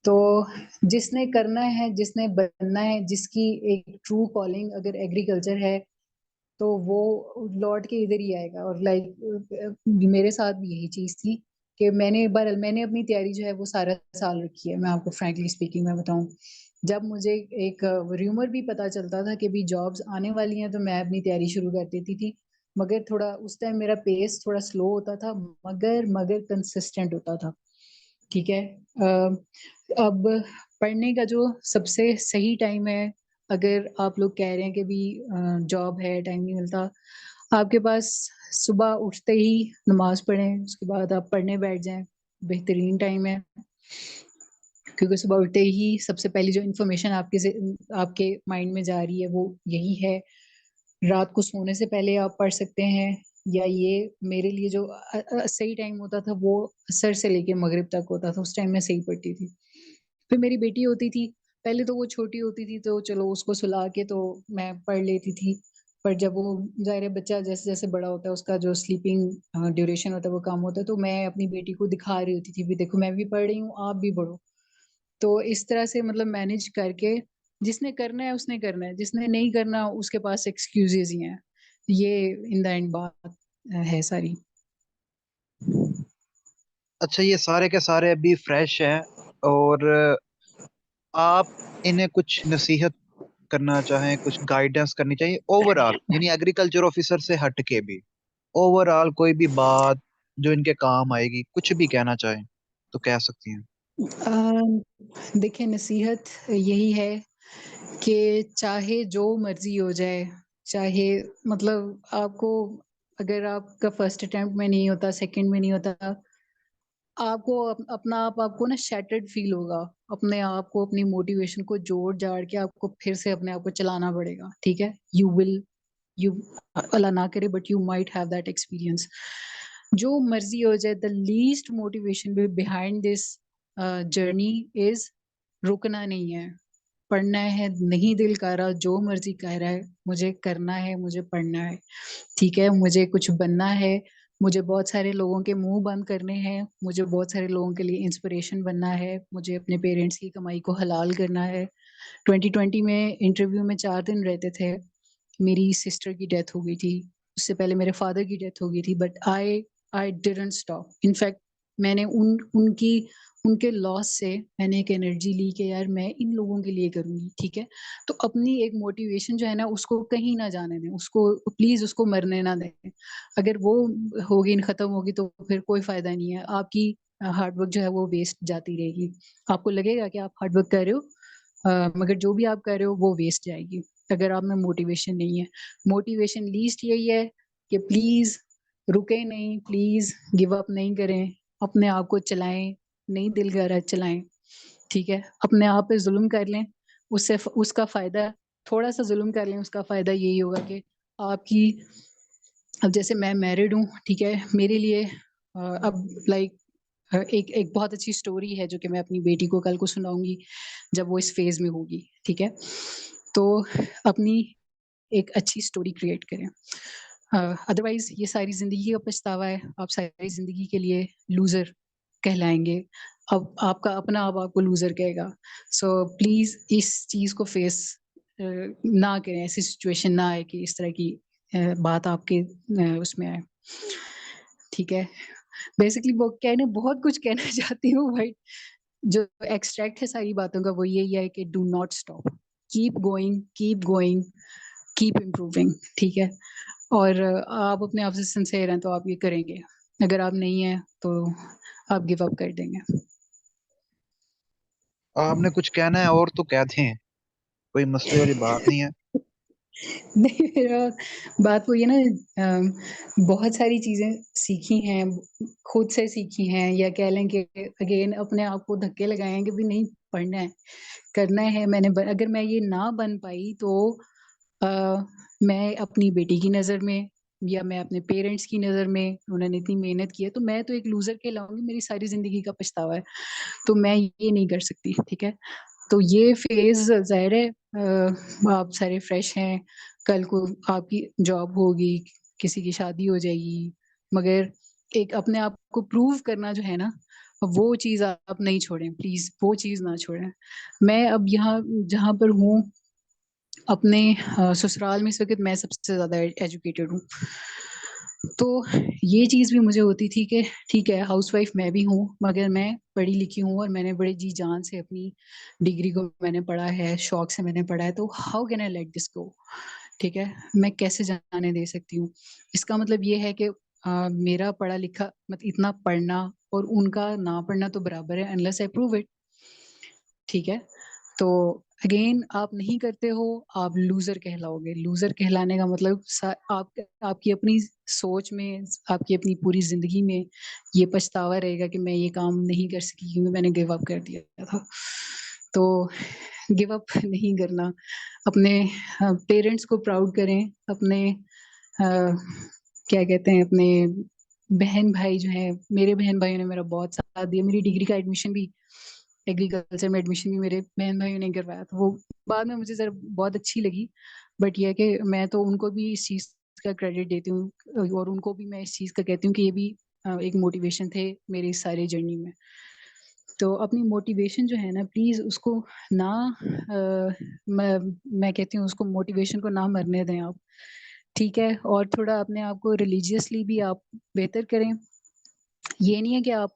तो जिसने करना है, जिसने बनना है, जिसकी एक ट्रू कॉलिंग अगर एग्रीकल्चर है, तो वो लौट के इधर ही आएगा। और लाइक मेरे साथ भी यही चीज थी कि मैंने अपनी तैयारी जो है वो सारा साल रखी है। मैं आपको फ्रैंकली स्पीकिंग में बताऊं, जब मुझे एक र्यूमर भी पता चलता था कि भी जॉब्स आने वाली हैं, तो मैं अपनी तैयारी शुरू कर देती थी। मगर थोड़ा उस टाइम मेरा पेस थोड़ा स्लो होता था, मगर कंसिस्टेंट होता था, ठीक है। अब पढ़ने का जो सबसे सही टाइम है, अगर आप लोग कह रहे हैं कि भी जॉब है, टाइम नहीं मिलता, आपके पास सुबह उठते ही नमाज पढ़ें, उसके बाद आप पढ़ने बैठ जाएं, बेहतरीन टाइम है। क्योंकि सुबह उठते ही सबसे पहली जो इन्फॉर्मेशन आपके माइंड में जा रही है वो यही है। रात को सोने से पहले आप पढ़ सकते हैं, या ये मेरे लिए जो सही टाइम होता था वो असर से लेके मगरिब तक होता था, उस टाइम में सही पढ़ती थी। फिर मेरी बेटी होती थी, पहले तो वो छोटी होती थी तो चलो उसको सुला के तो मैं पढ़ लेती थी। पर जब वो, जाहिर है बच्चा जैसे जैसे बड़ा होता है उसका जो स्लीपिंग ड्यूरेशन होता है वो कम होता है, तो मैं अपनी बेटी को दिखा रही होती थी भी देखो मैं भी पढ़ रही हूँ, आप भी पढ़ो। तो इस तरह से मतलब मैनेज करके, जिसने करना है उसने करना है, जिसने नहीं करना उसके पास एक्सक्यूजेज ही हैं। ये इन द एंड बात है सारी। अच्छा, ये सारे के सारे अभी फ्रेश हैं, और आप इन्हें कुछ नसीहत करना चाहें, कुछ गाइडेंस करनी चाहिए ओवरऑल, यानी एग्रीकल्चर ऑफिसर से हट के भी ओवरऑल कोई भी बात जो इनके काम आएगी, कुछ भी कहना चाहें तो कह सकती हैं। देखिए, नसीहत यही है कि चाहे जो मर्जी हो जाए, चाहे मतलब आपको, अगर आपका फर्स्ट अटेम्प्ट में नहीं होता, सेकंड में नहीं होता, आपको अपना आप आपको ना शैटर्ड फील होगा। अपने आप को, अपनी मोटिवेशन को जोड़ जाड़ के आपको फिर से अपने आप को चलाना पड़ेगा, ठीक है। यू अल्लाह ना करे but you might have that experience. जो मर्जी हो जाए, the least motivation behind this journey is रुकना नहीं है, पढ़ना है। नहीं दिल कर रहा, जो मर्जी कह रहा है, मुझे करना है, मुझे पढ़ना है, ठीक है। मुझे कुछ बनना है, मुझे बहुत सारे लोगों के मुंह बंद करने हैं, मुझे बहुत सारे लोगों के लिए इंस्पिरेशन बनना है, मुझे अपने पेरेंट्स की कमाई को हलाल करना है। 2020 में इंटरव्यू में 4 दिन रहते थे, मेरी सिस्टर की डेथ हो गई थी, उससे पहले मेरे फादर की डेथ हो गई थी, but I didn't stop. In fact मैंने उनके लॉस से मैंने एक एनर्जी ली कि यार मैं इन लोगों के लिए करूंगी, ठीक है। तो अपनी एक मोटिवेशन जो है ना उसको कहीं ना जाने दें, उसको प्लीज उसको मरने ना दें। अगर वो होगी, खत्म होगी, तो फिर कोई फायदा नहीं है, आपकी हार्डवर्क जो है वो वेस्ट जाती रहेगी। आपको लगेगा कि आप हार्डवर्क कर रहे हो, मगर जो भी आप कर रहे हो वो वेस्ट जाएगी अगर आप में मोटिवेशन नहीं है। मोटिवेशन लीस्ट यही है कि प्लीज रुके नहीं, प्लीज गिव अप नहीं करें, अपने आप को चलाएं, नहीं दिल कर चलाएं, ठीक है। अपने आप पे जुल्म कर लें, उससे उसका फायदा, थोड़ा सा जुल्म कर लें, उसका फायदा यही होगा कि आपकी, अब जैसे मैं मैरिड हूँ, ठीक है, मेरे लिए अब लाइक एक एक बहुत अच्छी स्टोरी है जो कि मैं अपनी बेटी को कल को सुनाऊंगी जब वो इस फेज में होगी, ठीक है। तो अपनी एक अच्छी स्टोरी क्रिएट करें, अदरवाइज ये सारी जिंदगी का पछतावा है, आप सारी जिंदगी के लिए लूजर कहलाएंगे। अब आपका अपना आप आपको लूजर कहेगा। सो प्लीज इस चीज को फेस ना करें, ऐसी सिचुएशन ना आए कि इस तरह की बात आपके उसमें आए, ठीक है। बेसिकली वो कहने बहुत कुछ कहना चाहती हूँ भाई, जो एक्सट्रैक्ट है सारी बातों का वो यही है कि do not stop, keep going, keep going, keep improving, ठीक है। और आप अपने आप से सिंसेयर हैं तो आप ये करेंगे, अगर आप नहीं हैं तो आप गिव अप कर देंगे। आपने कुछ कहना है और तो कह दें, कोई मसले वाली बात नहीं है। नहीं, मेरा बात वो ये ना, बहुत सारी चीजें सीखी हैं, खुद से सीखी हैं, या कह लें कि अगेन अपने आप को धक्के लगाए हैं कि भी नहीं, पढ़ना है, करना है। अगर मैं ये ना बन पाई तो मैं अपनी बेटी की नजर में या मैं अपने पेरेंट्स की नज़र में, उन्होंने इतनी मेहनत की है तो मैं तो एक लूजर कहलाऊंगी, मेरी सारी जिंदगी का पछतावा है, तो मैं ये नहीं कर सकती। ठीक है, तो ये फेज जाहिर है आप सारे फ्रेश हैं, कल को आपकी जॉब होगी, किसी की शादी हो जाएगी, मगर एक अपने आप को प्रूव करना जो है ना, वो चीज आप नहीं छोड़ें प्लीज, वो चीज ना छोड़ें। मैं अब यहाँ जहाँ पर हूँ अपने ससुराल में इस वक्त मैं सबसे ज्यादा एजुकेटेड हूँ। तो ये चीज भी मुझे होती थी कि ठीक है हाउसवाइफ मैं भी हूँ, मगर मैं पढ़ी लिखी हूँ और मैंने बड़े जी जान से अपनी डिग्री को मैंने पढ़ा है, शौक से मैंने पढ़ा है, तो how can I let this go. ठीक है, मैं कैसे जाने दे सकती हूँ। इसका मतलब ये है कि मेरा पढ़ा लिखा मतलब इतना पढ़ना और उनका ना पढ़ना तो बराबर है, अनलेस आई प्रूव इट। ठीक है, तो अगेन आप नहीं करते हो, आप लूजर कहलाओगे। लूजर कहलाने का मतलब आपकी अपनी सोच में, आपकी अपनी पूरी जिंदगी में ये पछतावा रहेगा कि मैं ये काम नहीं कर सकी क्योंकि मैंने गिव अप कर दिया था। तो गिव अप नहीं करना, अपने पेरेंट्स को प्राउड करें, अपने क्या कहते हैं, अपने बहन भाई जो है, मेरे बहन भाइयों ने मेरा बहुत साथ दिया। मेरी डिग्री का एडमिशन भी, एग्रीकल्चर में एडमिशन भी मेरे बहन भाइयों ने करवाया, तो वो बाद में मुझे जरा बहुत अच्छी लगी। बट ये है कि मैं तो उनको भी इस चीज़ का क्रेडिट देती हूँ और उनको भी मैं इस चीज़ का कहती हूँ कि ये भी एक मोटिवेशन थे मेरी इस सारी जर्नी में। तो अपनी मोटिवेशन जो है ना प्लीज उसको ना मैं कहती हूँ उसको मोटिवेशन को ना मरने दें आप। ठीक है, और थोड़ा अपने आप को रिलीजियसली भी आप बेहतर करें। ये नहीं है कि आप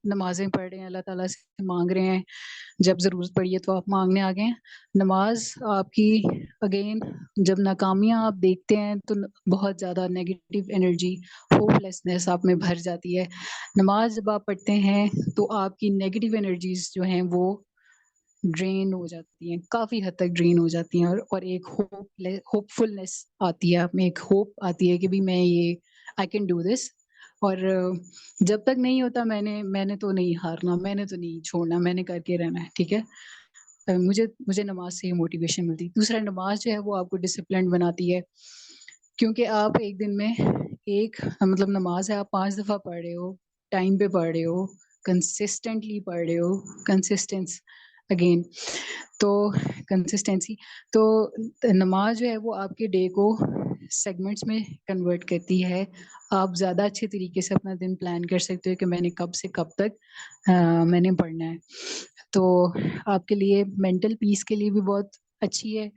नमाजें पढ़ रहे हैं, अल्लाह ताला से मांग रहे हैं, जब जरूरत पड़ी है तो आप मांगने आ गए हैं। नमाज आपकी अगेन जब नाकामियां आप देखते हैं तो बहुत ज्यादा नेगेटिव एनर्जी, होपलेसनेस आप में भर जाती है। नमाज जब आप पढ़ते हैं तो आपकी नेगेटिव एनर्जीज जो हैं वो ड्रेन हो जाती हैं, काफी हद तक ड्रेन हो जाती हैं, और एक होपफुलनेस आती है, आप में एक होप आती है कि भी मैं ये आई कैन डू दिस। और जब तक नहीं होता मैंने मैंने तो नहीं हारना, मैंने तो नहीं छोड़ना, मैंने करके रहना है। ठीक है, मुझे मुझे नमाज से ही मोटिवेशन मिलती है। दूसरा, नमाज जो है वो आपको डिसिप्लिन बनाती है, क्योंकि आप एक दिन में एक मतलब नमाज है आप 5 दफा पढ़ रहे हो, टाइम पे पढ़ रहे हो, कंसिस्टेंटली पढ़ रहे हो, कंसिस्टेंस अगेन, तो कंसिस्टेंसी। तो नमाज जो है वो आपके डे को सेगमेंट्स में कन्वर्ट करती है। आप ज़्यादा अच्छे तरीके से अपना दिन प्लान कर सकते हो कि मैंने कब से कब तक मैंने पढ़ना है। तो आपके लिए मेंटल पीस के लिए भी बहुत अच्छी है।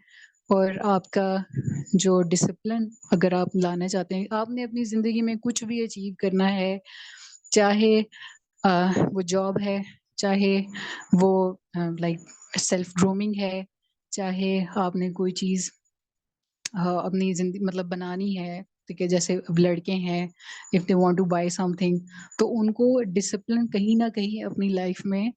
और आपका जो डिसिप्लिन अगर आप लाना चाहते हैं, आपने अपनी ज़िंदगी में कुछ भी अचीव करना है, चाहे वो जॉब है, चाहे वो लाइक सेल्फ ग्रूमिंग है, चाहे आपने कोई चीज़ अपनी जिंदगी मतलब बनानी है। ठीक है, जैसे अब लड़के हैं, if they want to buy something, तो उनको डिसिप्लिन कहीं ना कहीं अपनी लाइफ में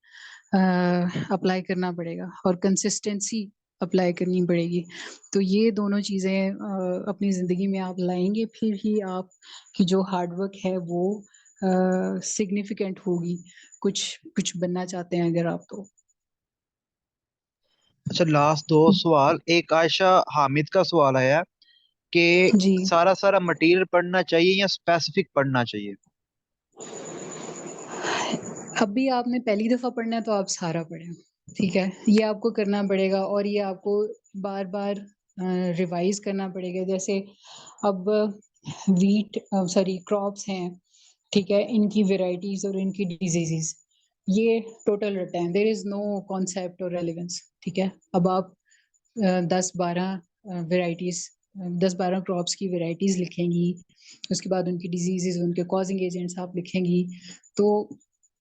अप्लाई करना पड़ेगा और कंसिस्टेंसी अप्लाई करनी पड़ेगी। तो ये दोनों चीज़ें अपनी ज़िंदगी में आप लाएंगे, फिर ही आपकी जो हार्डवर्क है वो सिग्निफिकेंट होगी। कुछ कुछ बनना चाहते हैं अगर आप तो। अच्छा, लास्ट दो सवाल। एक आयशा हामिद का सवाल आया कि जी, सारा सारा मटेरियल पढ़ना चाहिए या स्पेसिफिक पढ़ना चाहिए। अभी आपने पहली दफा पढ़ना है तो आप सारा पढ़ें। ठीक है, ये आपको करना पड़ेगा और ये आपको बार बार रिवाइज करना पड़ेगा। जैसे अब वीट सॉरी क्रॉप्स हैं, ठीक है, इनकी वेराइटीज और इनकी डिजीजेस, ये टोटल रटा है, देर इज नो कॉन्सेप्ट और रेलिवेंस। ठीक है, अब आप 10-12 वेराइटीज, 10-12 क्रॉप्स की वेराइटीज लिखेंगी, उसके बाद उनकी डिजीजेज, उनके कॉजिंग एजेंट्स आप लिखेंगी, तो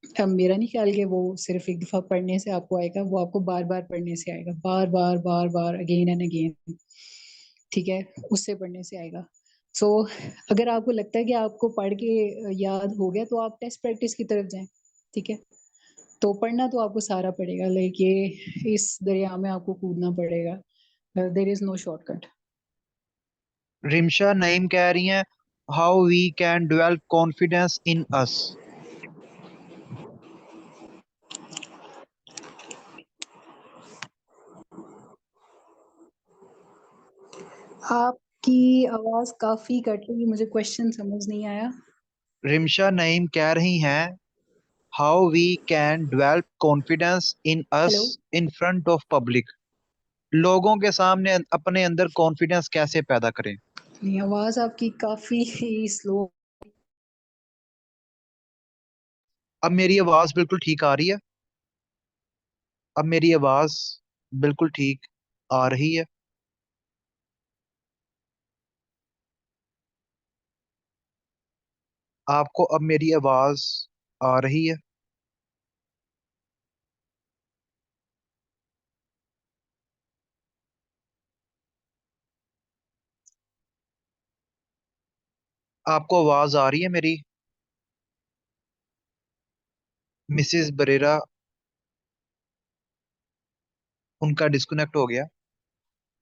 अब मेरा नहीं ख्याल कि वो सिर्फ एक दफा पढ़ने से आपको आएगा, वो आपको बार बार पढ़ने से आएगा, बार बार बार बार अगेन एंड अगेन। ठीक है, उससे पढ़ने से आएगा। सो अगर आपको लगता है कि आपको पढ़ के याद हो गया तो आप टेस्ट प्रैक्टिस की तरफ जाएं। ठीक है, तो पढ़ना तो आपको सारा पड़ेगा, लाइक ये इस दरिया में आपको कूदना पड़ेगा, there is no shortcut. Rimsha Naeem कह रही हैं, how we can develop confidence in us. की आवाज काफी कट रही है, मुझे क्वेश्चन समझ नहीं आया। रिमशा नईम कह रही हैं, how we can develop confidence in us hello. In front of public. लोगों के सामने अपने अंदर कॉन्फिडेंस कैसे पैदा करें। नहीं, आवाज आपकी काफी स्लो। अब मेरी आवाज बिल्कुल ठीक आ रही है। अब मेरी आवाज बिल्कुल ठीक आ रही है। आपको अब मेरी आवाज आ रही है। आपको आवाज आ रही है मेरी। मिसेस बरेरा, उनका डिस्कनेक्ट हो गया।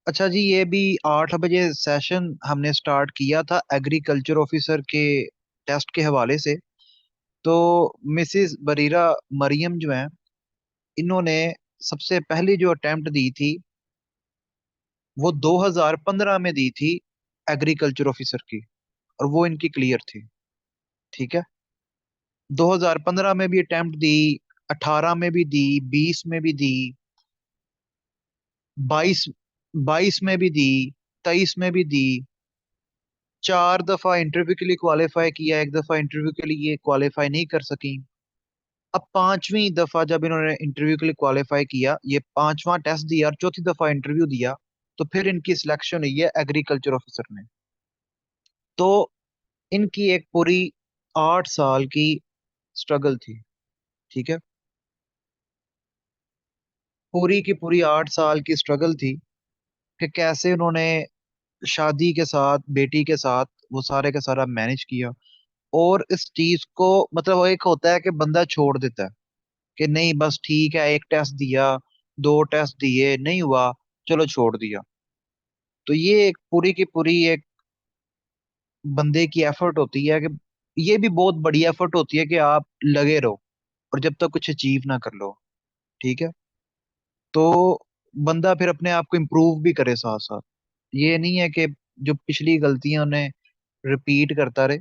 अच्छा जी, ये भी 8 बजे सेशन हमने स्टार्ट किया था एग्रीकल्चर ऑफिसर के टेस्ट के हवाले से। तो मिसेस बरीरा मरियम जो हैं, इन्होंने सबसे पहली जो अटेम्प्ट दी थी वो 2015 में दी थी एग्रीकल्चर ऑफिसर की, और वो इनकी क्लियर थी। ठीक है। 2015 में भी अटेम्प्ट दी, 18 में भी दी, 20 में भी दी, 22 22 में भी दी, 23 में भी दी। 4 दफा इंटरव्यू के लिए क्वालिफाई किया, एक दफा इंटरव्यू के लिए क्वालिफाई नहीं कर सकी। अब 5वीं दफा जब इन्होंने इंटरव्यू के लिए क्वालिफाई किया, ये 5वां टेस्ट दिया और चौथी दफा इंटरव्यू दिया, तो फिर इनकी सिलेक्शन हुई है एग्रीकल्चर ऑफिसर में। तो इनकी एक पूरी 8 साल की स्ट्रगल थी। ठीक है। पूरी की पूरी 8 साल की स्ट्रगल थी कि कैसे उन्होंने शादी के साथ, बेटी के साथ वो सारे का सारा मैनेज किया। और इस चीज को, मतलब वो एक होता है कि बंदा छोड़ देता है कि नहीं बस ठीक है, एक टेस्ट दिया, 2 टेस्ट दिए, नहीं हुआ, चलो छोड़ दिया। तो ये एक पूरी की पूरी एक बंदे की एफर्ट होती है कि ये भी बहुत बड़ी एफर्ट होती है कि आप लगे रहो और जब तक कुछ अचीव ना कर लो। ठीक है। तो बंदा फिर अपने आप को इम्प्रूव भी करे साथ साथ। ये नहीं है कि जो पिछली गलतियां उन्हें रिपीट करता रहे।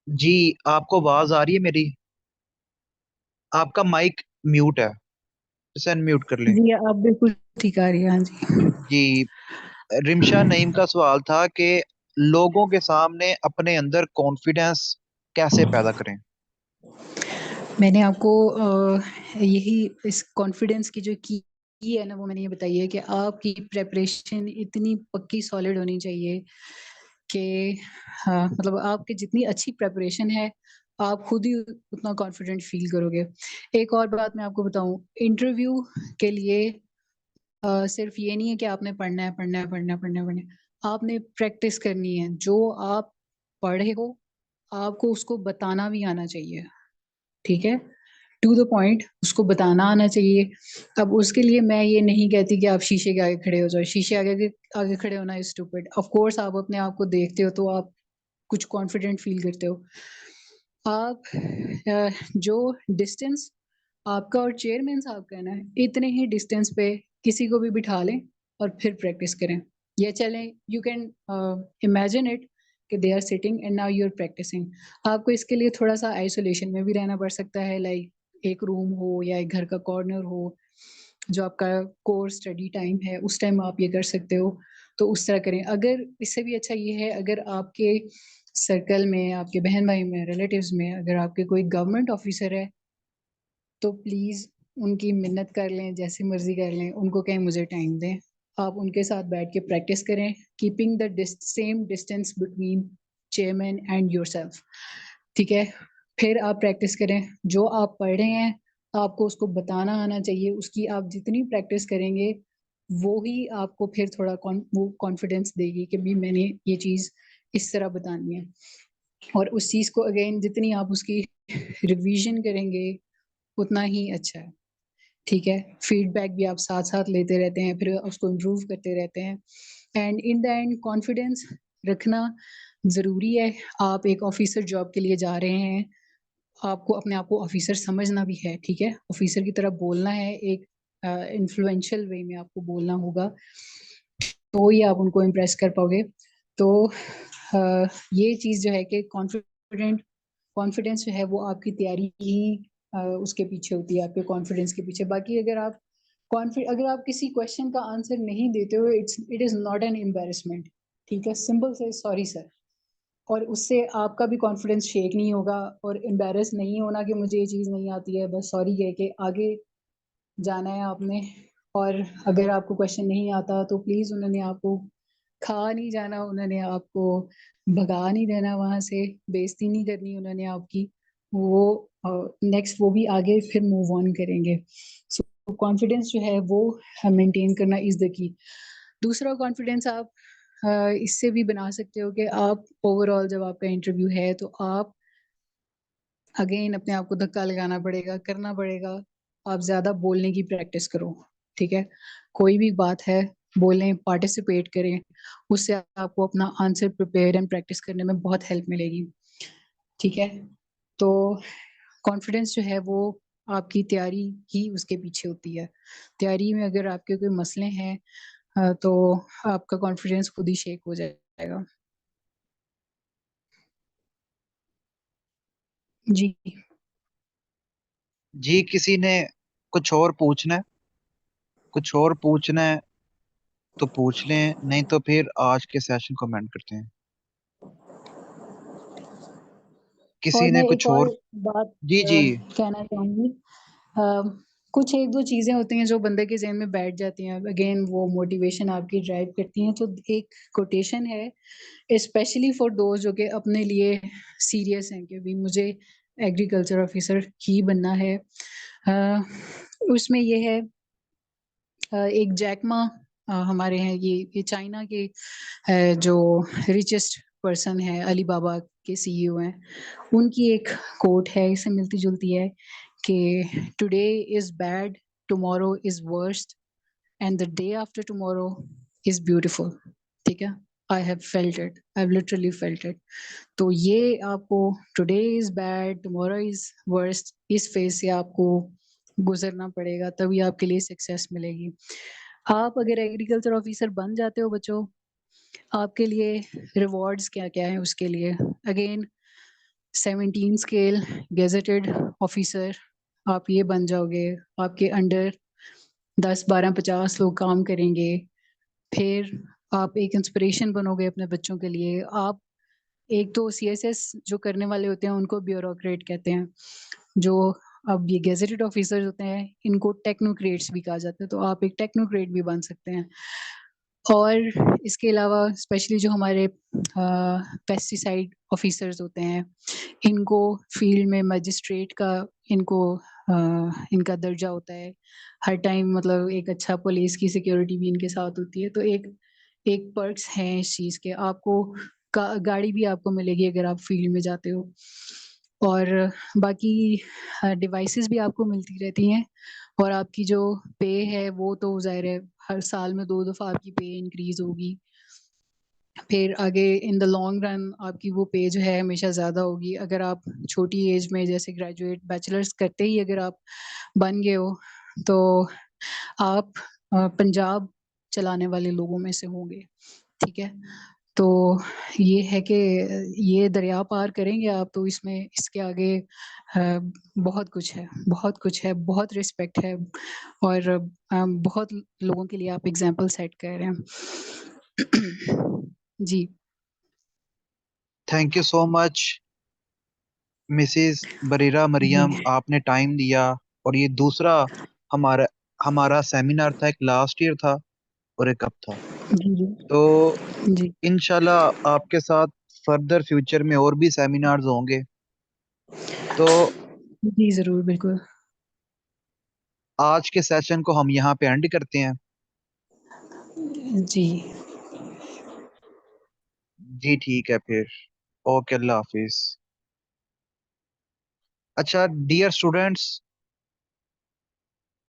जी, आपको आवाज आ रही है मेरी। आपका माइक म्यूट है, इसे अनम्यूट कर लें। जी, आप बिल्कुल ठीक आ रही है। हाँ जी। जी, रिमशा नईम का सवाल था कि लोगों के सामने अपने अंदर कॉन्फिडेंस कैसे पैदा करें। मैंने आपको यही इस कॉन्फिडेंस की जो की है ना, वो मैंने ये बताई है कि आपकी प्रेपरेशन इतनी पक्की सॉलिड होनी चाहिए कि हाँ, मतलब आपकी जितनी अच्छी प्रेपरेशन है, आप खुद ही उतना कॉन्फिडेंट फील करोगे। एक और बात मैं आपको बताऊं, इंटरव्यू के लिए सिर्फ ये नहीं है कि आपने पढ़ना है, पढ़ना है, पढ़ना है, पढ़ना है, पढ़ना है। आपने प्रैक्टिस करनी है। जो आप पढ़े हो, आपको उसको बताना भी आना चाहिए। ठीक है। टू द पॉइंट उसको बताना आना चाहिए। अब उसके लिए मैं ये नहीं कहती कि आप शीशे के आगे खड़े हो जाओ। शीशे आगे आगे खड़े होना इज स्टूपिड। ऑफ कोर्स आप अपने आप को देखते हो तो आप कुछ कॉन्फिडेंट फील करते हो। आप जो डिस्टेंस आपका और चेयरमैन साहब का है ना, इतने ही डिस्टेंस पे किसी को भी बिठा लें और फिर प्रैक्टिस करें। या चलें, यू कैन इमेजिन इट कि they are sitting and now you are practising. आपको इसके लिए थोड़ा सा आइसोलेशन में भी रहना पड़ सकता है, लाइक एक रूम हो या एक घर का कॉर्नर हो, जो आपका कोर स्टडी टाइम है उस टाइम आप ये कर सकते हो। तो उस तरह करें। अगर इससे भी अच्छा ये है, अगर आपके सर्कल में, आपके बहन भाई में, रिलेटिव्स में अगर आपके कोई गवर्नमेंट ऑफिसर है, तो प्लीज उनकी मिन्नत कर लें, जैसी मर्जी कर लें, उनको कहें मुझे टाइम दें। आप उनके साथ बैठ के प्रैक्टिस करें, keeping the same distance between chairman and yourself. ठीक है। फिर आप प्रैक्टिस करें। जो आप पढ़ रहे हैं, आपको उसको बताना आना चाहिए। उसकी आप जितनी प्रैक्टिस करेंगे, वो ही आपको फिर थोड़ा वो कॉन्फिडेंस देगी कि भी मैंने ये चीज इस तरह बतानी है। और उस चीज को अगेन जितनी आप उसकी रिवीजन करेंगे उतना ही अच्छा है। ठीक है, फीडबैक भी आप साथ साथ लेते रहते हैं, फिर उसको इम्प्रूव करते रहते हैं। And in the end confidence रखना जरूरी है। आप एक ऑफिसर जॉब के लिए जा रहे हैं, आपको अपने आप को ऑफिसर समझना भी है, ठीक है, ऑफिसर की तरह बोलना है, एक इन्फ्लुएंशियल वे में आपको बोलना होगा, तो ही आप उनको इम्प्रेस कर पाओगे। तो ये चीज जो है कि कॉन्फिडेंस जो है वो आपकी तैयारी ही उसके पीछे होती है, आपके कॉन्फिडेंस के पीछे। बाकी अगर आप किसी क्वेश्चन का आंसर नहीं देते हो, it is not an embarrassment. ठीक है, सिंपल से सॉरी सर, और उससे आपका भी कॉन्फिडेंस शेक नहीं होगा। और एम्बेरस नहीं होना कि मुझे ये चीज़ नहीं आती है, बस सॉरी कह के आगे जाना है आपने। और अगर आपको क्वेश्चन नहीं आता तो प्लीज़, उन्होंने आपको खा नहीं जाना, उन्होंने आपको भगा नहीं देना वहां से, बेइज्जती नहीं करनी उन्होंने आपकी। वो नेक्स्ट वो भी आगे फिर मूव ऑन करेंगे। सो कॉन्फिडेंस जो है वो मेंटेन करना इज द की। दूसरा कॉन्फिडेंस आप इससे भी बना सकते हो कि आप ओवरऑल जब आपका इंटरव्यू है तो आप अगेन अपने आप को धक्का लगाना पड़ेगा, करना पड़ेगा। आप ज्यादा बोलने की प्रैक्टिस करो। ठीक है, कोई भी बात है बोलें, पार्टिसिपेट करें, उससे आपको अपना आंसर प्रिपेयर एंड प्रैक्टिस करने में बहुत हेल्प मिलेगी। ठीक है, तो कॉन्फिडेंस जो है वो आपकी तैयारी ही उसके पीछे होती है। तैयारी में अगर आपके कोई मसले हैं तो आपका कॉन्फिडेंस खुद ही शेक हो जाएगा। जी। जी, किसी ने कुछ और पूछना है? कुछ और पूछना है तो पूछ लें, नहीं तो फिर आज के सेशन को एंड करते हैं। और किसी ने मैं एक कुछ और और? बात जी जी। कहना चाहूंगी। कुछ एक दो चीजें होती हैं जो बंदे के जहन में बैठ जाती हैं, अगेन वो मोटिवेशन आपकी ड्राइव करती हैं। तो एक कोटेशन है स्पेशली फॉर दोस्त जो कि अपने लिए सीरियस हैं कि भी मुझे एग्रीकल्चर ऑफिसर ही बनना है। अ, उसमें ये है, एक जैकमा हमारे हैं, ये चाइना के जो रिचेस्ट पर्सन है, अली बाबा के सीईओ हैं, उनकी एक कोट है, इससे मिलती जुलती है कि today is bad, tomorrow is worst, and the day after tomorrow is beautiful. ठीक है, I have felt it, I have literally felt it. तो ये आपको today is bad, tomorrow is worst, इस फेज से आपको गुजरना पड़ेगा, तभी आपके लिए सक्सेस मिलेगी। आप अगर एग्रीकल्चर ऑफिसर बन जाते हो बच्चों, आपके लिए रिवॉर्ड्स क्या क्या है उसके लिए। अगेन 17 स्केल गेजेटेड ऑफिसर आप ये बन जाओगे, आपके अंडर 10 12 50 लोग काम करेंगे। फिर आप एक इंस्पिरेशन बनोगे अपने बच्चों के लिए। आप एक तो सीएसएस जो करने वाले होते हैं उनको ब्यूरोक्रेट कहते हैं, जो अब ये गेजेटेड ऑफिसर होते हैं इनको टेक्नोक्रेट्स भी कहा जाता है, तो आप एक टेक्नोक्रेट भी बन सकते हैं। और इसके अलावा स्पेशली जो हमारे पेस्टिसाइड ऑफिसर्स होते हैं, इनको फील्ड में मजिस्ट्रेट का इनको इनका दर्जा होता है हर टाइम, मतलब एक अच्छा पुलिस की सिक्योरिटी भी इनके साथ होती है। तो एक एक पर्क्स हैं इस चीज़ के, आपको गाड़ी भी आपको मिलेगी अगर आप फील्ड में जाते हो। और बाकी डिवाइसेस भी आपको मिलती रहती हैं। और आपकी जो पे है वो तो जाहिर है हर साल में 2 दफा आपकी पे इंक्रीज होगी। फिर आगे इन द लॉन्ग रन आपकी वो पे जो है हमेशा ज़्यादा होगी। अगर आप छोटी एज में जैसे ग्रेजुएट बैचलर्स करते ही अगर आप बन गए हो तो आप पंजाब चलाने वाले लोगों में से होंगे। ठीक है, तो ये है कि ये दरिया पार करेंगे आप तो इसमें इसके आगे बहुत कुछ है, बहुत कुछ है, बहुत रिस्पेक्ट है। और बहुत लोगों के लिए आप एग्जाम्पल सेट कर रहे हैं। जी। Thank you so much Mrs Bareera ji. Maryam, आपने टाइम दिया। और ये दूसरा हमारा हमारा सेमिनार था, एक लास्ट ईयर था और एक अब था। जी। जी। तो जी। इंशाल्लाह आपके साथ फर्दर फ्यूचर में और भी सेमिनार्स होंगे। तो जी जरूर, बिल्कुल। आज के सेशन को हम यहाँ पे एंड करते हैं। जी। जी ठीक है फिर। ओके, अल्लाह हाफिज। अच्छा डियर स्टूडेंट्स,